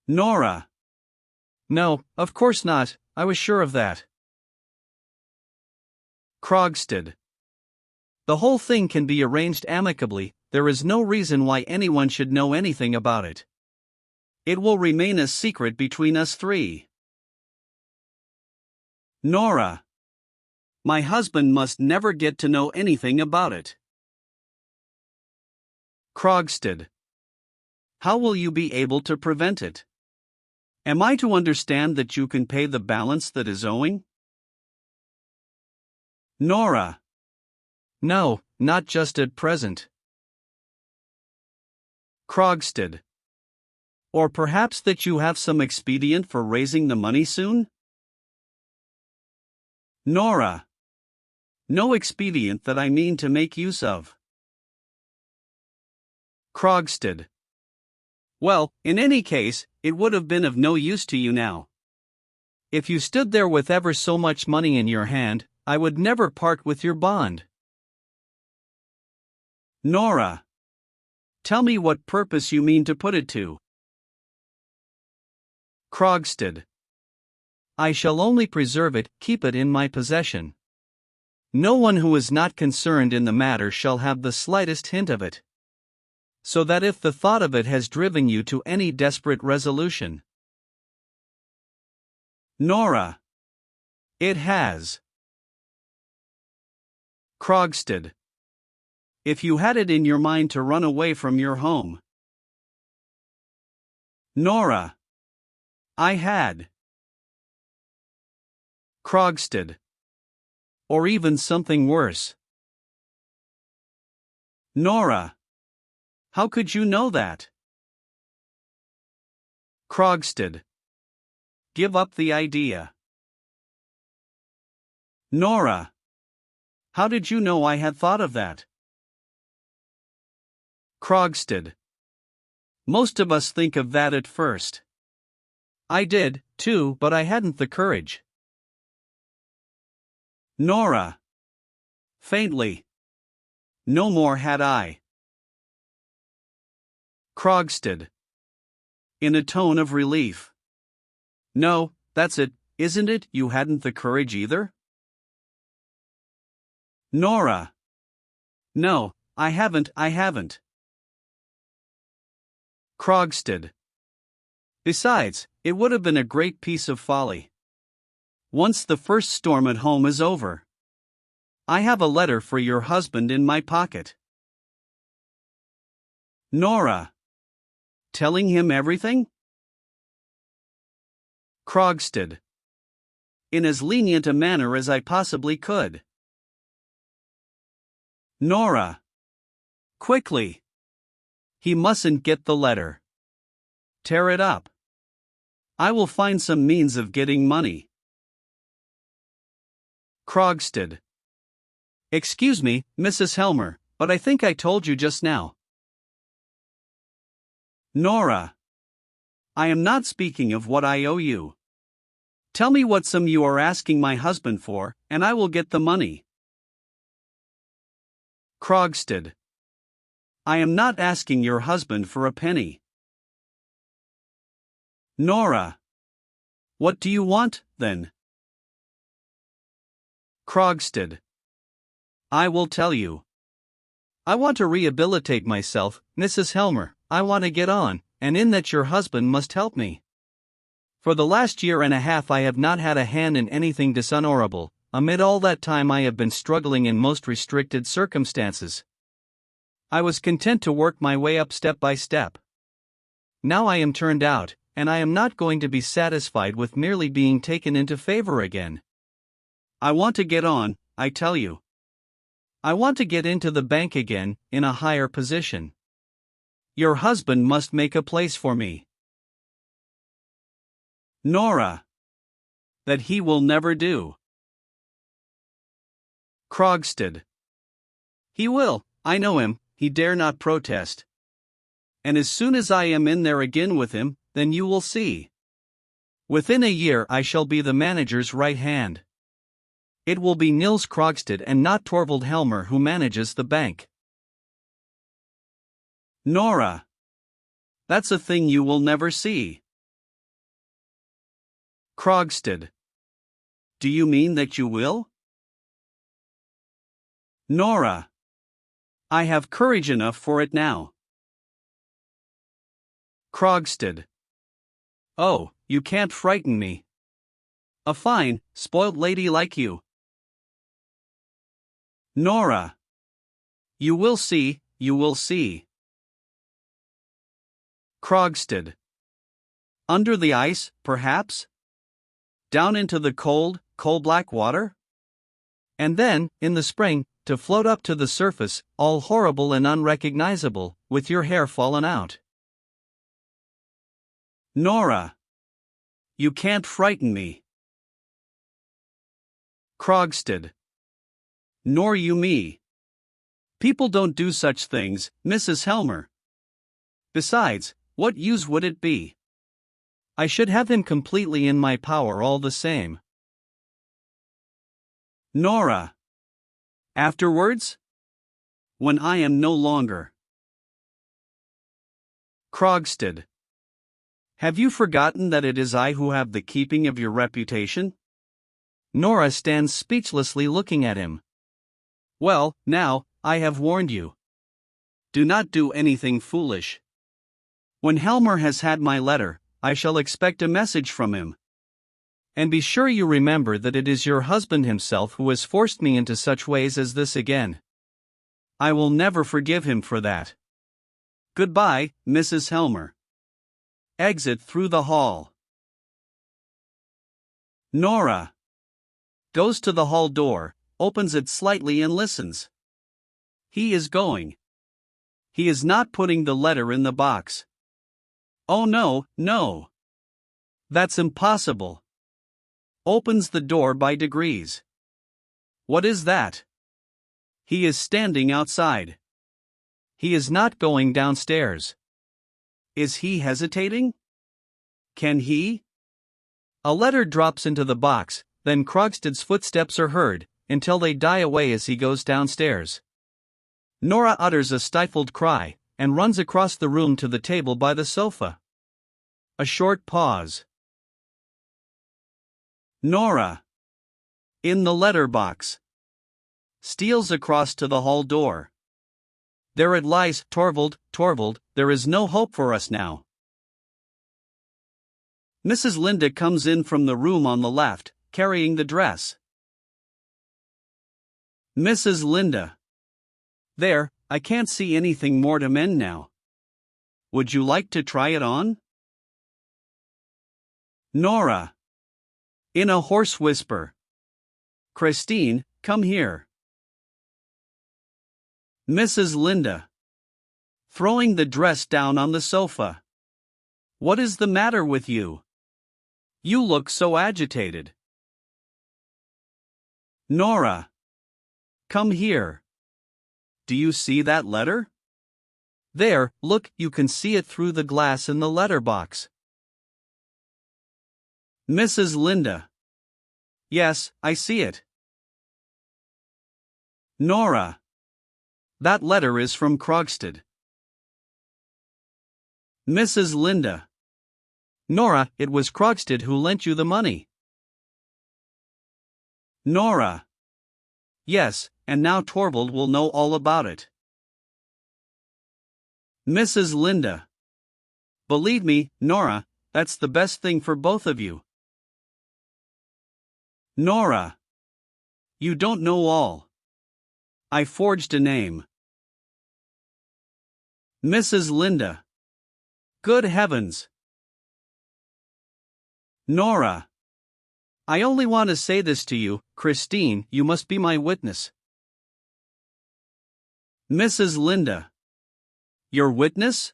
Nora. No, of course not, I was sure of that. Krogstad. The whole thing can be arranged amicably, there is no reason why anyone should know anything about it. It will remain a secret between us three. Nora. My husband must never get to know anything about it. Krogstad. How will you be able to prevent it? Am I to understand that you can pay the balance that is owing? Nora. No, not just at present. Krogstad. Or perhaps that you have some expedient for raising the money soon? Nora. No expedient that I mean to make use of. Krogstad. Well, in any case, it would have been of no use to you now. If you stood there with ever so much money in your hand, I would never part with your bond. Nora. Tell me what purpose you mean to put it to. Krogstad. I shall only preserve it, keep it in my possession. No one who is not concerned in the matter shall have the slightest hint of it. So that if the thought of it has driven you to any desperate resolution. Nora. It has. Krogstad. If you had it in your mind to run away from your home. Nora. I had. Krogstad. Or even something worse. Nora. How could you know that? Krogstad. Give up the idea. Nora. How did you know I had thought of that? Krogstad. Most of us think of that at first. I did, too, but I hadn't the courage. Nora. Faintly. No more had I. Krogstad. In a tone of relief. No, that's it, isn't it? You hadn't the courage either? Nora. No, I haven't. Krogstad. Besides, it would have been a great piece of folly. Once the first storm at home is over. I have a letter for your husband in my pocket. Nora. Telling him everything? Krogstad. In as lenient a manner as I possibly could. Nora. Quickly. He mustn't get the letter. Tear it up. I will find some means of getting money. Krogstad. Excuse me, Mrs. Helmer, but I think I told you just now. Nora. I am not speaking of what I owe you. Tell me what sum you are asking my husband for, and I will get the money. Krogstad. I am not asking your husband for a penny. Nora. What do you want, then? Krogstad. I will tell you. I want to rehabilitate myself, Mrs. Helmer. I want to get on, and in that your husband must help me. For the last year and a half I have not had a hand in anything dishonorable. Amid all that time I have been struggling in most restricted circumstances. I was content to work my way up step by step. Now I am turned out, and I am not going to be satisfied with merely being taken into favor again. I want to get on, I tell you. I want to get into the bank again, in a higher position. Your husband must make a place for me. Nora. That he will never do. Krogstad. He will, I know him, he dare not protest. And as soon as I am in there again with him, then you will see. Within a year I shall be the manager's right hand. It will be Nils Krogstad and not Torvald Helmer who manages the bank. Nora. That's a thing you will never see. Krogstad. Do you mean that you will? Nora. I have courage enough for it now. Krogstad. Oh, you can't frighten me. A fine, spoilt lady like you. Nora. You will see, you will see. Krogstad. Under the ice, perhaps? Down into the cold, coal-black water? And then, in the spring, to float up to the surface, all horrible and unrecognizable, with your hair fallen out. Nora. You can't frighten me. Krogstad. Nor you me. People don't do such things, Mrs. Helmer. Besides, what use would it be? I should have him completely in my power all the same. Nora. Afterwards? When I am no longer. Krogstad. Have you forgotten that it is I who have the keeping of your reputation? Nora stands speechlessly looking at him. Well, now, I have warned you. Do not do anything foolish. When Helmer has had my letter, I shall expect a message from him. And be sure you remember that it is your husband himself who has forced me into such ways as this again. I will never forgive him for that. Goodbye, Mrs. Helmer. Exit through the hall. Nora. Goes to the hall door, opens it slightly and listens. He is going. He is not putting the letter in the box. Oh no, no. That's impossible. Opens the door by degrees. What is that? He is standing outside. He is not going downstairs. Is he hesitating? Can he? A letter drops into the box, then Krogstad's footsteps are heard, until they die away as he goes downstairs. Nora utters a stifled cry, and runs across the room to the table by the sofa. A short pause. Nora. In the letter box. Steals across to the hall door. There it lies. Torvald, Torvald, there is no hope for us now. Mrs. Linda comes in from the room on the left, carrying the dress. Mrs. Linda. There, I can't see anything more to mend now. Would you like to try it on? Nora. In a hoarse whisper. Christine, come here. Mrs. Linda. Throwing the dress down on the sofa. What is the matter with you? You look so agitated. Nora. Come here. Do you see that letter? There, look, you can see it through the glass in the letter box. Mrs. Linda. Yes, I see it. Nora. That letter is from Krogstad. Mrs. Linda. Nora, it was Krogstad who lent you the money. Nora. Yes, and now Torvald will know all about it. Mrs. Linda. Believe me, Nora, that's the best thing for both of you. Nora. You don't know all. I forged a name. Mrs. Linda. Good heavens. Nora. I only want to say this to you, Christine, you must be my witness. Mrs. Linda. Your witness?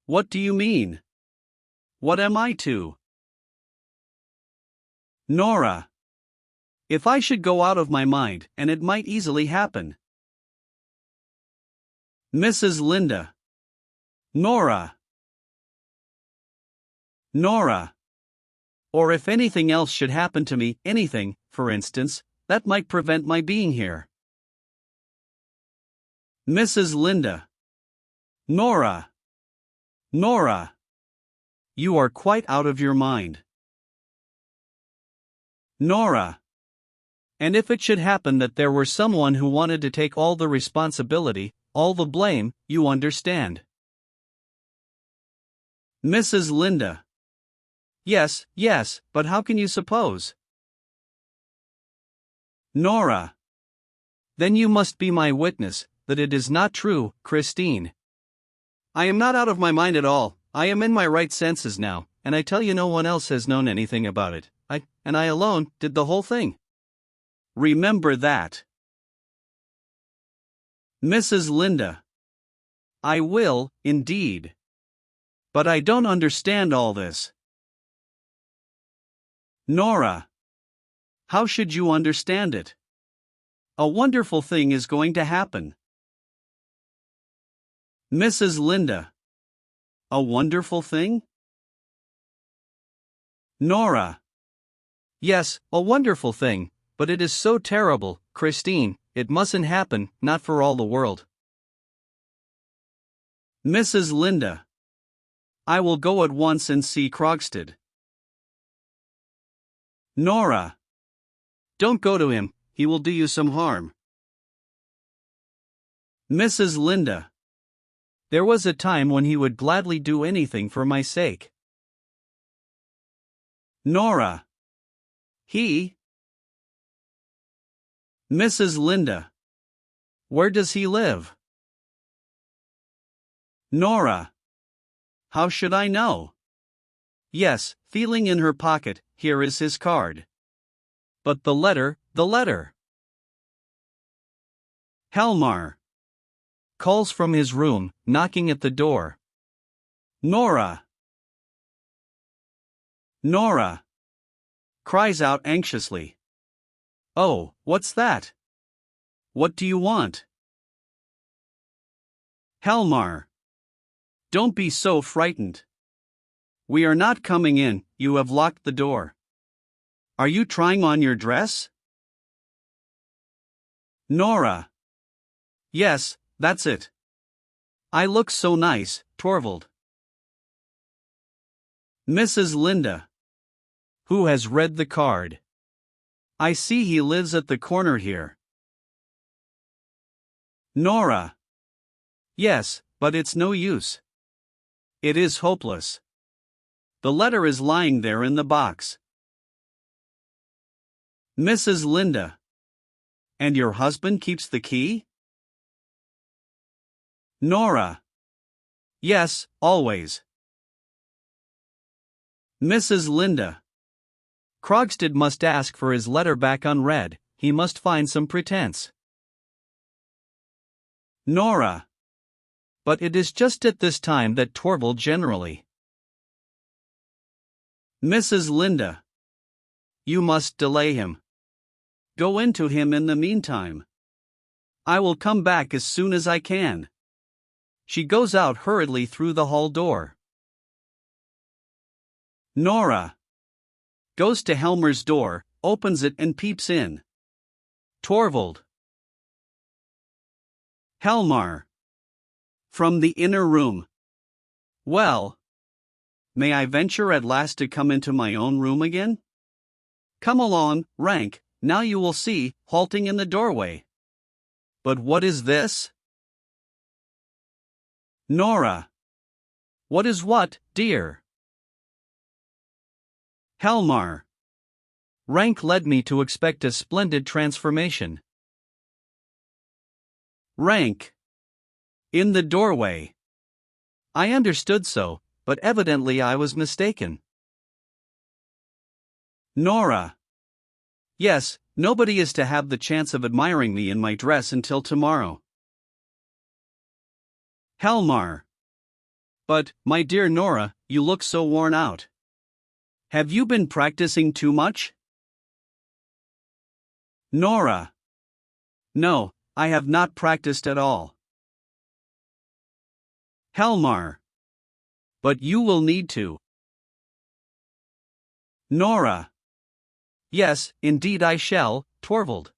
What do you mean? What am I to? Nora. If I should go out of my mind, and it might easily happen. Mrs. Linda. Nora. Nora. Or if anything else should happen to me, anything, for instance, that might prevent my being here. Mrs. Linda. Nora. Nora. You are quite out of your mind. Nora. And if it should happen that there were someone who wanted to take all the responsibility, all the blame, you understand. Mrs. Linda. Yes, yes, but how can you suppose? Nora. Then you must be my witness, that it is not true, Christine. I am not out of my mind at all, I am in my right senses now, and I tell you no one else has known anything about it. I alone, did the whole thing. Remember that. Mrs. Linda. I will, indeed. But I don't understand all this. Nora. How should you understand it? A wonderful thing is going to happen. Mrs. Linda. A wonderful thing? Nora. Yes, a wonderful thing, but it is so terrible, Christine, it mustn't happen, not for all the world. Mrs. Linda. I will go at once and see Krogstad. Nora. Don't go to him, he will do you some harm. Mrs. Linda. There was a time when he would gladly do anything for my sake. Nora. He? Mrs. Linda. Where does he live? Nora. How should I know? Yes, feeling in her pocket, here is his card. But the letter. Helmar. Calls from his room, knocking at the door. Nora. Nora. Cries out anxiously. Oh, what's that? What do you want? Helmar. Don't be so frightened. We are not coming in, you have locked the door. Are you trying on your dress? Nora. Yes, that's it. I look so nice, Torvald. Mrs. Linda. Who has read the card? I see he lives at the corner here. Nora. Yes, but it's no use. It is hopeless. The letter is lying there in the box. Mrs. Linda. And your husband keeps the key? Nora. Yes, always. Mrs. Linda. Krogstad must ask for his letter back unread, he must find some pretense. Nora. But it is just at this time that Torvald generally. Mrs. Linda. You must delay him. Go into him in the meantime. I will come back as soon as I can. She goes out hurriedly through the hall door. Nora. Goes to Helmer's door, opens it and peeps in. Torvald. Helmar. From the inner room. Well. May I venture at last to come into my own room again? Come along, Rank, now you will see, halting in the doorway. But what is this? Nora. What is what, dear? Helmar. Rank led me to expect a splendid transformation. Rank. In the doorway. I understood so, but evidently I was mistaken. Nora. Yes, nobody is to have the chance of admiring me in my dress until tomorrow. Helmar. But, my dear Nora, you look so worn out. Have you been practicing too much? Nora. No, I have not practiced at all. Helmar. But you will need to. Nora. Yes, indeed I shall, Torvald.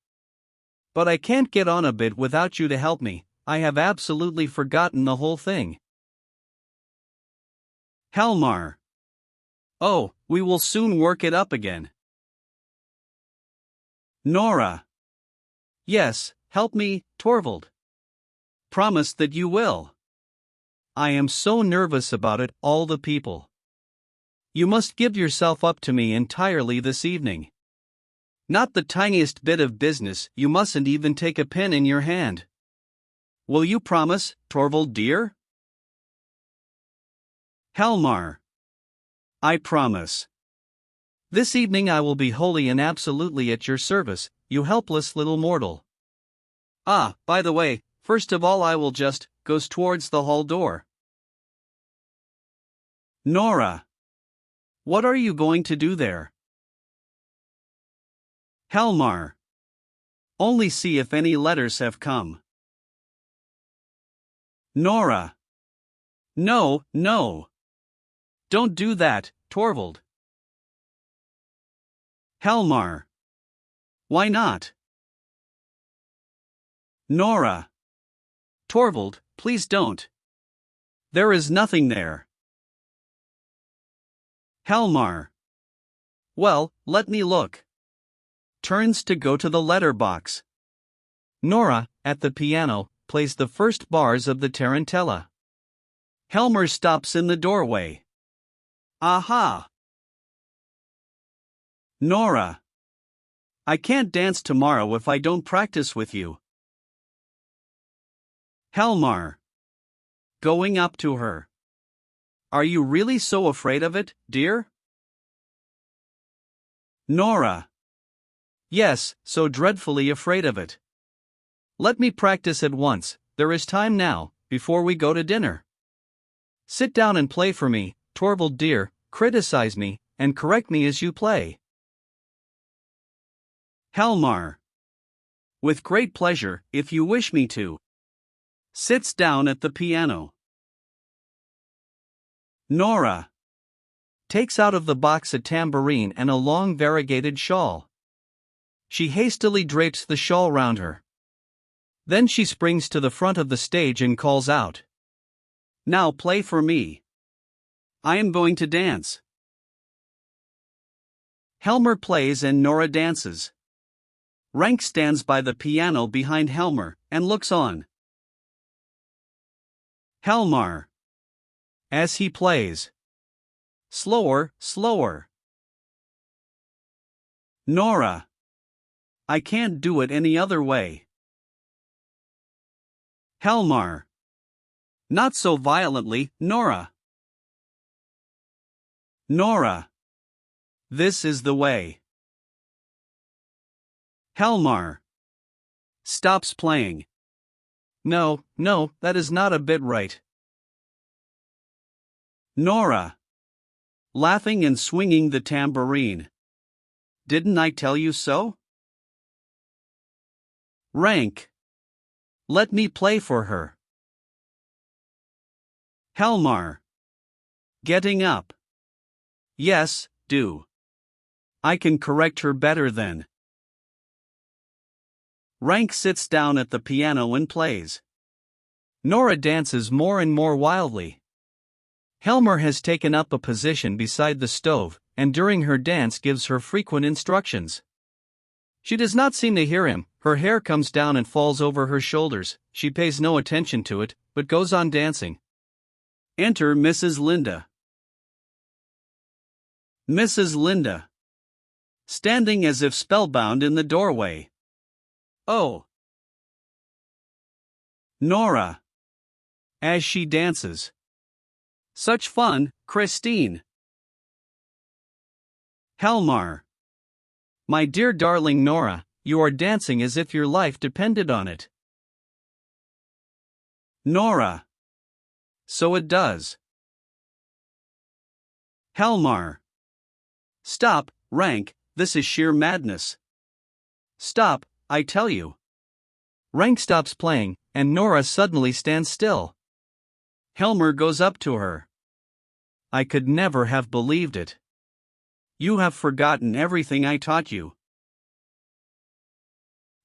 But I can't get on a bit without you to help me. I have absolutely forgotten the whole thing. Helmar. Oh, we will soon work it up again. Nora. Yes, help me, Torvald. Promise that you will. I am so nervous about it, all the people. You must give yourself up to me entirely this evening. Not the tiniest bit of business, you mustn't even take a pen in your hand. Will you promise, Torvald dear? Helmar. I promise. This evening I will be wholly and absolutely at your service, you helpless little mortal. Ah, by the way, first of all I will just goes towards the hall door. Nora. What are you going to do there? Helmar. Only see if any letters have come. Nora. No, no. Don't do that, Torvald. Helmar. Why not? Nora. Torvald, please don't. There is nothing there. Helmar. Well, let me look. Turns to go to the letter box. Nora, at the piano, plays the first bars of the tarantella. Helmar stops in the doorway. Aha! Nora. I can't dance tomorrow if I don't practice with you. Helmar. Going up to her. Are you really so afraid of it, dear? Nora. Yes, so dreadfully afraid of it. Let me practice at once, there is time now, before we go to dinner. Sit down and play for me, Torvald dear, criticize me, and correct me as you play. Helmar. With great pleasure, if you wish me to. Sits down at the piano. Nora. Takes out of the box a tambourine and a long variegated shawl. She hastily drapes the shawl round her. Then she springs to the front of the stage and calls out. Now play for me. I am going to dance. Helmar plays and Nora dances. Rank stands by the piano behind Helmar and looks on. Helmar. As he plays. Slower, slower. Nora. I can't do it any other way. Helmar. Not so violently, Nora. Nora. This is the way. Helmar. Stops playing. No, no, that is not a bit right. Nora. Laughing and swinging the tambourine. Didn't I tell you so? Rank. Let me play for her. Helmar. Getting up. Yes, do. I can correct her better then. Rank sits down at the piano and plays. Nora dances more and more wildly. Helmar has taken up a position beside the stove, and during her dance gives her frequent instructions. She does not seem to hear him. Her hair comes down and falls over her shoulders. She pays no attention to it, but goes on dancing. Enter Mrs. Linda. Mrs. Linda, standing as if spellbound in the doorway. Oh! Nora, as she dances. Such fun, Christine. Helmar. My dear darling Nora, you are dancing as if your life depended on it. Nora. So it does. Helmar. Stop, Rank, this is sheer madness. Stop, I tell you. Rank stops playing, and Nora suddenly stands still. Helmer goes up to her. I could never have believed it. You have forgotten everything I taught you.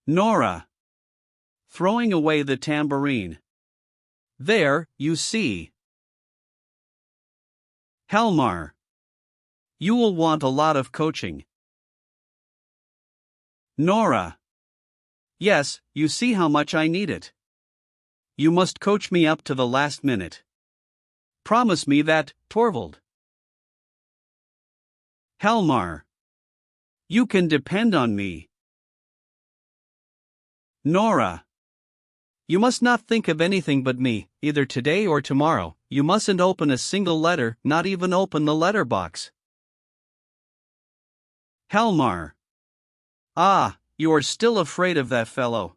Nora. Throwing away the tambourine. There, you see. Helmar. You will want a lot of coaching. Nora. Yes, you see how much I need it. You must coach me up to the last minute. Promise me that, Torvald. Helmar. You can depend on me. Nora. You must not think of anything but me, either today or tomorrow. You mustn't open a single letter, not even open the letter box. Helmar. Ah, you are still afraid of that fellow.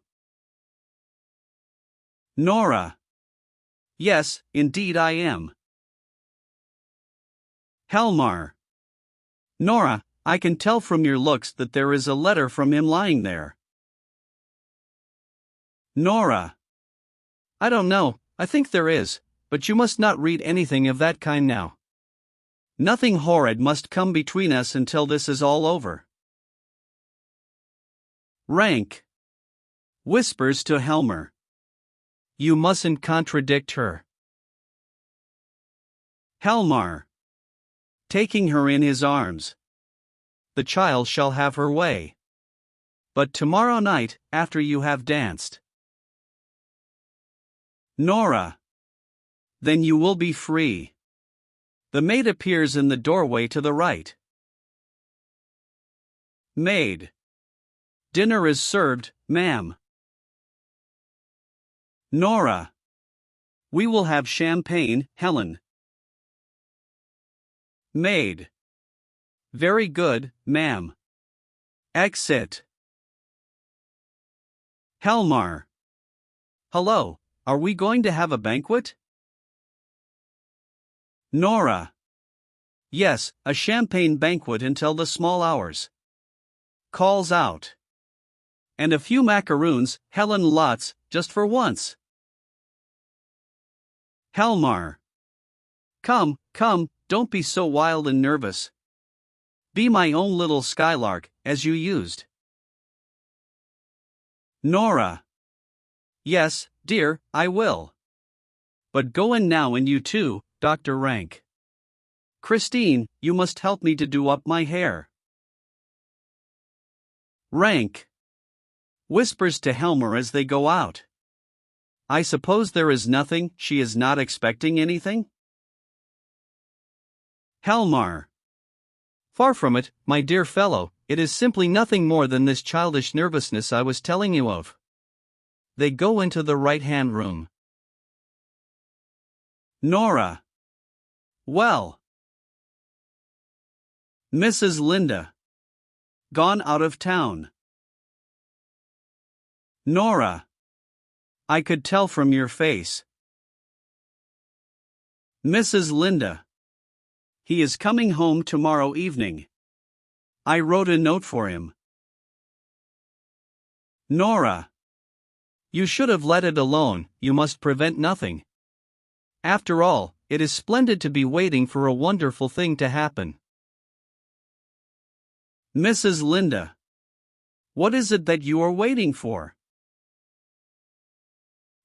Nora. Yes, indeed I am. Helmar. Nora, I can tell from your looks that there is a letter from him lying there. Nora. I don't know, I think there is, but you must not read anything of that kind now. Nothing horrid must come between us until this is all over. Rank. Whispers to Helmer. You mustn't contradict her. Helmar. Taking her in his arms. The child shall have her way. But tomorrow night, after you have danced. Nora. Then you will be free. The maid appears in the doorway to the right. Maid. Dinner is served, ma'am. Nora. We will have champagne, Helen. Maid. Very good, ma'am. Exit. Helmar. Hello, are we going to have a banquet? Nora. Yes, a champagne banquet until the small hours. Calls out. And a few macaroons, Helen, lots, just for once. Helmar. Come, come, don't be so wild and nervous. Be my own little skylark, as you used. Nora. Yes, dear, I will. But go in now, and you too, Dr. Rank. Christine, you must help me to do up my hair. Rank. Whispers to Helmer as they go out. I suppose there is nothing, she is not expecting anything? Helmar. Far from it, my dear fellow, it is simply nothing more than this childish nervousness I was telling you of. They go into the right-hand room. Nora. Well. Mrs. Linda. Gone out of town. Nora. I could tell from your face. Mrs. Linda. He is coming home tomorrow evening. I wrote a note for him. Nora. You should have let it alone, you must prevent nothing. After all, it is splendid to be waiting for a wonderful thing to happen. Mrs. Linda. What is it that you are waiting for?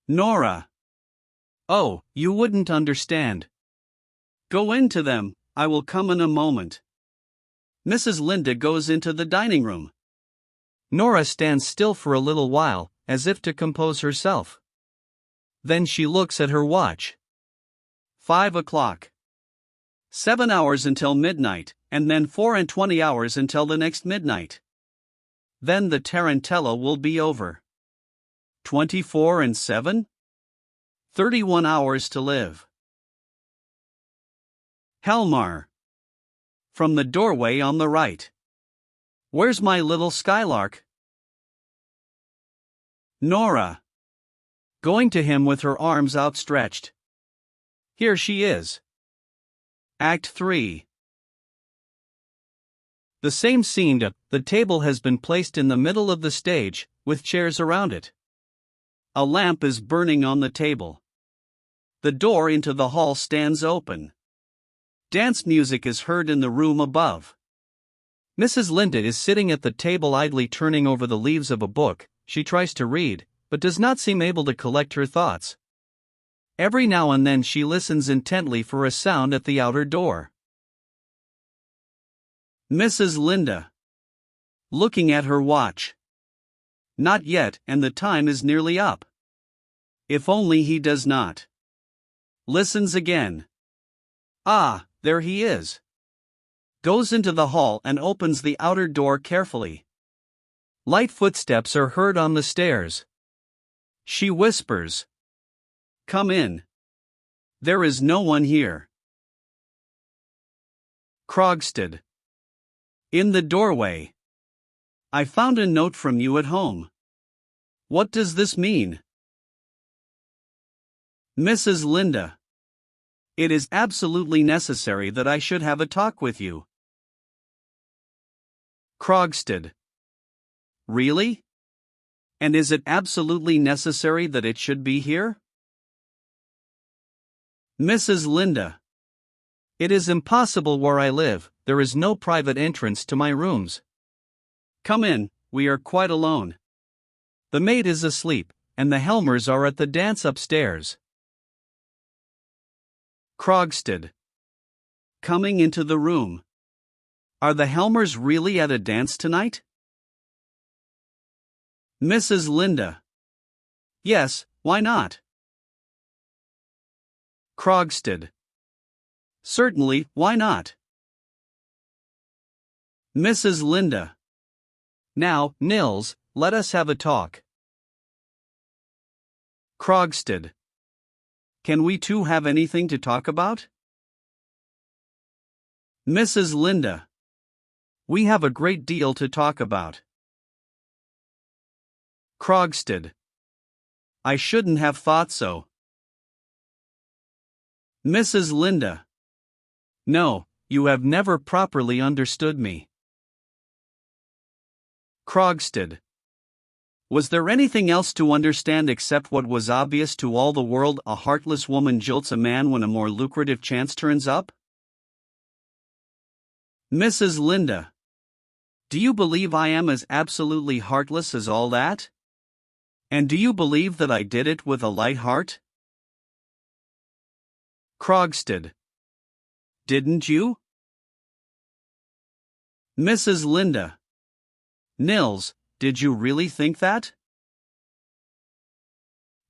Nora. Oh, you wouldn't understand. Go in to them, I will come in a moment. Mrs. Linda goes into the dining room. Nora stands still for a little while, as if to compose herself. Then she looks at her watch. 5 o'clock. 7 hours until midnight, and then 24 hours until the next midnight. Then the tarantella will be over. 24 and 7? 31 hours to live. Helmar. From the doorway on the right. Where's my little skylark? Nora. Going to him with her arms outstretched. Here she is. Act 3. The same scene. The table has been placed in the middle of the stage, with chairs around it. A lamp is burning on the table. The door into the hall stands open. Dance music is heard in the room above. Mrs. Linda is sitting at the table idly turning over the leaves of a book. She tries to read, but does not seem able to collect her thoughts. Every now and then she listens intently for a sound at the outer door. Mrs. Linda. Looking at her watch. Not yet, and the time is nearly up. If only he does not. Listens again. Ah, there he is. Goes into the hall and opens the outer door carefully. Light footsteps are heard on the stairs. She whispers. Come in. There is no one here. Krogstad. In the doorway. I found a note from you at home. What does this mean? Mrs. Linda. It is absolutely necessary that I should have a talk with you. Krogstad. Really? And is it absolutely necessary that it should be here? Mrs. Linda. It is impossible where I live, there is no private entrance to my rooms. Come in, we are quite alone. The maid is asleep, and the Helmers are at the dance upstairs. Krogstad. Coming into the room. Are the Helmers really at a dance tonight? Mrs. Linda. Yes, why not? Krogstad. Certainly, why not? Mrs. Linda. Now, Nils, let us have a talk. Krogstad. Can we two have anything to talk about? Mrs. Linda. We have a great deal to talk about. Krogstad. I shouldn't have thought so. Mrs. Linda. No, you have never properly understood me. Krogstad. Was there anything else to understand except what was obvious to all the world? A heartless woman jilts a man when a more lucrative chance turns up? Mrs. Linda. Do you believe I am as absolutely heartless as all that? And do you believe that I did it with a light heart? Krogstad. Didn't you? Mrs. Linda. Nils, did you really think that?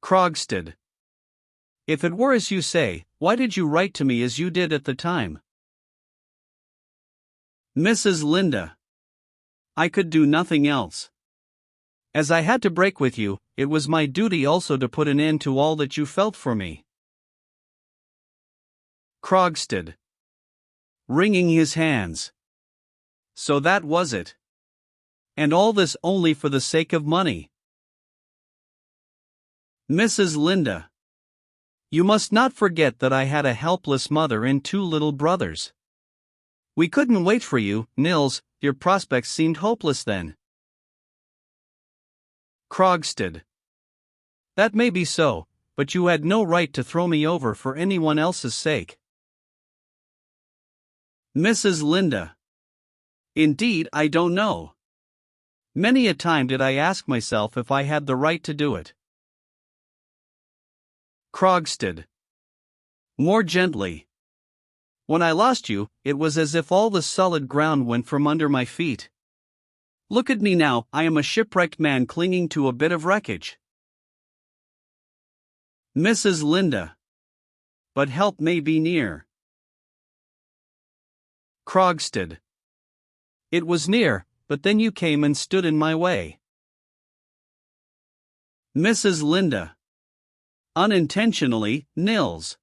Krogstad. If it were as you say, why did you write to me as you did at the time? Mrs. Linda. I could do nothing else. As I had to break with you, it was my duty also to put an end to all that you felt for me. Krogstad. Wringing his hands. So that was it. And all this only for the sake of money. Mrs. Linda. You must not forget that I had a helpless mother and 2 little brothers. We couldn't wait for you, Nils, your prospects seemed hopeless then. Krogstad. That may be so, but you had no right to throw me over for anyone else's sake. Mrs. Linda. Indeed, I don't know. Many a time did I ask myself if I had the right to do it. Krogstad. More gently. When I lost you, it was as if all the solid ground went from under my feet. Look at me now, I am a shipwrecked man clinging to a bit of wreckage. Mrs. Linda. But help may be near. Krogstad. It was near, but then you came and stood in my way. Mrs. Linda. Unintentionally, Nils.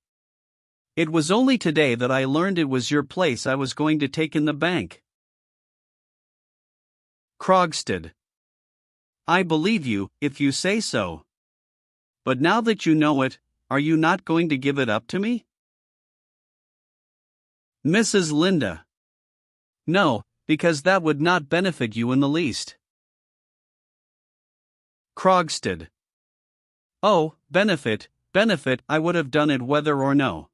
It was only today that I learned it was your place I was going to take in the bank. Krogstad. I believe you, if you say so. But now that you know it, are you not going to give it up to me? Mrs. Linda. No, because that would not benefit you in the least. Krogstad. Oh, benefit, I would have done it whether or no.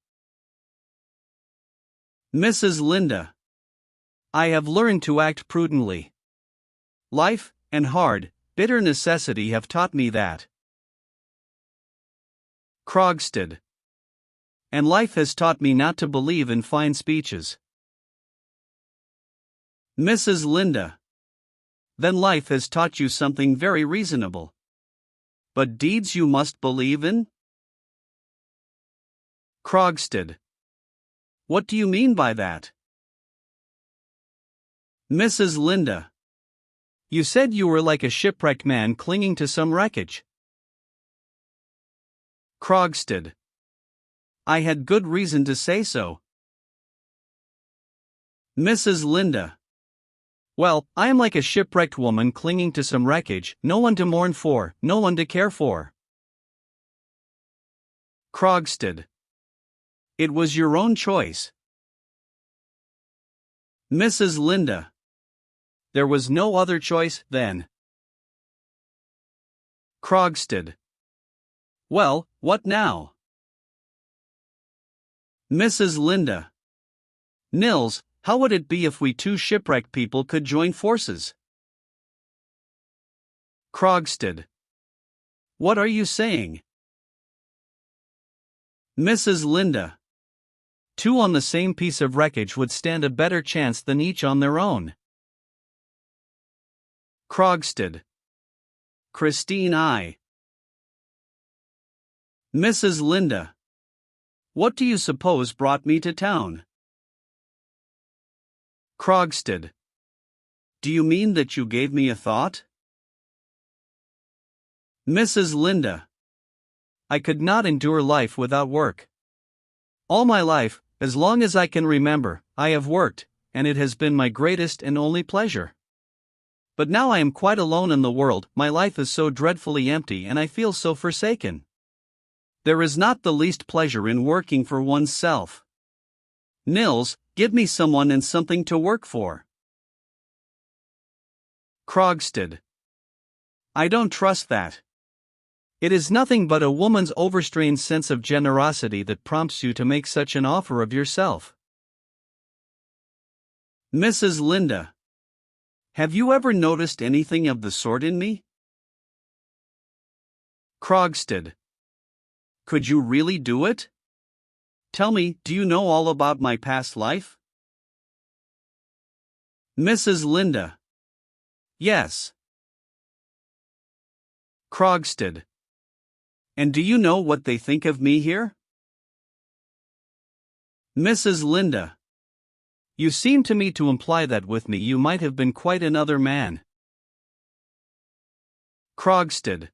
Mrs. Linda. I have learned to act prudently. Life, and hard, bitter necessity have taught me that. Krogstad. And life has taught me not to believe in fine speeches. Mrs. Linda. Then life has taught you something very reasonable. But deeds you must believe in? Krogstad. What do you mean by that? Mrs. Linda. You said you were like a shipwrecked man clinging to some wreckage. Krogstad. I had good reason to say so. Mrs. Linda. Well, I am like a shipwrecked woman clinging to some wreckage, no one to mourn for, no one to care for. Krogstad. It was your own choice. Mrs. Linda. There was no other choice, then. Krogstad. Well, what now? Mrs. Linda. Nils, how would it be if we two shipwrecked people could join forces? Krogstad. What are you saying? Mrs. Linda. Two on the same piece of wreckage would stand a better chance than each on their own. Krogstad. Christine I. Mrs. Linda. What do you suppose brought me to town? Krogstad. Do you mean that you gave me a thought? Mrs. Linda. I could not endure life without work. All my life, as long as I can remember, I have worked, and it has been my greatest and only pleasure. But now I am quite alone in the world, my life is so dreadfully empty and I feel so forsaken. There is not the least pleasure in working for oneself. Nils, give me someone and something to work for. Krogstad. I don't trust that. It is nothing but a woman's overstrained sense of generosity that prompts you to make such an offer of yourself. Mrs. Linda. Have you ever noticed anything of the sort in me? Krogstad. Could you really do it? Tell me, do you know all about my past life? Mrs. Linda. Yes. Krogstad. And do you know what they think of me here? Mrs. Linda. You seem to me to imply that with me you might have been quite another man. Krogstad.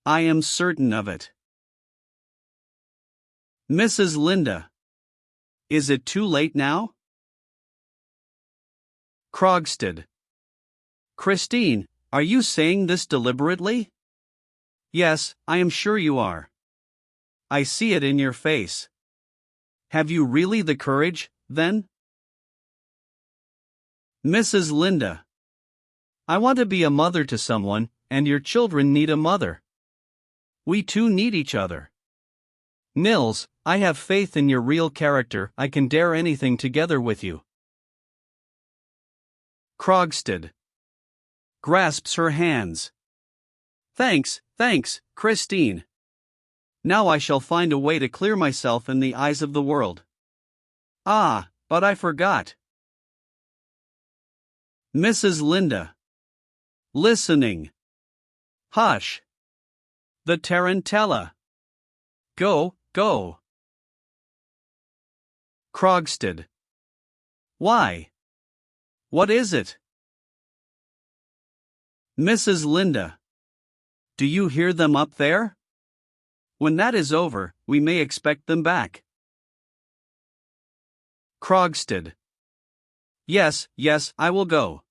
I am certain of it. Mrs. Linda. Is it too late now? Krogstad. Christine, are you saying this deliberately? Yes, I am sure you are. I see it in your face. Have you really the courage, then? Mrs. Linda. I want to be a mother to someone, and your children need a mother. We two need each other. Nils, I have faith in your real character, I can dare anything together with you. Krogstad. Grasps her hands. Thanks, Christine. Now I shall find a way to clear myself in the eyes of the world. Ah, but I forgot. Mrs. Linda. Listening. Hush. The tarantella. Go, go. Krogsted. Why? What is it? Mrs. Linda. Do you hear them up there? When that is over, we may expect them back. Krogsted. Yes, yes, I will go.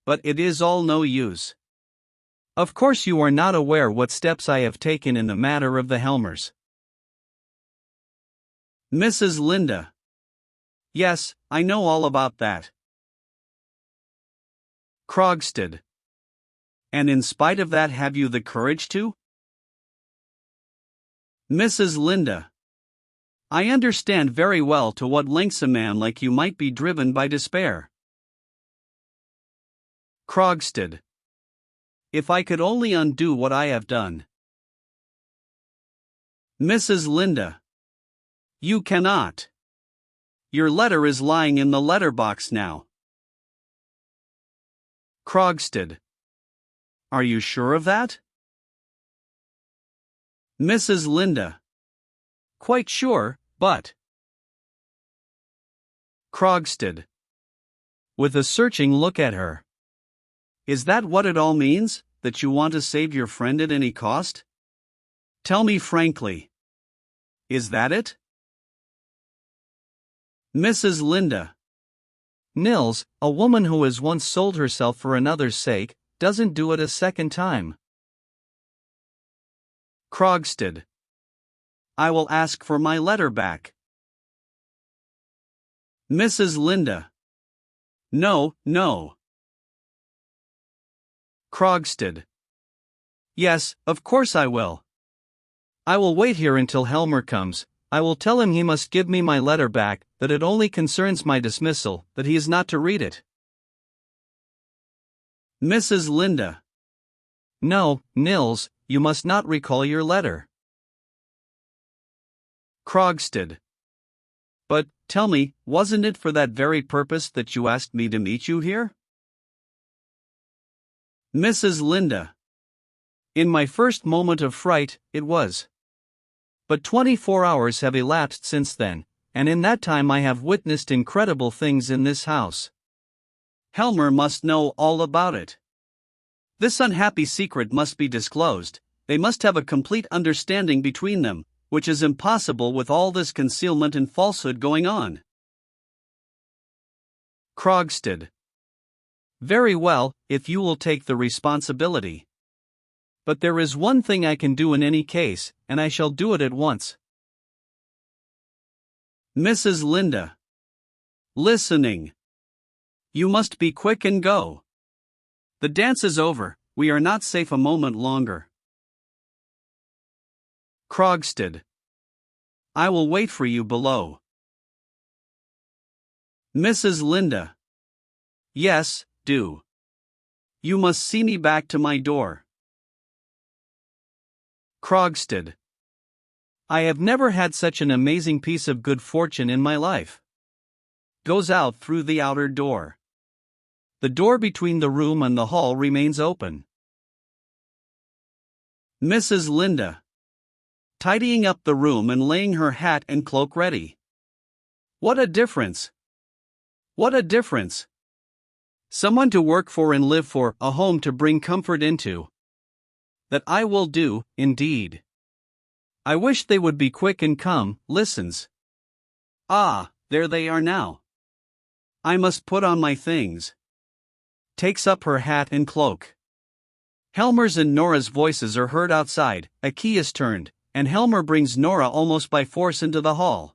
But it is all no use. Of course you are not aware what steps I have taken in the matter of the Helmers. Mrs. Linda. Yes, I know all about that. Krogsted. And in spite of that, have you the courage to? Mrs. Linda. I understand very well to what lengths a man like you might be driven by despair. Krogsted. If I could only undo what I have done. Mrs. Linda. You cannot. Your letter is lying in the letterbox now. Krogsted. Are you sure of that? Mrs. Linda. Quite sure, but. Krogsted. With a searching look at her. Is that what it all means, that you want to save your friend at any cost? Tell me frankly. Is that it? Mrs. Linda. Nils, a woman who has once sold herself for another's sake, doesn't do it a second time. Krogsted. I will ask for my letter back. Mrs. Linda. No, no. Krogsted. Yes, of course I will. I will wait here until Helmer comes. I will tell him he must give me my letter back, that it only concerns my dismissal, that he is not to read it. Mrs. Linda. No, Nils, you must not recall your letter. Krogsted. But, tell me, wasn't it for that very purpose that you asked me to meet you here? Mrs. Linda. In my first moment of fright, it was. But 24 hours have elapsed since then, and in that time I have witnessed incredible things in this house. Helmer must know all about it. This unhappy secret must be disclosed. They must have a complete understanding between them, which is impossible with all this concealment and falsehood going on. Krogsted. Very well, if you will take the responsibility. But there is one thing I can do in any case, and I shall do it at once. Mrs. Linda. Listening. You must be quick and go. The dance is over, we are not safe a moment longer. Krogsted. I will wait for you below. Mrs. Linda. Yes, do. You must see me back to my door. Krogsted. I have never had such an amazing piece of good fortune in my life. Goes out through the outer door. The door between the room and the hall remains open. Mrs. Linda. Tidying up the room and laying her hat and cloak ready. What a difference! What a difference! Someone to work for and live for, a home to bring comfort into. That I will do, indeed. I wish they would be quick and come, listens. Ah, there they are now. I must put on my things. Takes up her hat and cloak. Helmer's and Nora's voices are heard outside, a key is turned, and Helmer brings Nora almost by force into the hall.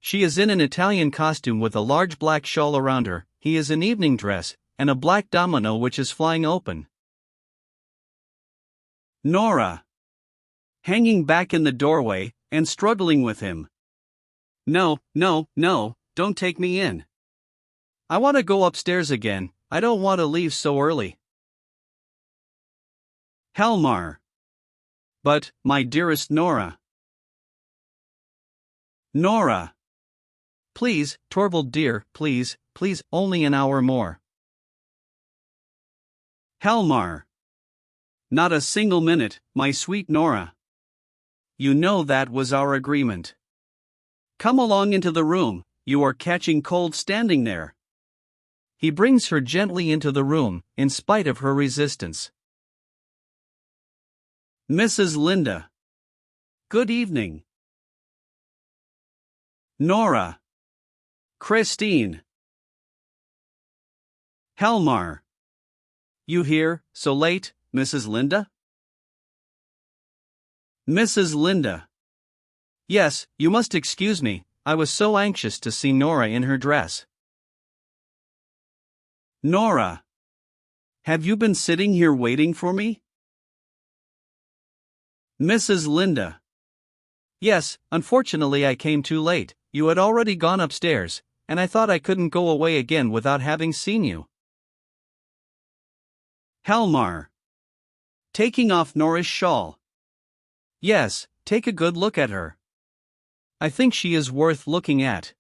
She is in an Italian costume with a large black shawl around her, he is in evening dress, and a black domino which is flying open. Nora. Hanging back in the doorway, and struggling with him. No, no, no, don't take me in. I want to go upstairs again, I don't want to leave so early. Helmar. But, my dearest Nora. Nora. Please, Torvald dear, please, please, only an hour more. Helmar. Not a single minute, my sweet Nora. You know that was our agreement. Come along into the room, you are catching cold standing there. He brings her gently into the room, in spite of her resistance. Mrs. Linda. Good evening. Nora. Christine. Helmar. You here, so late, Mrs. Linda? Mrs. Linda. Yes, you must excuse me, I was so anxious to see Nora in her dress. Nora. Have you been sitting here waiting for me? Mrs. Linda. Yes, unfortunately I came too late, you had already gone upstairs, and I thought I couldn't go away again without having seen you. Helmar. Taking off Nora's shawl. Yes, take a good look at her. I think she is worth looking at.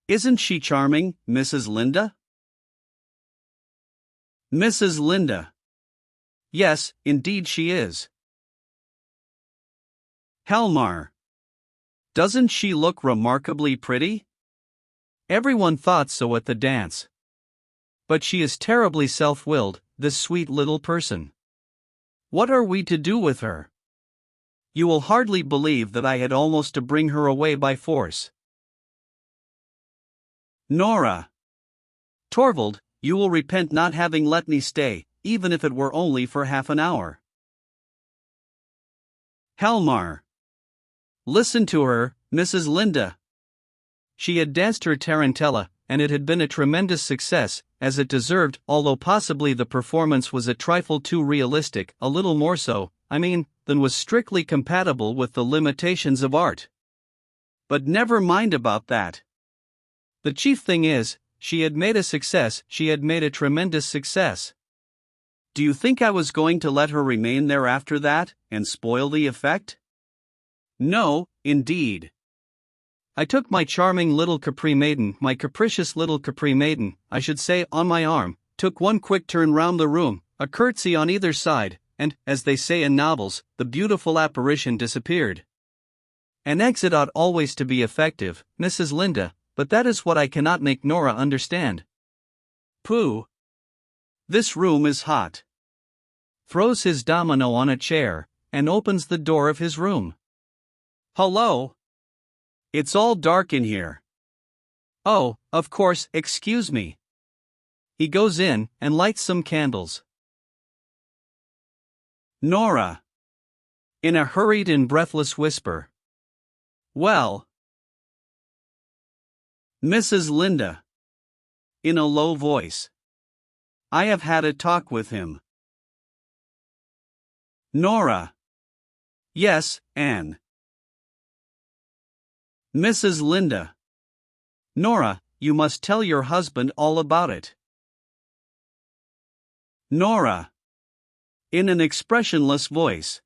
Isn't she charming, Mrs. Linda? Mrs. Linda. Yes, indeed she is. Helmar. Doesn't she look remarkably pretty? Everyone thought so at the dance. But she is terribly self-willed, this sweet little person. What are we to do with her? You will hardly believe that I had almost to bring her away by force. Nora. Torvald, you will repent not having let me stay, even if it were only for half an hour. Helmar. Listen to her, Mrs. Linda. She had danced her tarantella, and it had been a tremendous success, as it deserved, although possibly the performance was a trifle too realistic, a little more so, than was strictly compatible with the limitations of art. But never mind about that. The chief thing is, she had made a success, she had made a tremendous success. Do you think I was going to let her remain there after that, and spoil the effect? No, indeed. I took my charming little Capri maiden, my capricious little Capri maiden, I should say, on my arm, took one quick turn round the room, a curtsy on either side, and, as they say in novels, the beautiful apparition disappeared. An exit ought always to be effective, Mrs. Linda, but that is what I cannot make Nora understand. Pooh! This room is hot. Throws his domino on a chair, and opens the door of his room. Hello? It's all dark in here. Oh, of course, excuse me. He goes in, and lights some candles. Nora. In a hurried and breathless whisper. Well. Mrs. Linda. In a low voice. I have had a talk with him. Nora. Yes, Anne. Mrs. Linda. Nora, you must tell your husband all about it. Nora. In an expressionless voice.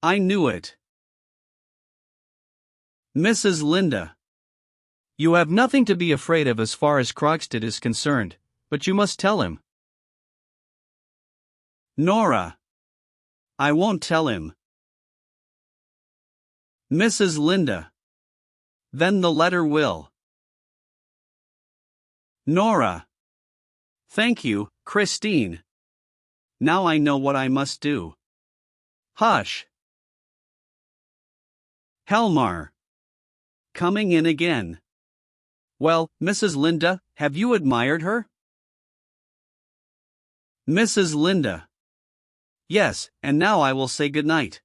I knew it. Mrs. Linda. You have nothing to be afraid of as far as Krogstad is concerned, but you must tell him. Nora. I won't tell him. Mrs. Linda. Then the letter will. Nora. Thank you, Christine. Now I know what I must do. Hush. Helmar. Coming in again. Well, Mrs. Linda, have you admired her? Mrs. Linda. Yes, and now I will say good night.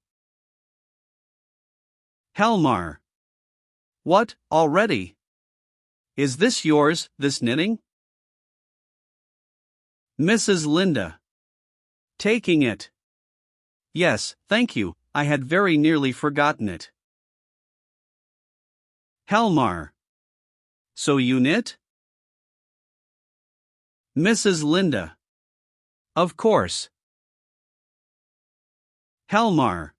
Helmar. What, already? Is this yours, this knitting? Mrs. Linda. Taking it. Yes, thank you, I had very nearly forgotten it. Helmar. So you knit? Mrs. Linda. Of course. Helmar.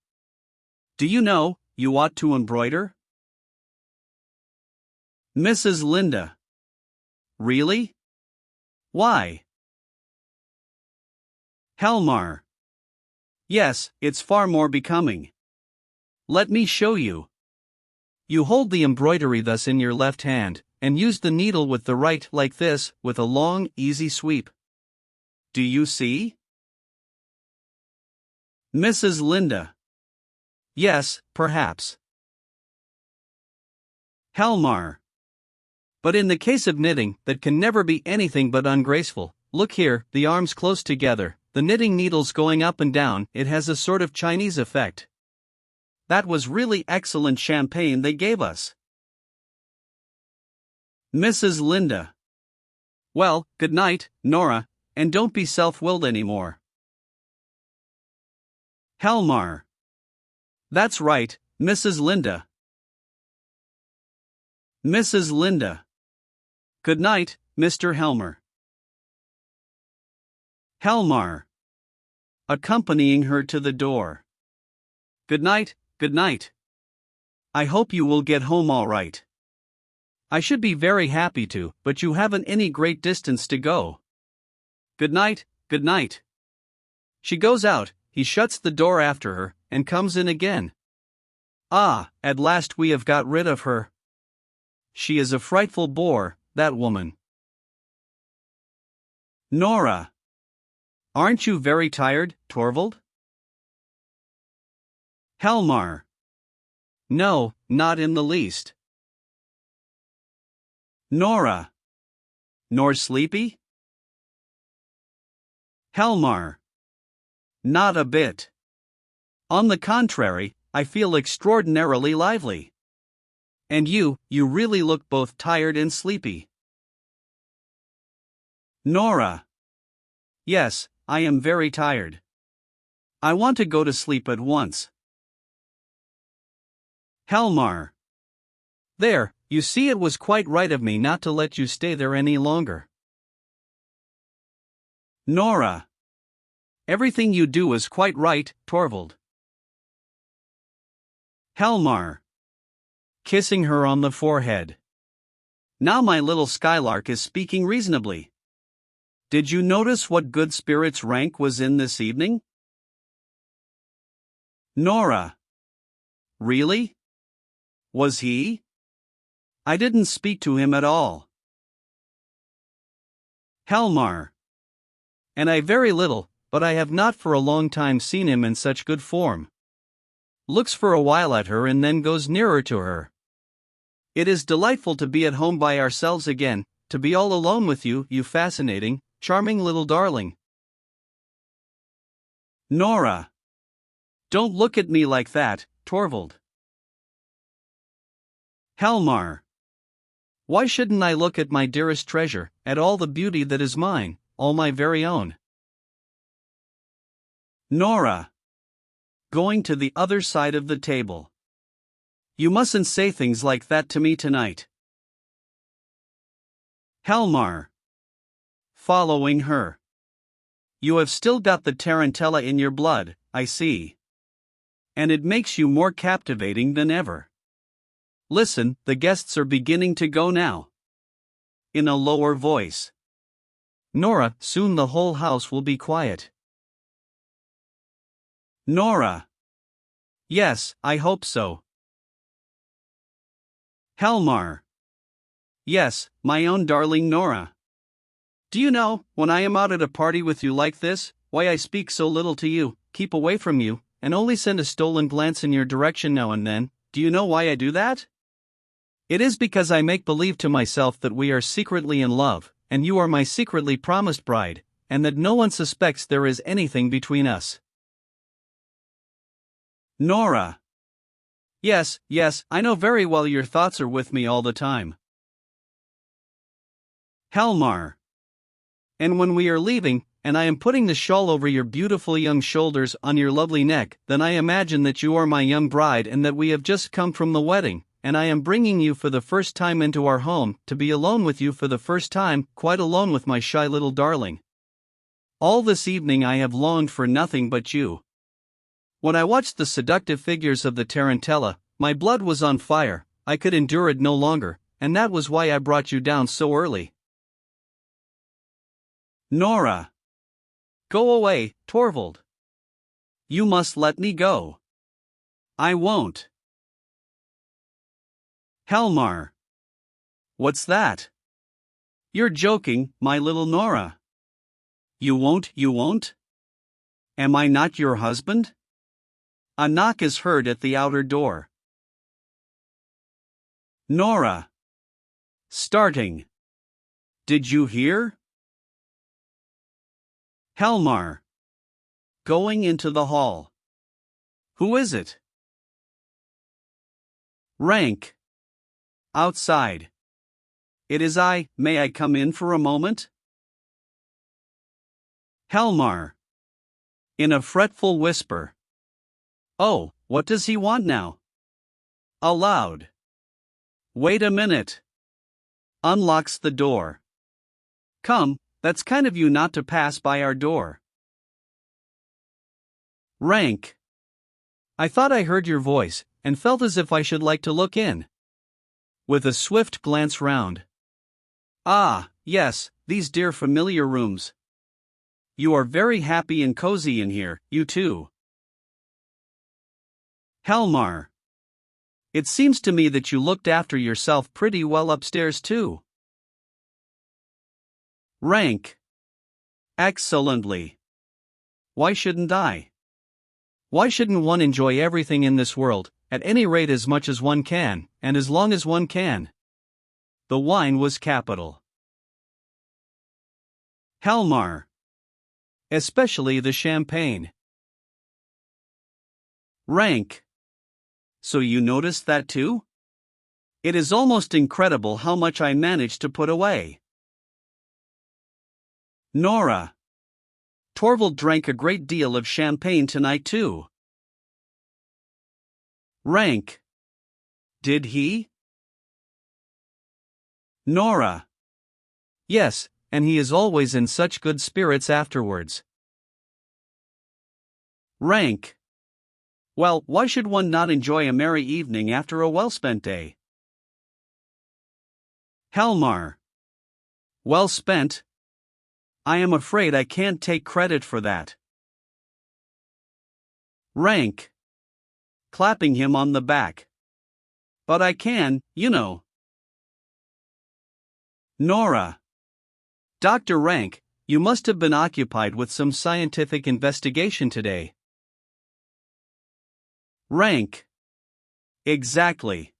Do you know, you ought to embroider? Mrs. Linda. Really? Why? Helmar. Yes, it's far more becoming. Let me show you. You hold the embroidery thus in your left hand, and use the needle with the right like this, with a long, easy sweep. Do you see? Mrs. Linda. Yes, perhaps. Helmar. But in the case of knitting, that can never be anything but ungraceful. Look here, the arms close together, the knitting needles going up and down, it has a sort of Chinese effect. That was really excellent champagne they gave us. Mrs. Linda. Well, good night, Nora, and don't be self-willed anymore. Helmar. That's right, Mrs. Linda. Mrs. Linda. Good night, Mr. Helmer. Helmar. Accompanying her to the door. Good night, good night. I hope you will get home all right. I should be very happy to, but you haven't any great distance to go. Good night, good night. She goes out, he shuts the door after her, and comes in again. Ah, at last we have got rid of her. She is a frightful bore, that woman. Nora. Aren't you very tired, Torvald? Helmar. No, not in the least. Nora. Nor sleepy? Helmar. Not a bit. On the contrary, I feel extraordinarily lively. And you really look both tired and sleepy. Nora. Yes, I am very tired. I want to go to sleep at once. Helmar. There, you see, it was quite right of me not to let you stay there any longer. Nora. Everything you do is quite right, Torvald. Helmar. Kissing her on the forehead. Now my little skylark is speaking reasonably. Did you notice what good spirits Rank was in this evening? Nora. Really? Was he? I didn't speak to him at all. Helmar. And I very little, but I have not for a long time seen him in such good form. Looks for a while at her and then goes nearer to her. It is delightful to be at home by ourselves again, to be all alone with you, you fascinating, charming little darling. Nora. Don't look at me like that, Torvald. Helmar. Why shouldn't I look at my dearest treasure, at all the beauty that is mine, all my very own? Nora. Going to the other side of the table. You mustn't say things like that to me tonight. Helmar. Following her. You have still got the tarantella in your blood, I see. And it makes you more captivating than ever. Listen, the guests are beginning to go now. In a lower voice. Nora, soon the whole house will be quiet. Nora. Yes, I hope so. Helmar. Yes, my own darling Nora. Do you know, when I am out at a party with you like this, why I speak so little to you, keep away from you, and only send a stolen glance in your direction now and then? Do you know why I do that? It is because I make believe to myself that we are secretly in love, and you are my secretly promised bride, and that no one suspects there is anything between us. Nora. Yes, I know very well your thoughts are with me all the time. Helmar. And when we are leaving, and I am putting the shawl over your beautiful young shoulders on your lovely neck, then I imagine that you are my young bride and that we have just come from the wedding, and I am bringing you for the first time into our home, to be alone with you for the first time, quite alone with my shy little darling. All this evening I have longed for nothing but you. When I watched the seductive figures of the tarantella, my blood was on fire, I could endure it no longer, and that was why I brought you down so early. Nora. Go away, Torvald. You must let me go. I won't. Helmar. What's that? You're joking, my little Nora. You won't? Am I not your husband? A knock is heard at the outer door. Nora. Starting. Did you hear? Helmar. Going into the hall. Who is it? Rank. Outside. It is I. May I come in for a moment? Helmar. In a fretful whisper. Oh, what does he want now? Aloud. Wait a minute. Unlocks the door. Come, that's kind of you not to pass by our door. Rank. I thought I heard your voice, and felt as if I should like to look in. With a swift glance round. Ah, yes, these dear familiar rooms. You are very happy and cozy in here, you too. Helmar. It seems to me that you looked after yourself pretty well upstairs too. Rank. Excellently. Why shouldn't I? Why shouldn't one enjoy everything in this world, at any rate as much as one can, and as long as one can? The wine was capital. Helmar. Especially the champagne. Rank. So you noticed that too? It is almost incredible how much I managed to put away. Nora. Torvald drank a great deal of champagne tonight too. Rank. Did he? Nora. Yes, and he is always in such good spirits afterwards. Rank. Well, why should one not enjoy a merry evening after a well-spent day? Helmar. Well spent? I am afraid I can't take credit for that. Rank. Clapping him on the back. But I can, you know. Nora. Dr. Rank, you must have been occupied with some scientific investigation today. Rank. Exactly.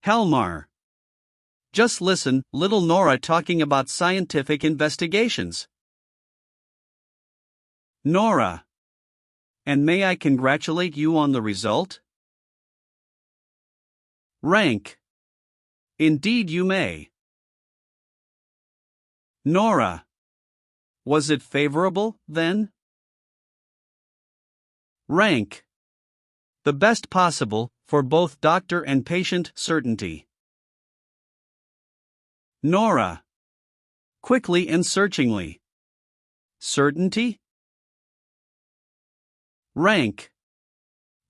Helmar. Just listen, little Nora talking about scientific investigations. Nora. And may I congratulate you on the result? Rank. Indeed you may. Nora. Was it favorable, then? Rank. The best possible, for both doctor and patient certainty. Nora. Quickly and searchingly. Certainty? Rank.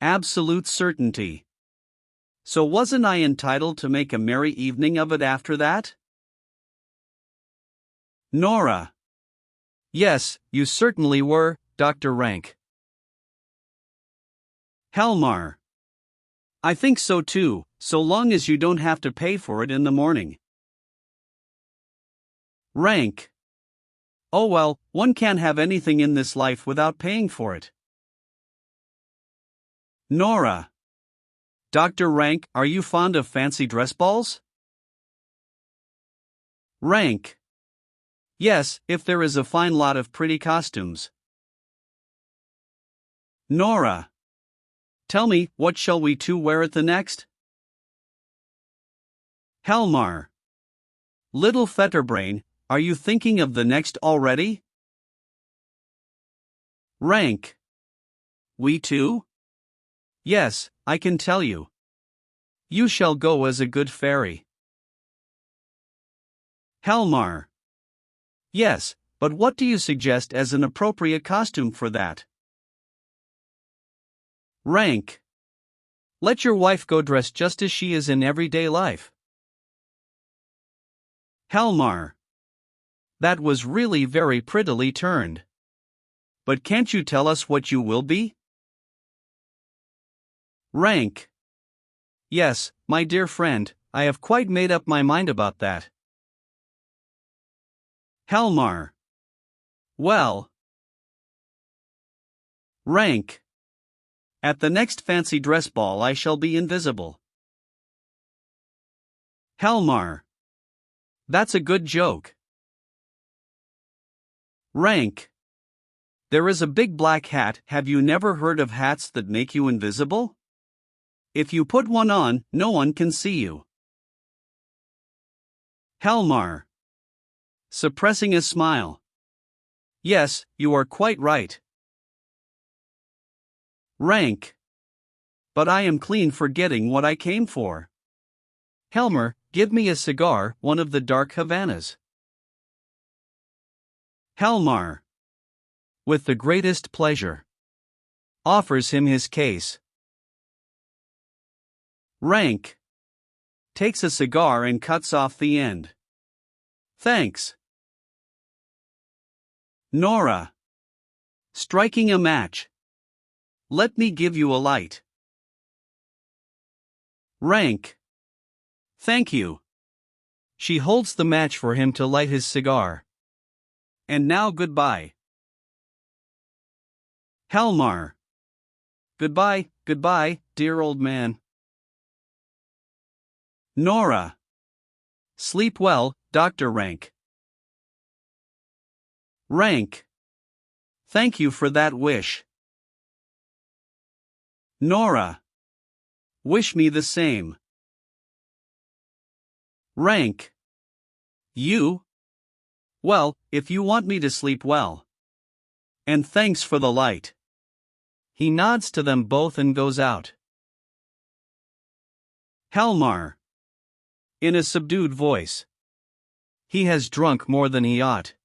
Absolute certainty. So wasn't I entitled to make a merry evening of it after that? Nora. Yes, you certainly were, Dr. Rank. Helmar. I think so too, so long as you don't have to pay for it in the morning. Rank. Oh well, one can't have anything in this life without paying for it. Nora. Dr. Rank, are you fond of fancy dress balls? Rank. Yes, if there is a fine lot of pretty costumes. Nora. Tell me, what shall we two wear at the next? Helmar. Little Fetterbrain, are you thinking of the next already? Rank. We two? Yes, I can tell you. You shall go as a good fairy. Helmar. Yes, but what do you suggest as an appropriate costume for that? Rank. Let your wife go dressed just as she is in everyday life. Helmar. That was really very prettily turned. But can't you tell us what you will be? Rank. Yes, my dear friend, I have quite made up my mind about that. Helmar. Well. Rank. At the next fancy dress ball I shall be invisible. Helmar. That's a good joke. Rank. There is a big black hat. Have you never heard of hats that make you invisible? If you put one on, no one can see you. Helmar. Suppressing a smile. Yes, you are quite right. Rank. But I am clean forgetting what I came for. Helmer, give me a cigar, one of the dark Havanas. Helmar. With the greatest pleasure. Offers him his case. Rank. Takes a cigar and cuts off the end. Thanks. Nora. Striking a match. Let me give you a light. Rank. Thank you. She holds the match for him to light his cigar. And now goodbye. Helmar. Goodbye, goodbye, dear old man. Nora. Sleep well, Dr. Rank. Rank. Thank you for that wish. Nora. Wish me the same. Rank. You? Well, if you want me to sleep well. And thanks for the light. He nods to them both and goes out. Helmar. In a subdued voice. He has drunk more than he ought.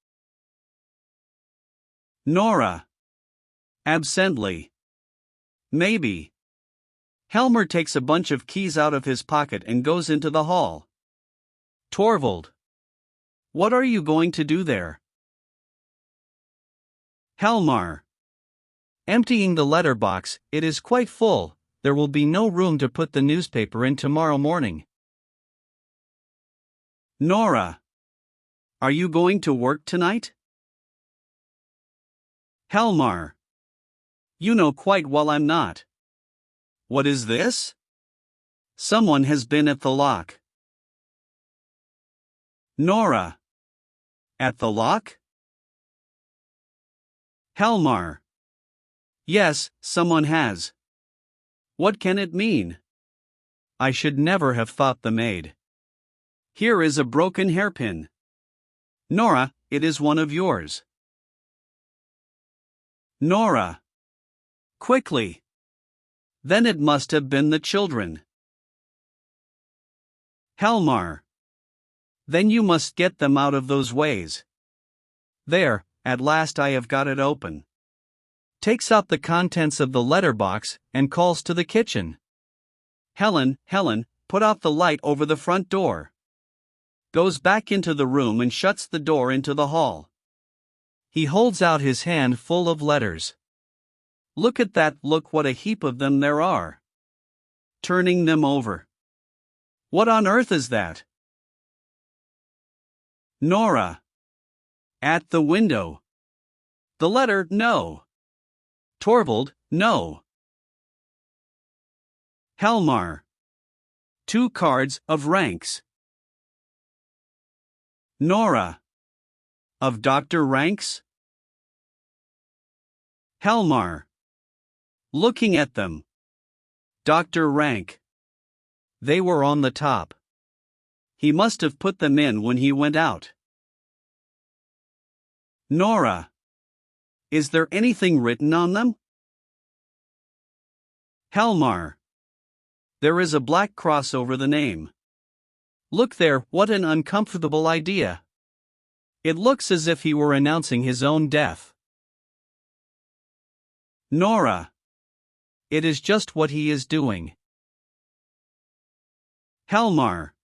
Nora. Absently. Maybe. Helmer takes a bunch of keys out of his pocket and goes into the hall. Torvald. What are you going to do there? Helmar. Emptying the letter box, it is quite full, there will be no room to put the newspaper in tomorrow morning. Nora. Are you going to work tonight? Helmar. You know quite well I'm not. What is this? Someone has been at the lock. Nora. At the lock? Helmar. Yes, someone has. What can it mean? I should never have thought the maid. Here is a broken hairpin. Nora, it is one of yours. Nora. Quickly. Then it must have been the children. Helmar. Then you must get them out of those ways. There, at last I have got it open. Takes out the contents of the letter box and calls to the kitchen. Helen, put out the light over the front door. Goes back into the room and shuts the door into the hall. He holds out his hand full of letters. Look at that, look what a heap of them there are. Turning them over. What on earth is that? Nora. At the window. The letter, no. Torvald, no. Helmar. 2 cards of ranks. Nora. Of Dr. Ranks? Helmar. Looking at them. Dr. Rank. They were on the top. He must have put them in when he went out. Nora. Is there anything written on them? Helmar. There is a black cross over the name. Look there, what an uncomfortable idea. It looks as if he were announcing his own death. Nora. It is just what he is doing. Helmar.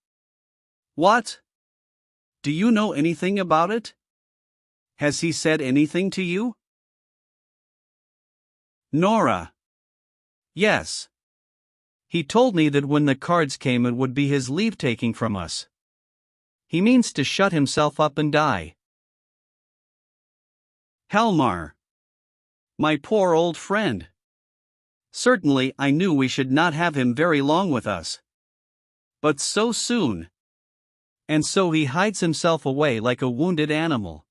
What? Do you know anything about it? Has he said anything to you? Nora. Yes. He told me that when the cards came it would be his leave-taking from us. He means to shut himself up and die. Helmar. My poor old friend. Certainly I knew we should not have him very long with us. But so soon. And so he hides himself away like a wounded animal.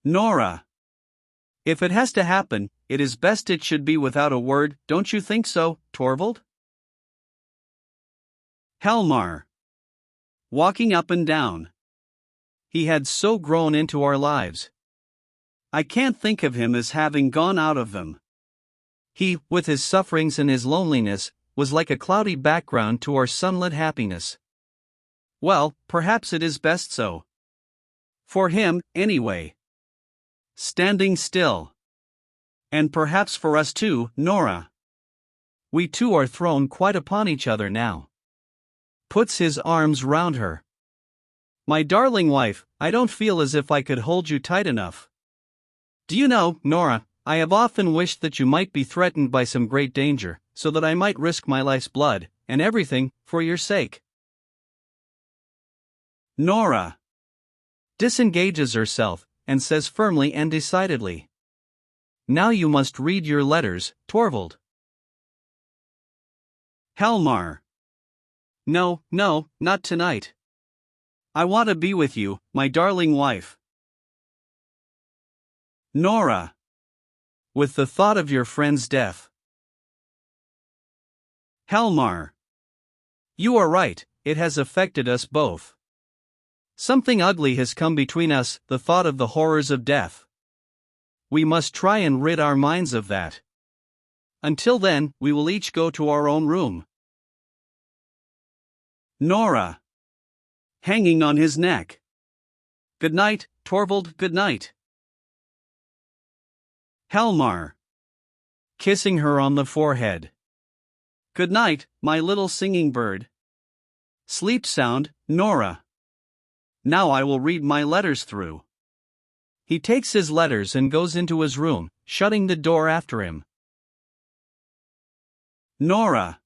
Nora. If it has to happen, it is best it should be without a word, don't you think so, Torvald? Helmar. Walking up and down. He had so grown into our lives. I can't think of him as having gone out of them. He, with his sufferings and his loneliness, was like a cloudy background to our sunlit happiness. Well, perhaps it is best so. For him, anyway. Standing still. And perhaps for us too, Nora. We two are thrown quite upon each other now. Puts his arms round her. My darling wife, I don't feel as if I could hold you tight enough. Do you know, Nora, I have often wished that you might be threatened by some great danger, so that I might risk my life's blood, and everything, for your sake. Nora. Disengages herself, and says firmly and decidedly. Now you must read your letters, Torvald. Helmar. No, not tonight. I want to be with you, my darling wife. Nora. With the thought of your friend's death. Helmar. You are right, it has affected us both. Something ugly has come between us, the thought of the horrors of death. We must try and rid our minds of that. Until then, we will each go to our own room. Nora. Hanging on his neck. Good night, Torvald, good night. Helmar. Kissing her on the forehead. Good night, my little singing bird. Sleep sound, Nora. Now I will read my letters through. He takes his letters and goes into his room, shutting the door after him. Nora.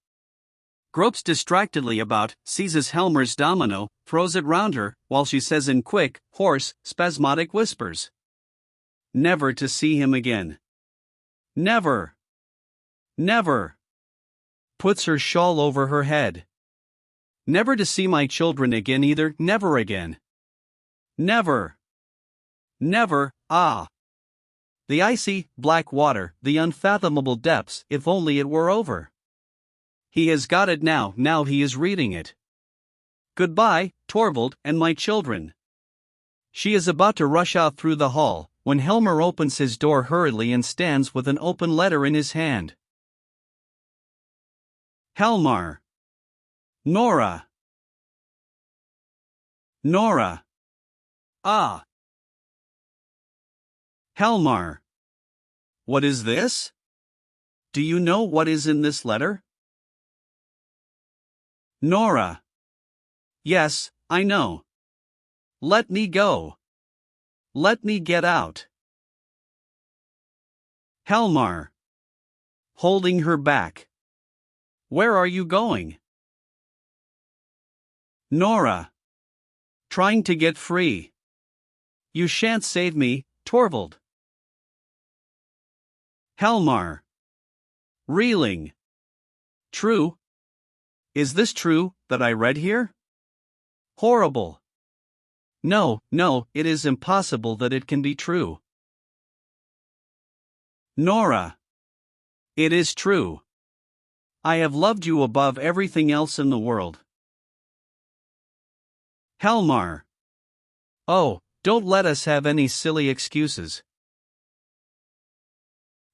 Gropes distractedly about, seizes Helmar's domino, throws it round her, while she says in quick, hoarse, spasmodic whispers. Never to see him again. Never. Never. Puts her shawl over her head. Never to see my children again either, never again. Never. Never, ah. The icy, black water, the unfathomable depths, if only it were over. He has got it now he is reading it. Goodbye, Torvald, and my children. She is about to rush out through the hall, when Helmar opens his door hurriedly and stands with an open letter in his hand. Helmar. Nora. Nora. Ah. Helmar. What is this? Do you know what is in this letter? Nora. Yes, I know. Let me go. Let me get out. Helmar. Holding her back. Where are you going? Nora. Trying to get free. You shan't save me, Torvald. Helmar. Reeling. True? Is this true, that I read here? Horrible. No, it is impossible that it can be true. Nora. It is true. I have loved you above everything else in the world. Helmar. Oh, don't let us have any silly excuses.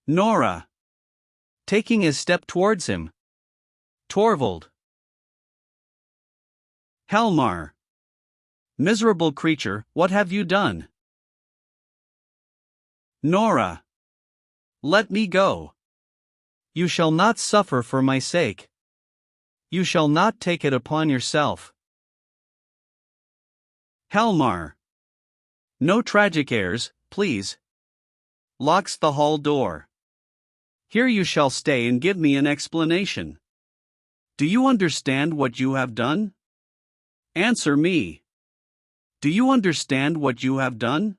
Nora. Taking a step towards him. Torvald. Helmar. Miserable creature, what have you done? Nora. Let me go. You shall not suffer for my sake. You shall not take it upon yourself. Helmar. No tragic airs, please. Locks the hall door. Here you shall stay and give me an explanation. Do you understand what you have done? Answer me. Do you understand what you have done?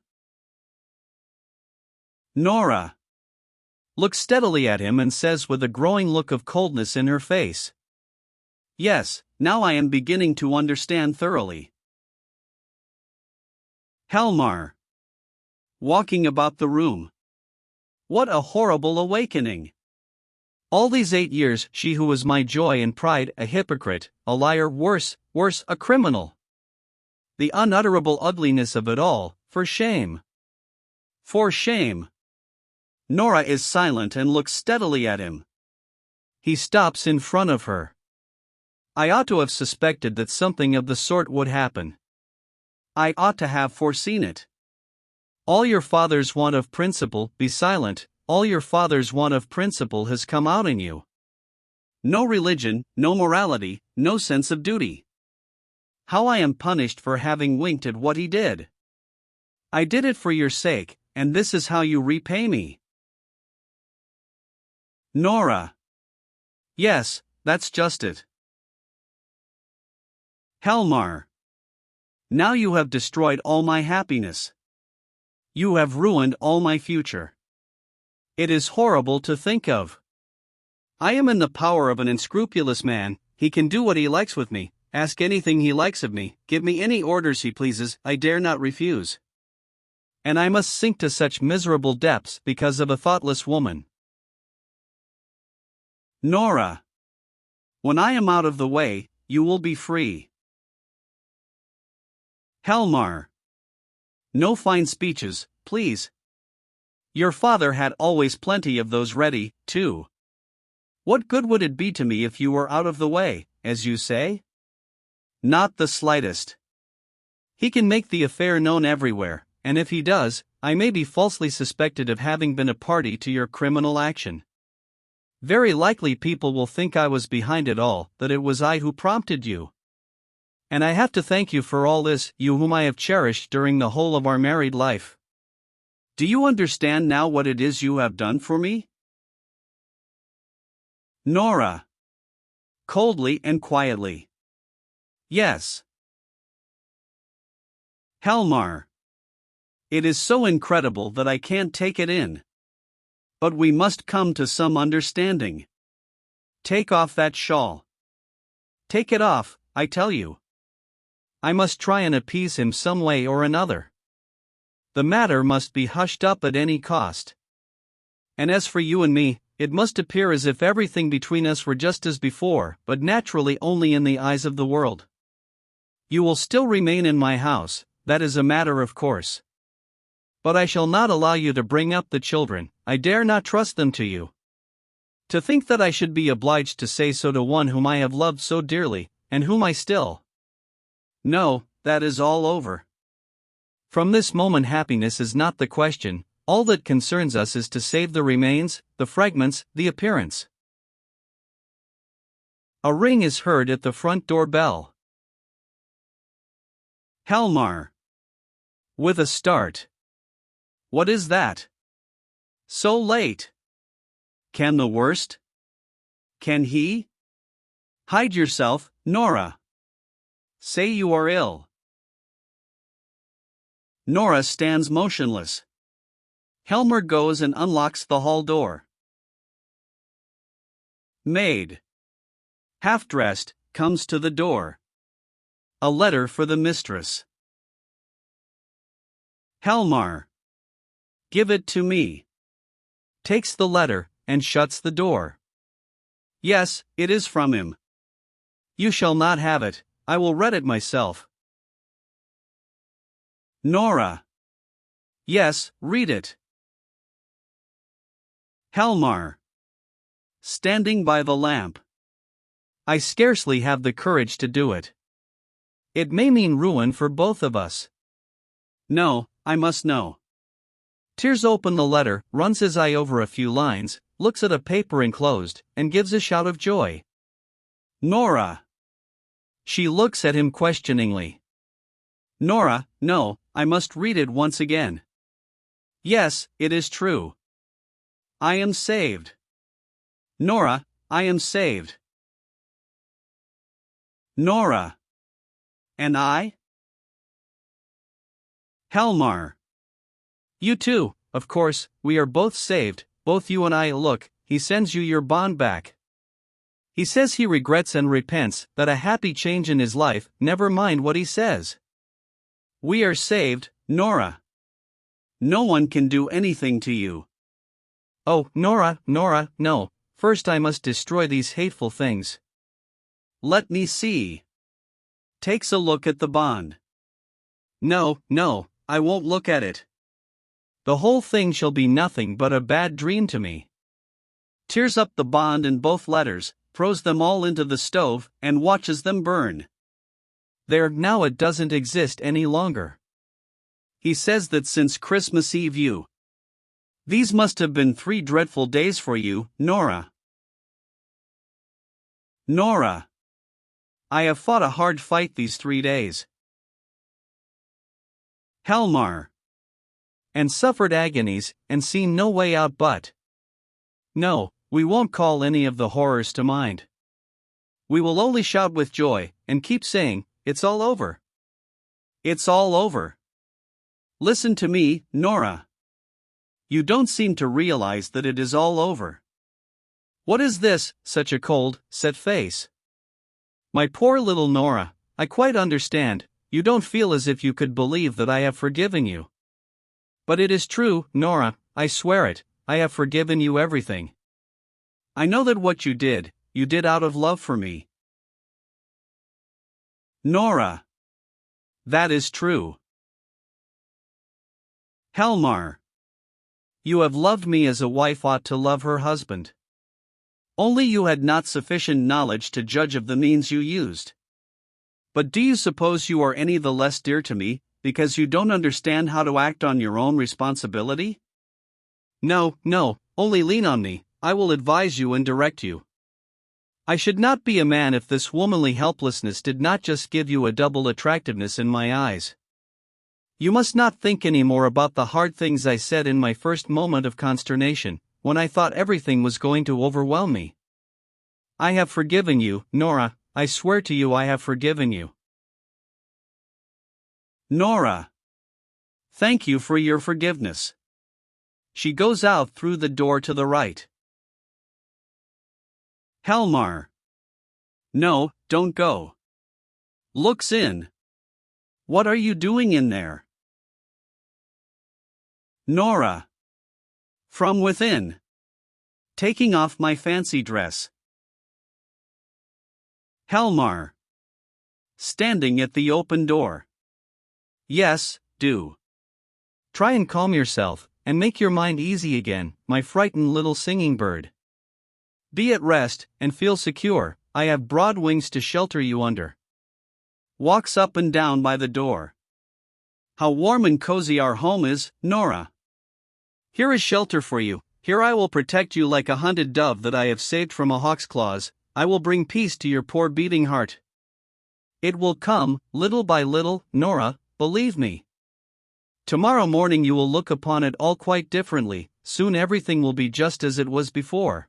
Nora looks steadily at him and says with a growing look of coldness in her face, Yes, now I am beginning to understand thoroughly. Helmar walking about the room. What a horrible awakening! All these 8 years she who was my joy and pride, a hypocrite, a liar, worse, a criminal. The unutterable ugliness of it all, for shame. For shame. Nora is silent and looks steadily at him. He stops in front of her. I ought to have suspected that something of the sort would happen. I ought to have foreseen it. All your father's want of principle, be silent, all your father's want of principle has come out in you. No religion, no morality, no sense of duty. How I am punished for having winked at what he did. I did it for your sake, and this is how you repay me. Nora. Yes, that's just it. Helmar. Now you have destroyed all my happiness. You have ruined all my future. It is horrible to think of. I am in the power of an unscrupulous man. He can do what he likes with me, ask anything he likes of me, give me any orders he pleases, I dare not refuse. And I must sink to such miserable depths because of a thoughtless woman. Nora. When I am out of the way, you will be free. Helmar. No fine speeches, please. Your father had always plenty of those ready, too. What good would it be to me if you were out of the way, as you say? Not the slightest. He can make the affair known everywhere, and if he does, I may be falsely suspected of having been a party to your criminal action. Very likely people will think I was behind it all, that it was I who prompted you. And I have to thank you for all this, you whom I have cherished during the whole of our married life. Do you understand now what it is you have done for me? Nora. Coldly and quietly. Yes. Helmar. It is so incredible that I can't take it in. But we must come to some understanding. Take off that shawl. Take it off, I tell you. I must try and appease him some way or another. The matter must be hushed up at any cost. And as for you and me, it must appear as if everything between us were just as before, but naturally only in the eyes of the world. You will still remain in my house, that is a matter of course. But I shall not allow you to bring up the children, I dare not trust them to you. To think that I should be obliged to say so to one whom I have loved so dearly, and whom I still... No, that is all over. From this moment happiness is not the question, all that concerns us is to save the remains, the fragments, the appearance. A ring is heard at the front door bell. Helmar. With a start. What is that? So late. Can the worst? Can he? Hide yourself, Nora. Say you are ill. Nora stands motionless. Helmar goes and unlocks the hall door. Maid. Half-dressed, comes to the door. A letter for the mistress. Helmar. Give it to me. Takes the letter, and shuts the door. Yes, it is from him. You shall not have it, I will read it myself. Nora. Yes, read it. Helmar. Standing by the lamp. I scarcely have the courage to do it. It may mean ruin for both of us. No, I must know. Tears open the letter, runs his eye over a few lines, looks at a paper enclosed, and gives a shout of joy. Nora. She looks at him questioningly. Nora, no, I must read it once again. Yes, it is true. I am saved. Nora, I am saved. Nora. And I? Helmar. You too, of course, we are both saved, both you and I. Look, he sends you your bond back. He says he regrets and repents, that a happy change in his life, never mind what he says. We are saved, Nora. No one can do anything to you. Oh, Nora, no, first I must destroy these hateful things. Let me see. Takes a look at the bond. No, I won't look at it. The whole thing shall be nothing but a bad dream to me. Tears up the bond and both letters, throws them all into the stove, and watches them burn. There, now it doesn't exist any longer. He says that since Christmas Eve these must have been 3 dreadful days for you, Nora. Nora. I have fought a hard fight these 3 days. Helmar. And suffered agonies, and seen no way out but. No, we won't call any of the horrors to mind. We will only shout with joy, and keep saying, it's all over. It's all over. Listen to me, Nora. You don't seem to realize that it is all over. What is this, such a cold, set face? My poor little Nora, I quite understand, you don't feel as if you could believe that I have forgiven you. But it is true, Nora, I swear it, I have forgiven you everything. I know that what you did out of love for me. Nora. That is true. Helmar. You have loved me as a wife ought to love her husband. Only you had not sufficient knowledge to judge of the means you used. But do you suppose you are any the less dear to me, because you don't understand how to act on your own responsibility? No, only lean on me, I will advise you and direct you. I should not be a man if this womanly helplessness did not just give you a double attractiveness in my eyes. You must not think any more about the hard things I said in my first moment of consternation, when I thought everything was going to overwhelm me. I have forgiven you, Nora, I swear to you I have forgiven you. Nora. Thank you for your forgiveness. She goes out through the door to the right. Helmar. No, don't go. Looks in. What are you doing in there? Nora. From within. Taking off my fancy dress. Helmar. Standing at the open door. Yes, do. Try and calm yourself, and make your mind easy again, my frightened little singing bird. Be at rest, and feel secure, I have broad wings to shelter you under. Walks up and down by the door. How warm and cozy our home is, Nora. Here is shelter for you, here I will protect you like a hunted dove that I have saved from a hawk's claws, I will bring peace to your poor beating heart. It will come, little by little, Nora, believe me. Tomorrow morning you will look upon it all quite differently, soon everything will be just as it was before.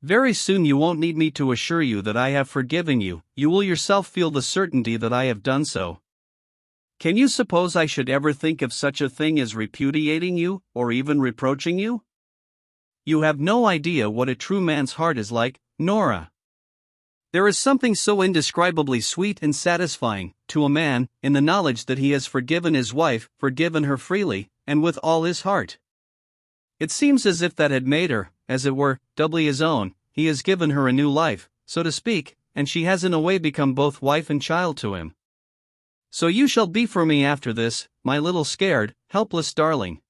Very soon you won't need me to assure you that I have forgiven you, you will yourself feel the certainty that I have done so. Can you suppose I should ever think of such a thing as repudiating you, or even reproaching you? You have no idea what a true man's heart is like, Nora. There is something so indescribably sweet and satisfying, to a man, in the knowledge that he has forgiven his wife, forgiven her freely, and with all his heart. It seems as if that had made her, as it were, doubly his own, he has given her a new life, so to speak, and she has in a way become both wife and child to him. So you shall be for me after this, my little scared, helpless darling.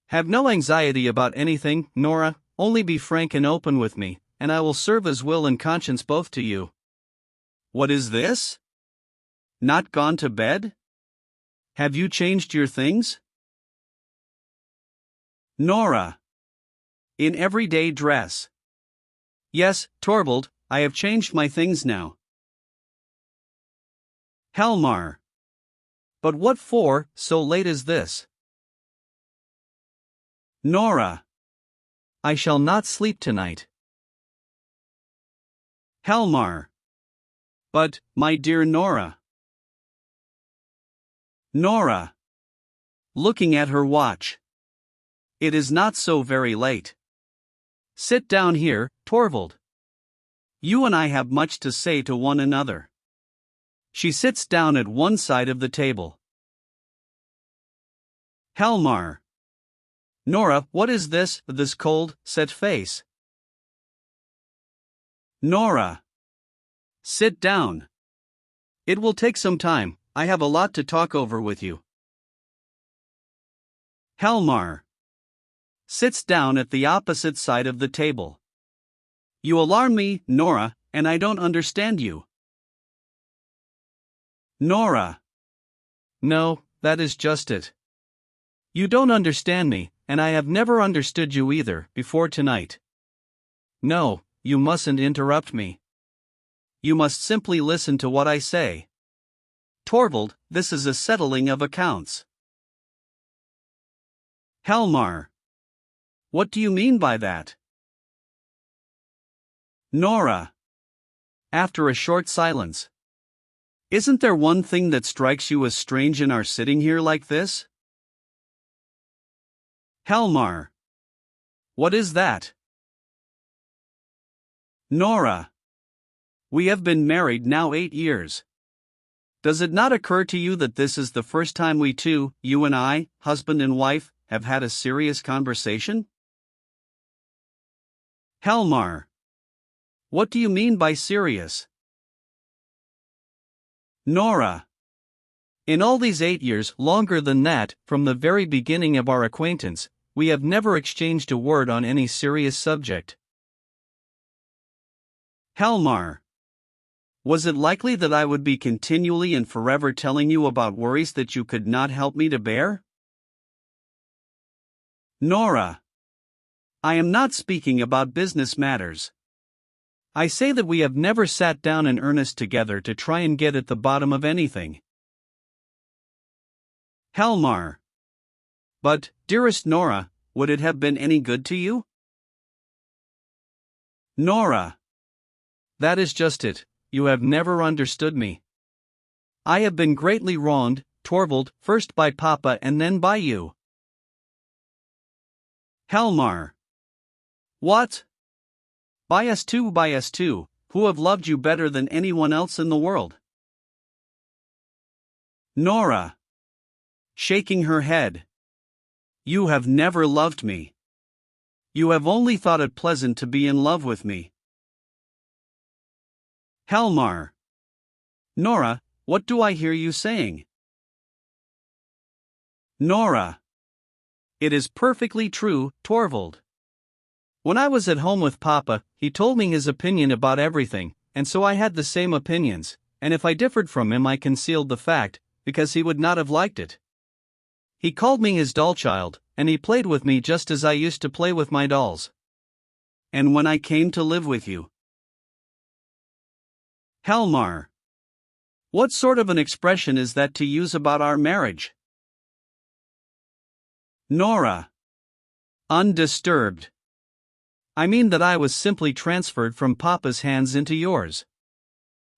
Have no anxiety about anything, Nora, only be frank and open with me, and I will serve as will and conscience both to you. What is this? Not gone to bed? Have you changed your things? Nora. In everyday dress. Yes, Torvald, I have changed my things now. Helmar. But what for, so late as this? Nora. I shall not sleep tonight. Helmar. But, my dear Nora. Nora. Looking at her watch. It is not so very late. Sit down here, Torvald. You and I have much to say to one another. She sits down at one side of the table. Helmar. Nora, what is this cold, set face? Nora. Sit down. It will take some time, I have a lot to talk over with you. Helmar. Sits down at the opposite side of the table. You alarm me, Nora, and I don't understand you. Nora. No, that is just it. You don't understand me, and I have never understood you either, before tonight. No, you mustn't interrupt me. You must simply listen to what I say. Torvald, this is a settling of accounts. Helmar. What do you mean by that? Nora. After a short silence. Isn't there one thing that strikes you as strange in our sitting here like this? Helmar. What is that? Nora. We have been married now 8 years. Does it not occur to you that this is the first time we two, you and I, husband and wife, have had a serious conversation? Helmar. What do you mean by serious? Nora. In all these 8 years, longer than that, from the very beginning of our acquaintance, we have never exchanged a word on any serious subject. Helmar. Was it likely that I would be continually and forever telling you about worries that you could not help me to bear? Nora. I am not speaking about business matters. I say that we have never sat down in earnest together to try and get at the bottom of anything. Helmar. But, dearest Nora, would it have been any good to you? Nora. That is just it, you have never understood me. I have been greatly wronged, Torvald, first by Papa and then by you. Helmar. What? By us two, who have loved you better than anyone else in the world. Nora. Shaking her head. You have never loved me. You have only thought it pleasant to be in love with me. Helmar. Nora, what do I hear you saying? Nora. It is perfectly true, Torvald. When I was at home with Papa, he told me his opinion about everything, and so I had the same opinions, and if I differed from him I concealed the fact, because he would not have liked it. He called me his doll child, and he played with me just as I used to play with my dolls. And when I came to live with you. Helmar. What sort of an expression is that to use about our marriage? Nora. Undisturbed. I mean that I was simply transferred from Papa's hands into yours.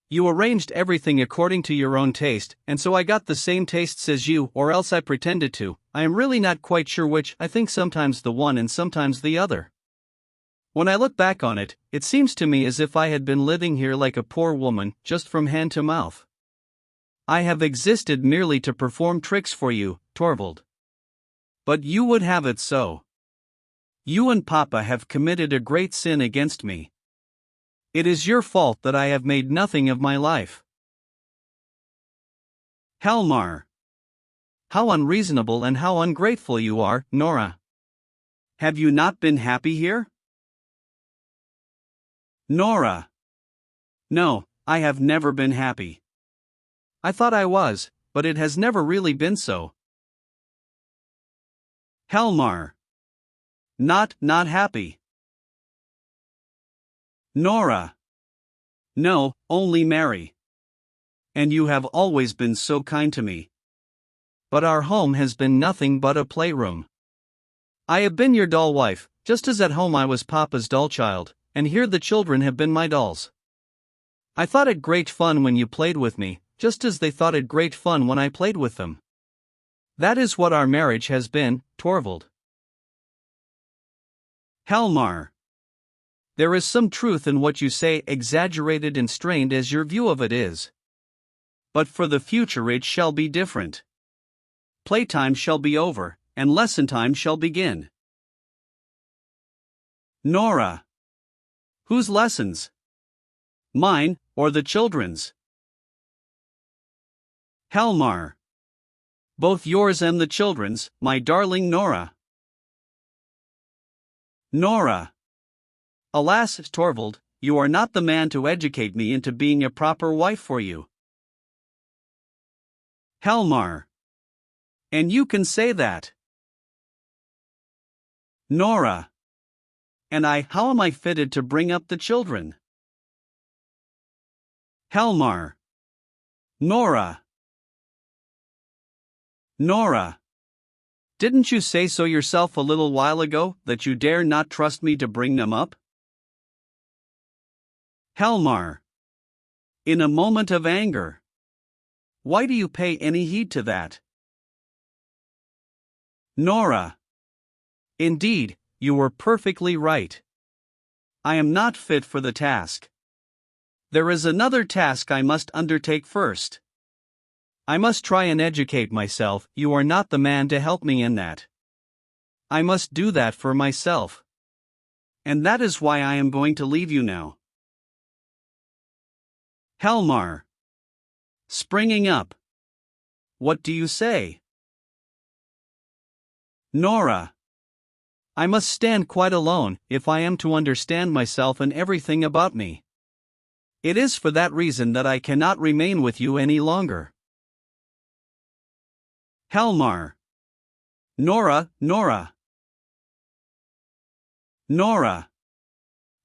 You arranged everything according to your own taste, and so I got the same tastes as you, or else I pretended to. I am really not quite sure which. I think sometimes the one and sometimes the other. When I look back on it, it seems to me as if I had been living here like a poor woman, just from hand to mouth. I have existed merely to perform tricks for you, Torvald. But you would have it so. You and Papa have committed a great sin against me. It is your fault that I have made nothing of my life. Helmar. How unreasonable and how ungrateful you are, Nora. Have you not been happy here? Nora. No, I have never been happy. I thought I was, but it has never really been so. Helmar. Not happy. Nora. No, only merry. And you have always been so kind to me. but our home has been nothing but a playroom. I have been your doll wife, just as at home I was Papa's doll child, and here the children have been my dolls. I thought it great fun when you played with me, just as they thought it great fun when I played with them. That is what our marriage has been, Torvald. Hjalmar. There is some truth in what you say, exaggerated and strained as your view of it is. But for the future it shall be different. Playtime shall be over, and lesson time shall begin. Nora. Whose lessons? Mine, or the children's? Hjalmar. Both yours and the children's, my darling Nora. Nora. Alas, Torvald, you are not the man to educate me into being a proper wife for you. Hjalmar. And you can say that. Nora. And how am I fitted to bring up the children? Hjalmar. Nora. Nora. Didn't you say so yourself a little while ago, that you dare not trust me to bring them up? Hjalmar. In a moment of anger. Why do you pay any heed to that? Nora. Indeed, you were perfectly right. I am not fit for the task. There is another task I must undertake first. I must try and educate myself. You are not the man to help me in that. I must do that for myself. And that is why I am going to leave you now. Hjalmar. Springing up. What do you say? Nora. I must stand quite alone, if I am to understand myself and everything about me. It is for that reason that I cannot remain with you any longer. Hjalmar. Nora, Nora. Nora.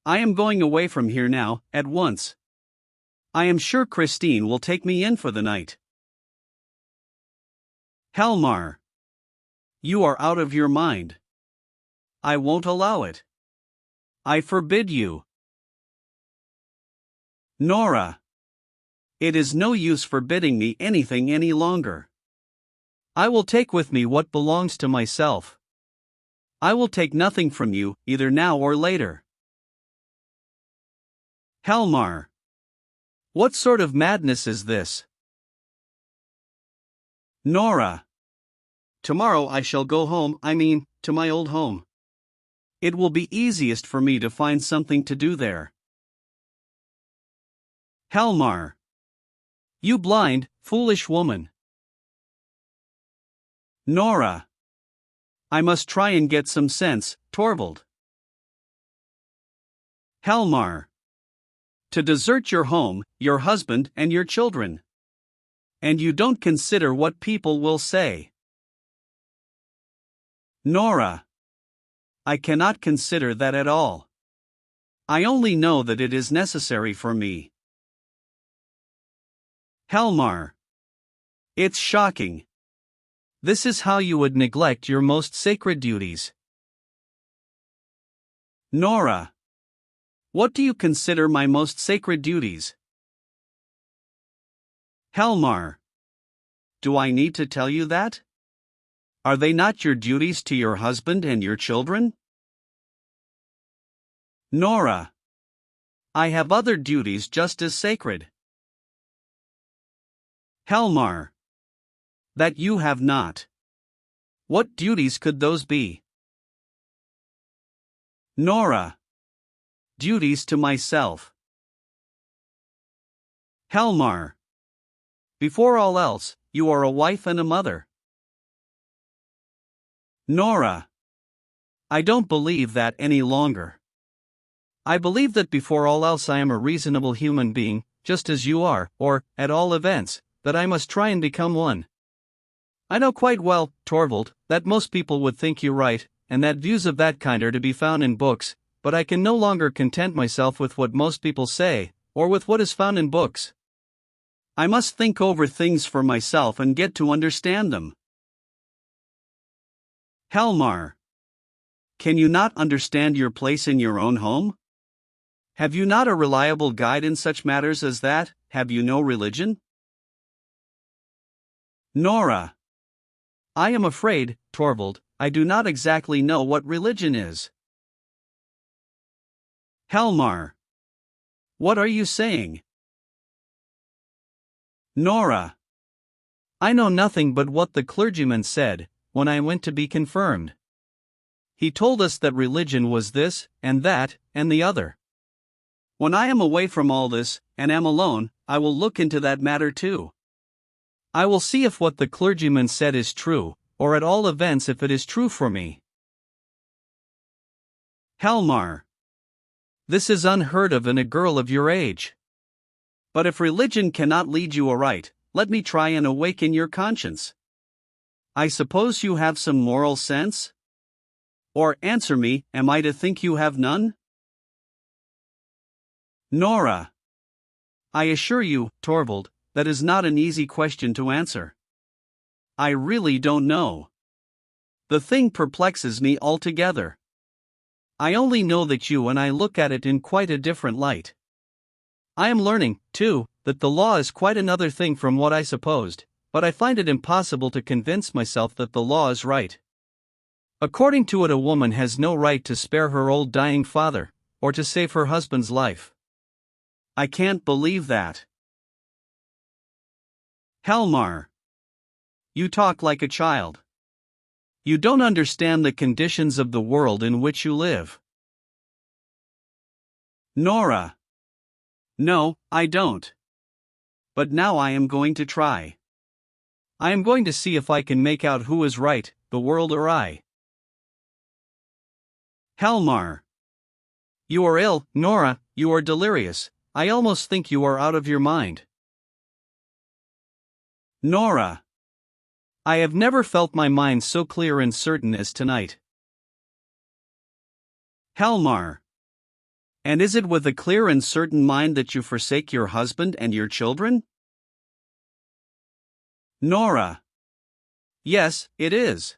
I am going away from here now, at once. I am sure Christine will take me in for the night. Hjalmar. You are out of your mind. I won't allow it. I forbid you. Nora. It is no use forbidding me anything any longer. I will take with me what belongs to myself. I will take nothing from you, either now or later. Hjalmar. What sort of madness is this? Nora. Tomorrow I shall go home, to my old home. It will be easiest for me to find something to do there. Hjalmar. You blind, foolish woman. Nora. I must try and get some sense, Torvald. Hjalmar. To desert your home, your husband, and your children. And you don't consider what people will say. Nora. I cannot consider that at all. I only know that it is necessary for me. Hjalmar. It's shocking. This is how you would neglect your most sacred duties. Nora. What do you consider my most sacred duties? Hjalmar. Do I need to tell you that? Are they not your duties to your husband and your children? Nora. I have other duties just as sacred. Hjalmar. That you have not. What duties could those be? Nora. Duties to myself. Hjalmar. Before all else, you are a wife and a mother. Nora. I don't believe that any longer. I believe that before all else I am a reasonable human being, just as you are, or, at all events, that I must try and become one. I know quite well, Torvald, that most people would think you right, and that views of that kind are to be found in books, but I can no longer content myself with what most people say, or with what is found in books. I must think over things for myself and get to understand them. Helmar. Can you not understand your place in your own home? Have you not a reliable guide in such matters as that? Have you no religion? Nora. I am afraid, Torvald, I do not exactly know what religion is. Helmar. What are you saying? Nora. I know nothing but what the clergyman said when I went to be confirmed. He told us that religion was this, and that, and the other. When I am away from all this, and am alone, I will look into that matter too. I will see if what the clergyman said is true, or at all events if it is true for me. Helmar. This is unheard of in a girl of your age. But if religion cannot lead you aright, let me try and awaken your conscience. I suppose you have some moral sense? Or, answer me, am I to think you have none? Nora. I assure you, Torvald, that is not an easy question to answer. I really don't know. The thing perplexes me altogether. I only know that you and I look at it in quite a different light. I am learning, too, that the law is quite another thing from what I supposed, but I find it impossible to convince myself that the law is right. According to it, a woman has no right to spare her old dying father, or to save her husband's life. I can't believe that. Helmar. You talk like a child. You don't understand the conditions of the world in which you live. Nora. No, I don't. But now I am going to try. I am going to see if I can make out who is right, the world or I. Helmar. You are ill, Nora, you are delirious. I almost think you are out of your mind. Nora. I have never felt my mind so clear and certain as tonight. Helmar. And is it with a clear and certain mind that you forsake your husband and your children? Nora. Yes, it is.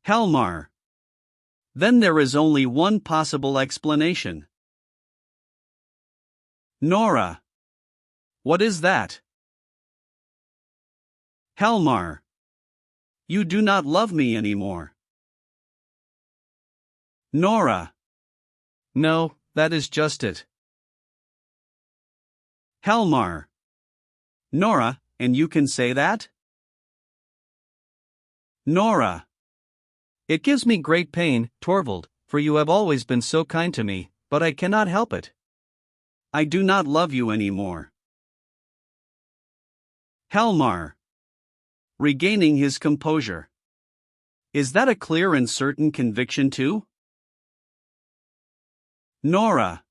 Helmar. Then there is only one possible explanation. Nora. What is that? Helmar. You do not love me anymore. Nora. No, that is just it. Helmar. Nora, and you can say that? Nora. It gives me great pain, Torvald, for you have always been so kind to me, but I cannot help it. I do not love you anymore. Helmar. Regaining his composure. Is that a clear and certain conviction too? Nora.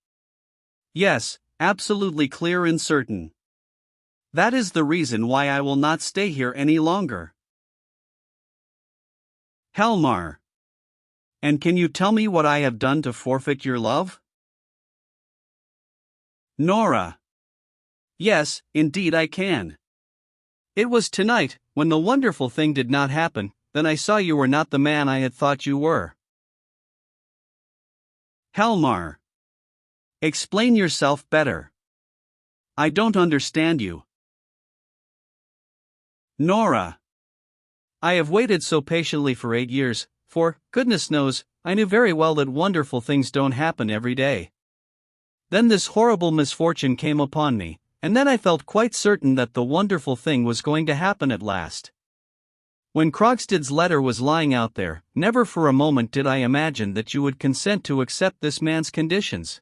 Yes, absolutely clear and certain. That is the reason why I will not stay here any longer. Helmar. And can you tell me what I have done to forfeit your love? Nora. Yes, indeed I can. It was tonight, when the wonderful thing did not happen, then I saw you were not the man I had thought you were. Helmar. Explain yourself better. I don't understand you. Nora. I have waited so patiently for 8 years, for, goodness knows, I knew very well that wonderful things don't happen every day. Then this horrible misfortune came upon me, and then I felt quite certain that the wonderful thing was going to happen at last. When Krogstad's letter was lying out there, never for a moment did I imagine that you would consent to accept this man's conditions.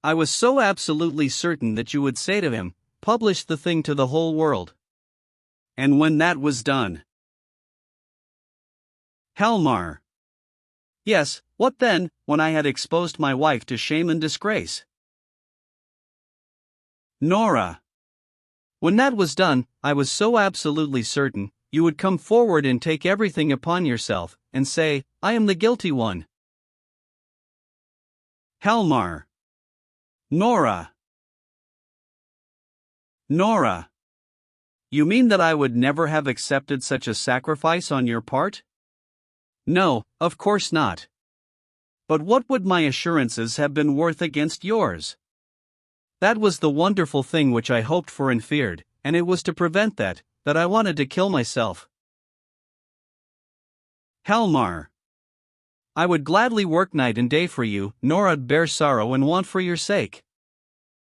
I was so absolutely certain that you would say to him, publish the thing to the whole world. And when that was done. Helmar. Yes, what then, when I had exposed my wife to shame and disgrace? Nora. When that was done, I was so absolutely certain, you would come forward and take everything upon yourself, and say, I am the guilty one. Helmar. Nora. Nora. You mean that I would never have accepted such a sacrifice on your part? No, of course not. But what would my assurances have been worth against yours? That was the wonderful thing which I hoped for and feared, and it was to prevent that I wanted to kill myself. Helmar. I would gladly work night and day for you, nor I'd bear sorrow and want for your sake.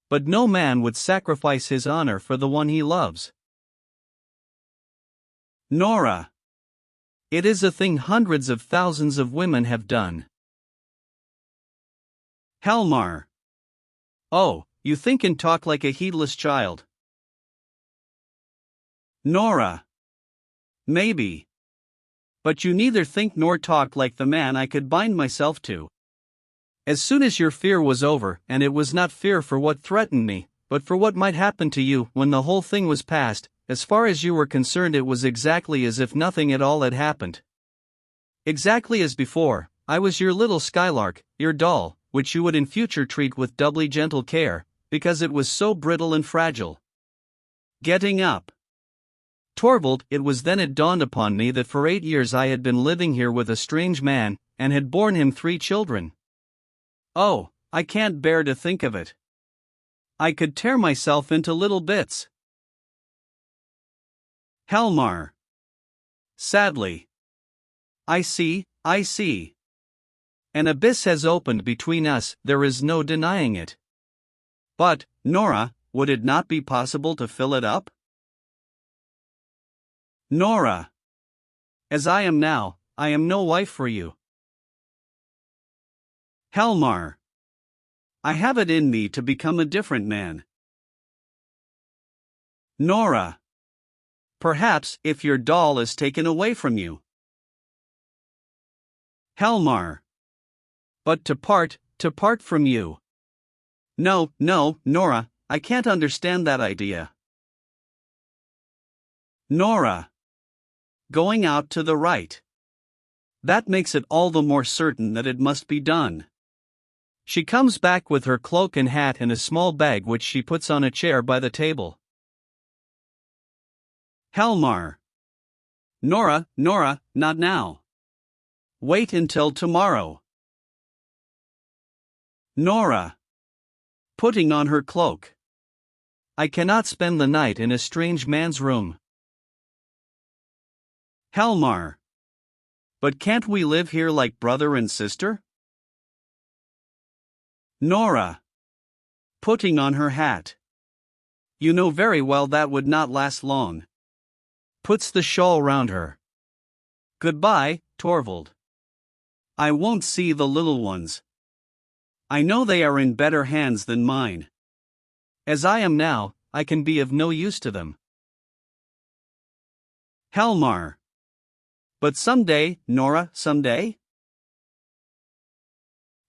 But no man would sacrifice his honor for the one he loves. Nora. It is a thing hundreds of thousands of women have done. Helmar. Oh, you think and talk like a heedless child. Nora. Maybe. But you neither think nor talk like the man I could bind myself to. As soon as your fear was over, and it was not fear for what threatened me, but for what might happen to you when the whole thing was past, as far as you were concerned it was exactly as if nothing at all had happened. Exactly as before, I was your little skylark, your doll, which you would in future treat with doubly gentle care, because it was so brittle and fragile. Getting up. Torvald, it was then it dawned upon me that for 8 years I had been living here with a strange man, and had borne him 3 children. Oh, I can't bear to think of it. I could tear myself into little bits. Helmar. Sadly. I see. An abyss has opened between us, there is no denying it. But, Nora, would it not be possible to fill it up? Nora. As I am now, I am no wife for you. Helmar. I have it in me to become a different man. Nora. Perhaps, if your doll is taken away from you. Helmar. But to part from you. No, Nora, I can't understand that idea. Nora. Going out to the right. That makes it all the more certain that it must be done. She comes back with her cloak and hat and a small bag which she puts on a chair by the table. Helmar. Nora, not now. Wait until tomorrow. Nora. Putting on her cloak. I cannot spend the night in a strange man's room. Helmar. But can't we live here like brother and sister? Nora. Putting on her hat. You know very well that would not last long. Puts the shawl round her. Goodbye, Torvald. I won't see the little ones. I know they are in better hands than mine. As I am now, I can be of no use to them. Helmar. But someday, Nora, someday?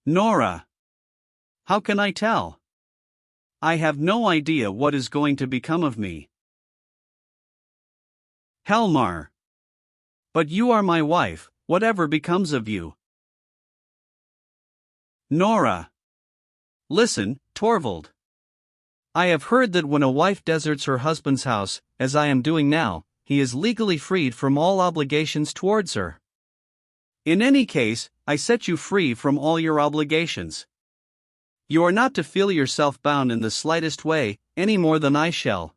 Nora. How can I tell? I have no idea what is going to become of me. Helmar. But you are my wife, whatever becomes of you. Nora. Listen, Torvald. I have heard that when a wife deserts her husband's house, as I am doing now, he is legally freed from all obligations towards her. In any case, I set you free from all your obligations. You are not to feel yourself bound in the slightest way, any more than I shall.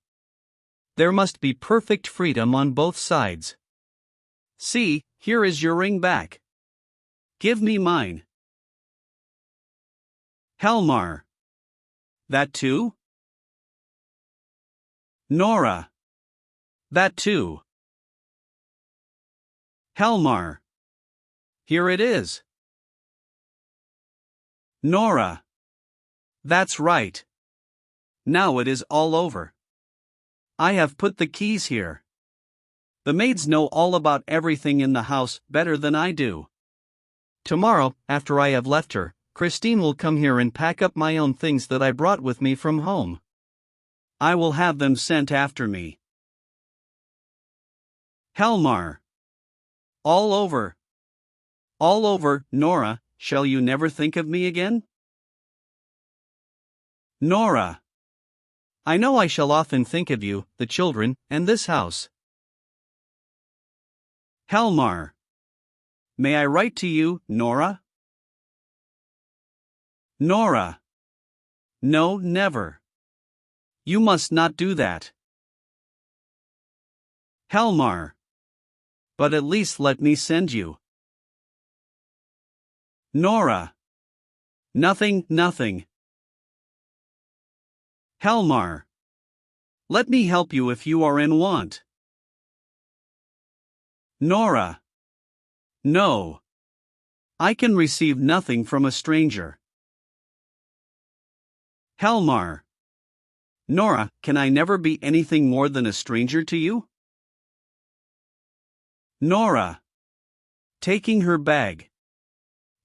There must be perfect freedom on both sides. See, here is your ring back. Give me mine. Helmar. That too? Nora. That too. Helmar. Here it is. Nora. That's right. Now it is all over. I have put the keys here. The maids know all about everything in the house better than I do. Tomorrow, after I have left her, Christine will come here and pack up my own things that I brought with me from home. I will have them sent after me. Helmar. All over. All over, Nora, shall you never think of me again? Nora. I know I shall often think of you, the children, and this house. Helmar. May I write to you, Nora? Nora. No, never. You must not do that. Helmar. But at least let me send you. Nora. Nothing, nothing. Helmar. Let me help you if you are in want. Nora. No. I can receive nothing from a stranger. Helmar. Nora, can I never be anything more than a stranger to you? Nora. Taking her bag.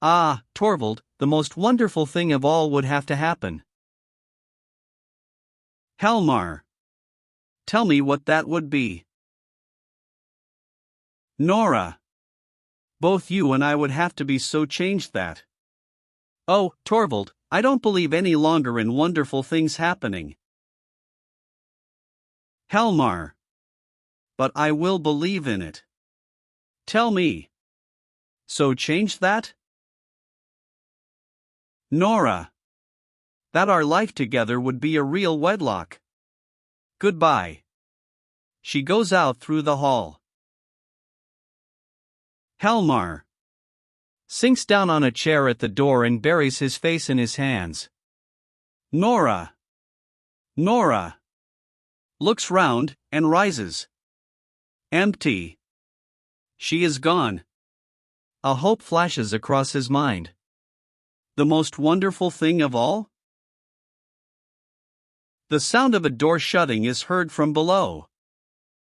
Ah, Torvald, the most wonderful thing of all would have to happen. Helmar. Tell me what that would be. Nora. Both you and I would have to be so changed that. Oh, Torvald, I don't believe any longer in wonderful things happening. Helmar. But I will believe in it. Tell me. So change that? Nora. That our life together would be a real wedlock. Goodbye. She goes out through the hall. Helmar. Sinks down on a chair at the door and buries his face in his hands. Nora. Nora. Looks round, and rises. Empty. She is gone. A hope flashes across his mind. The most wonderful thing of all? The sound of a door shutting is heard from below.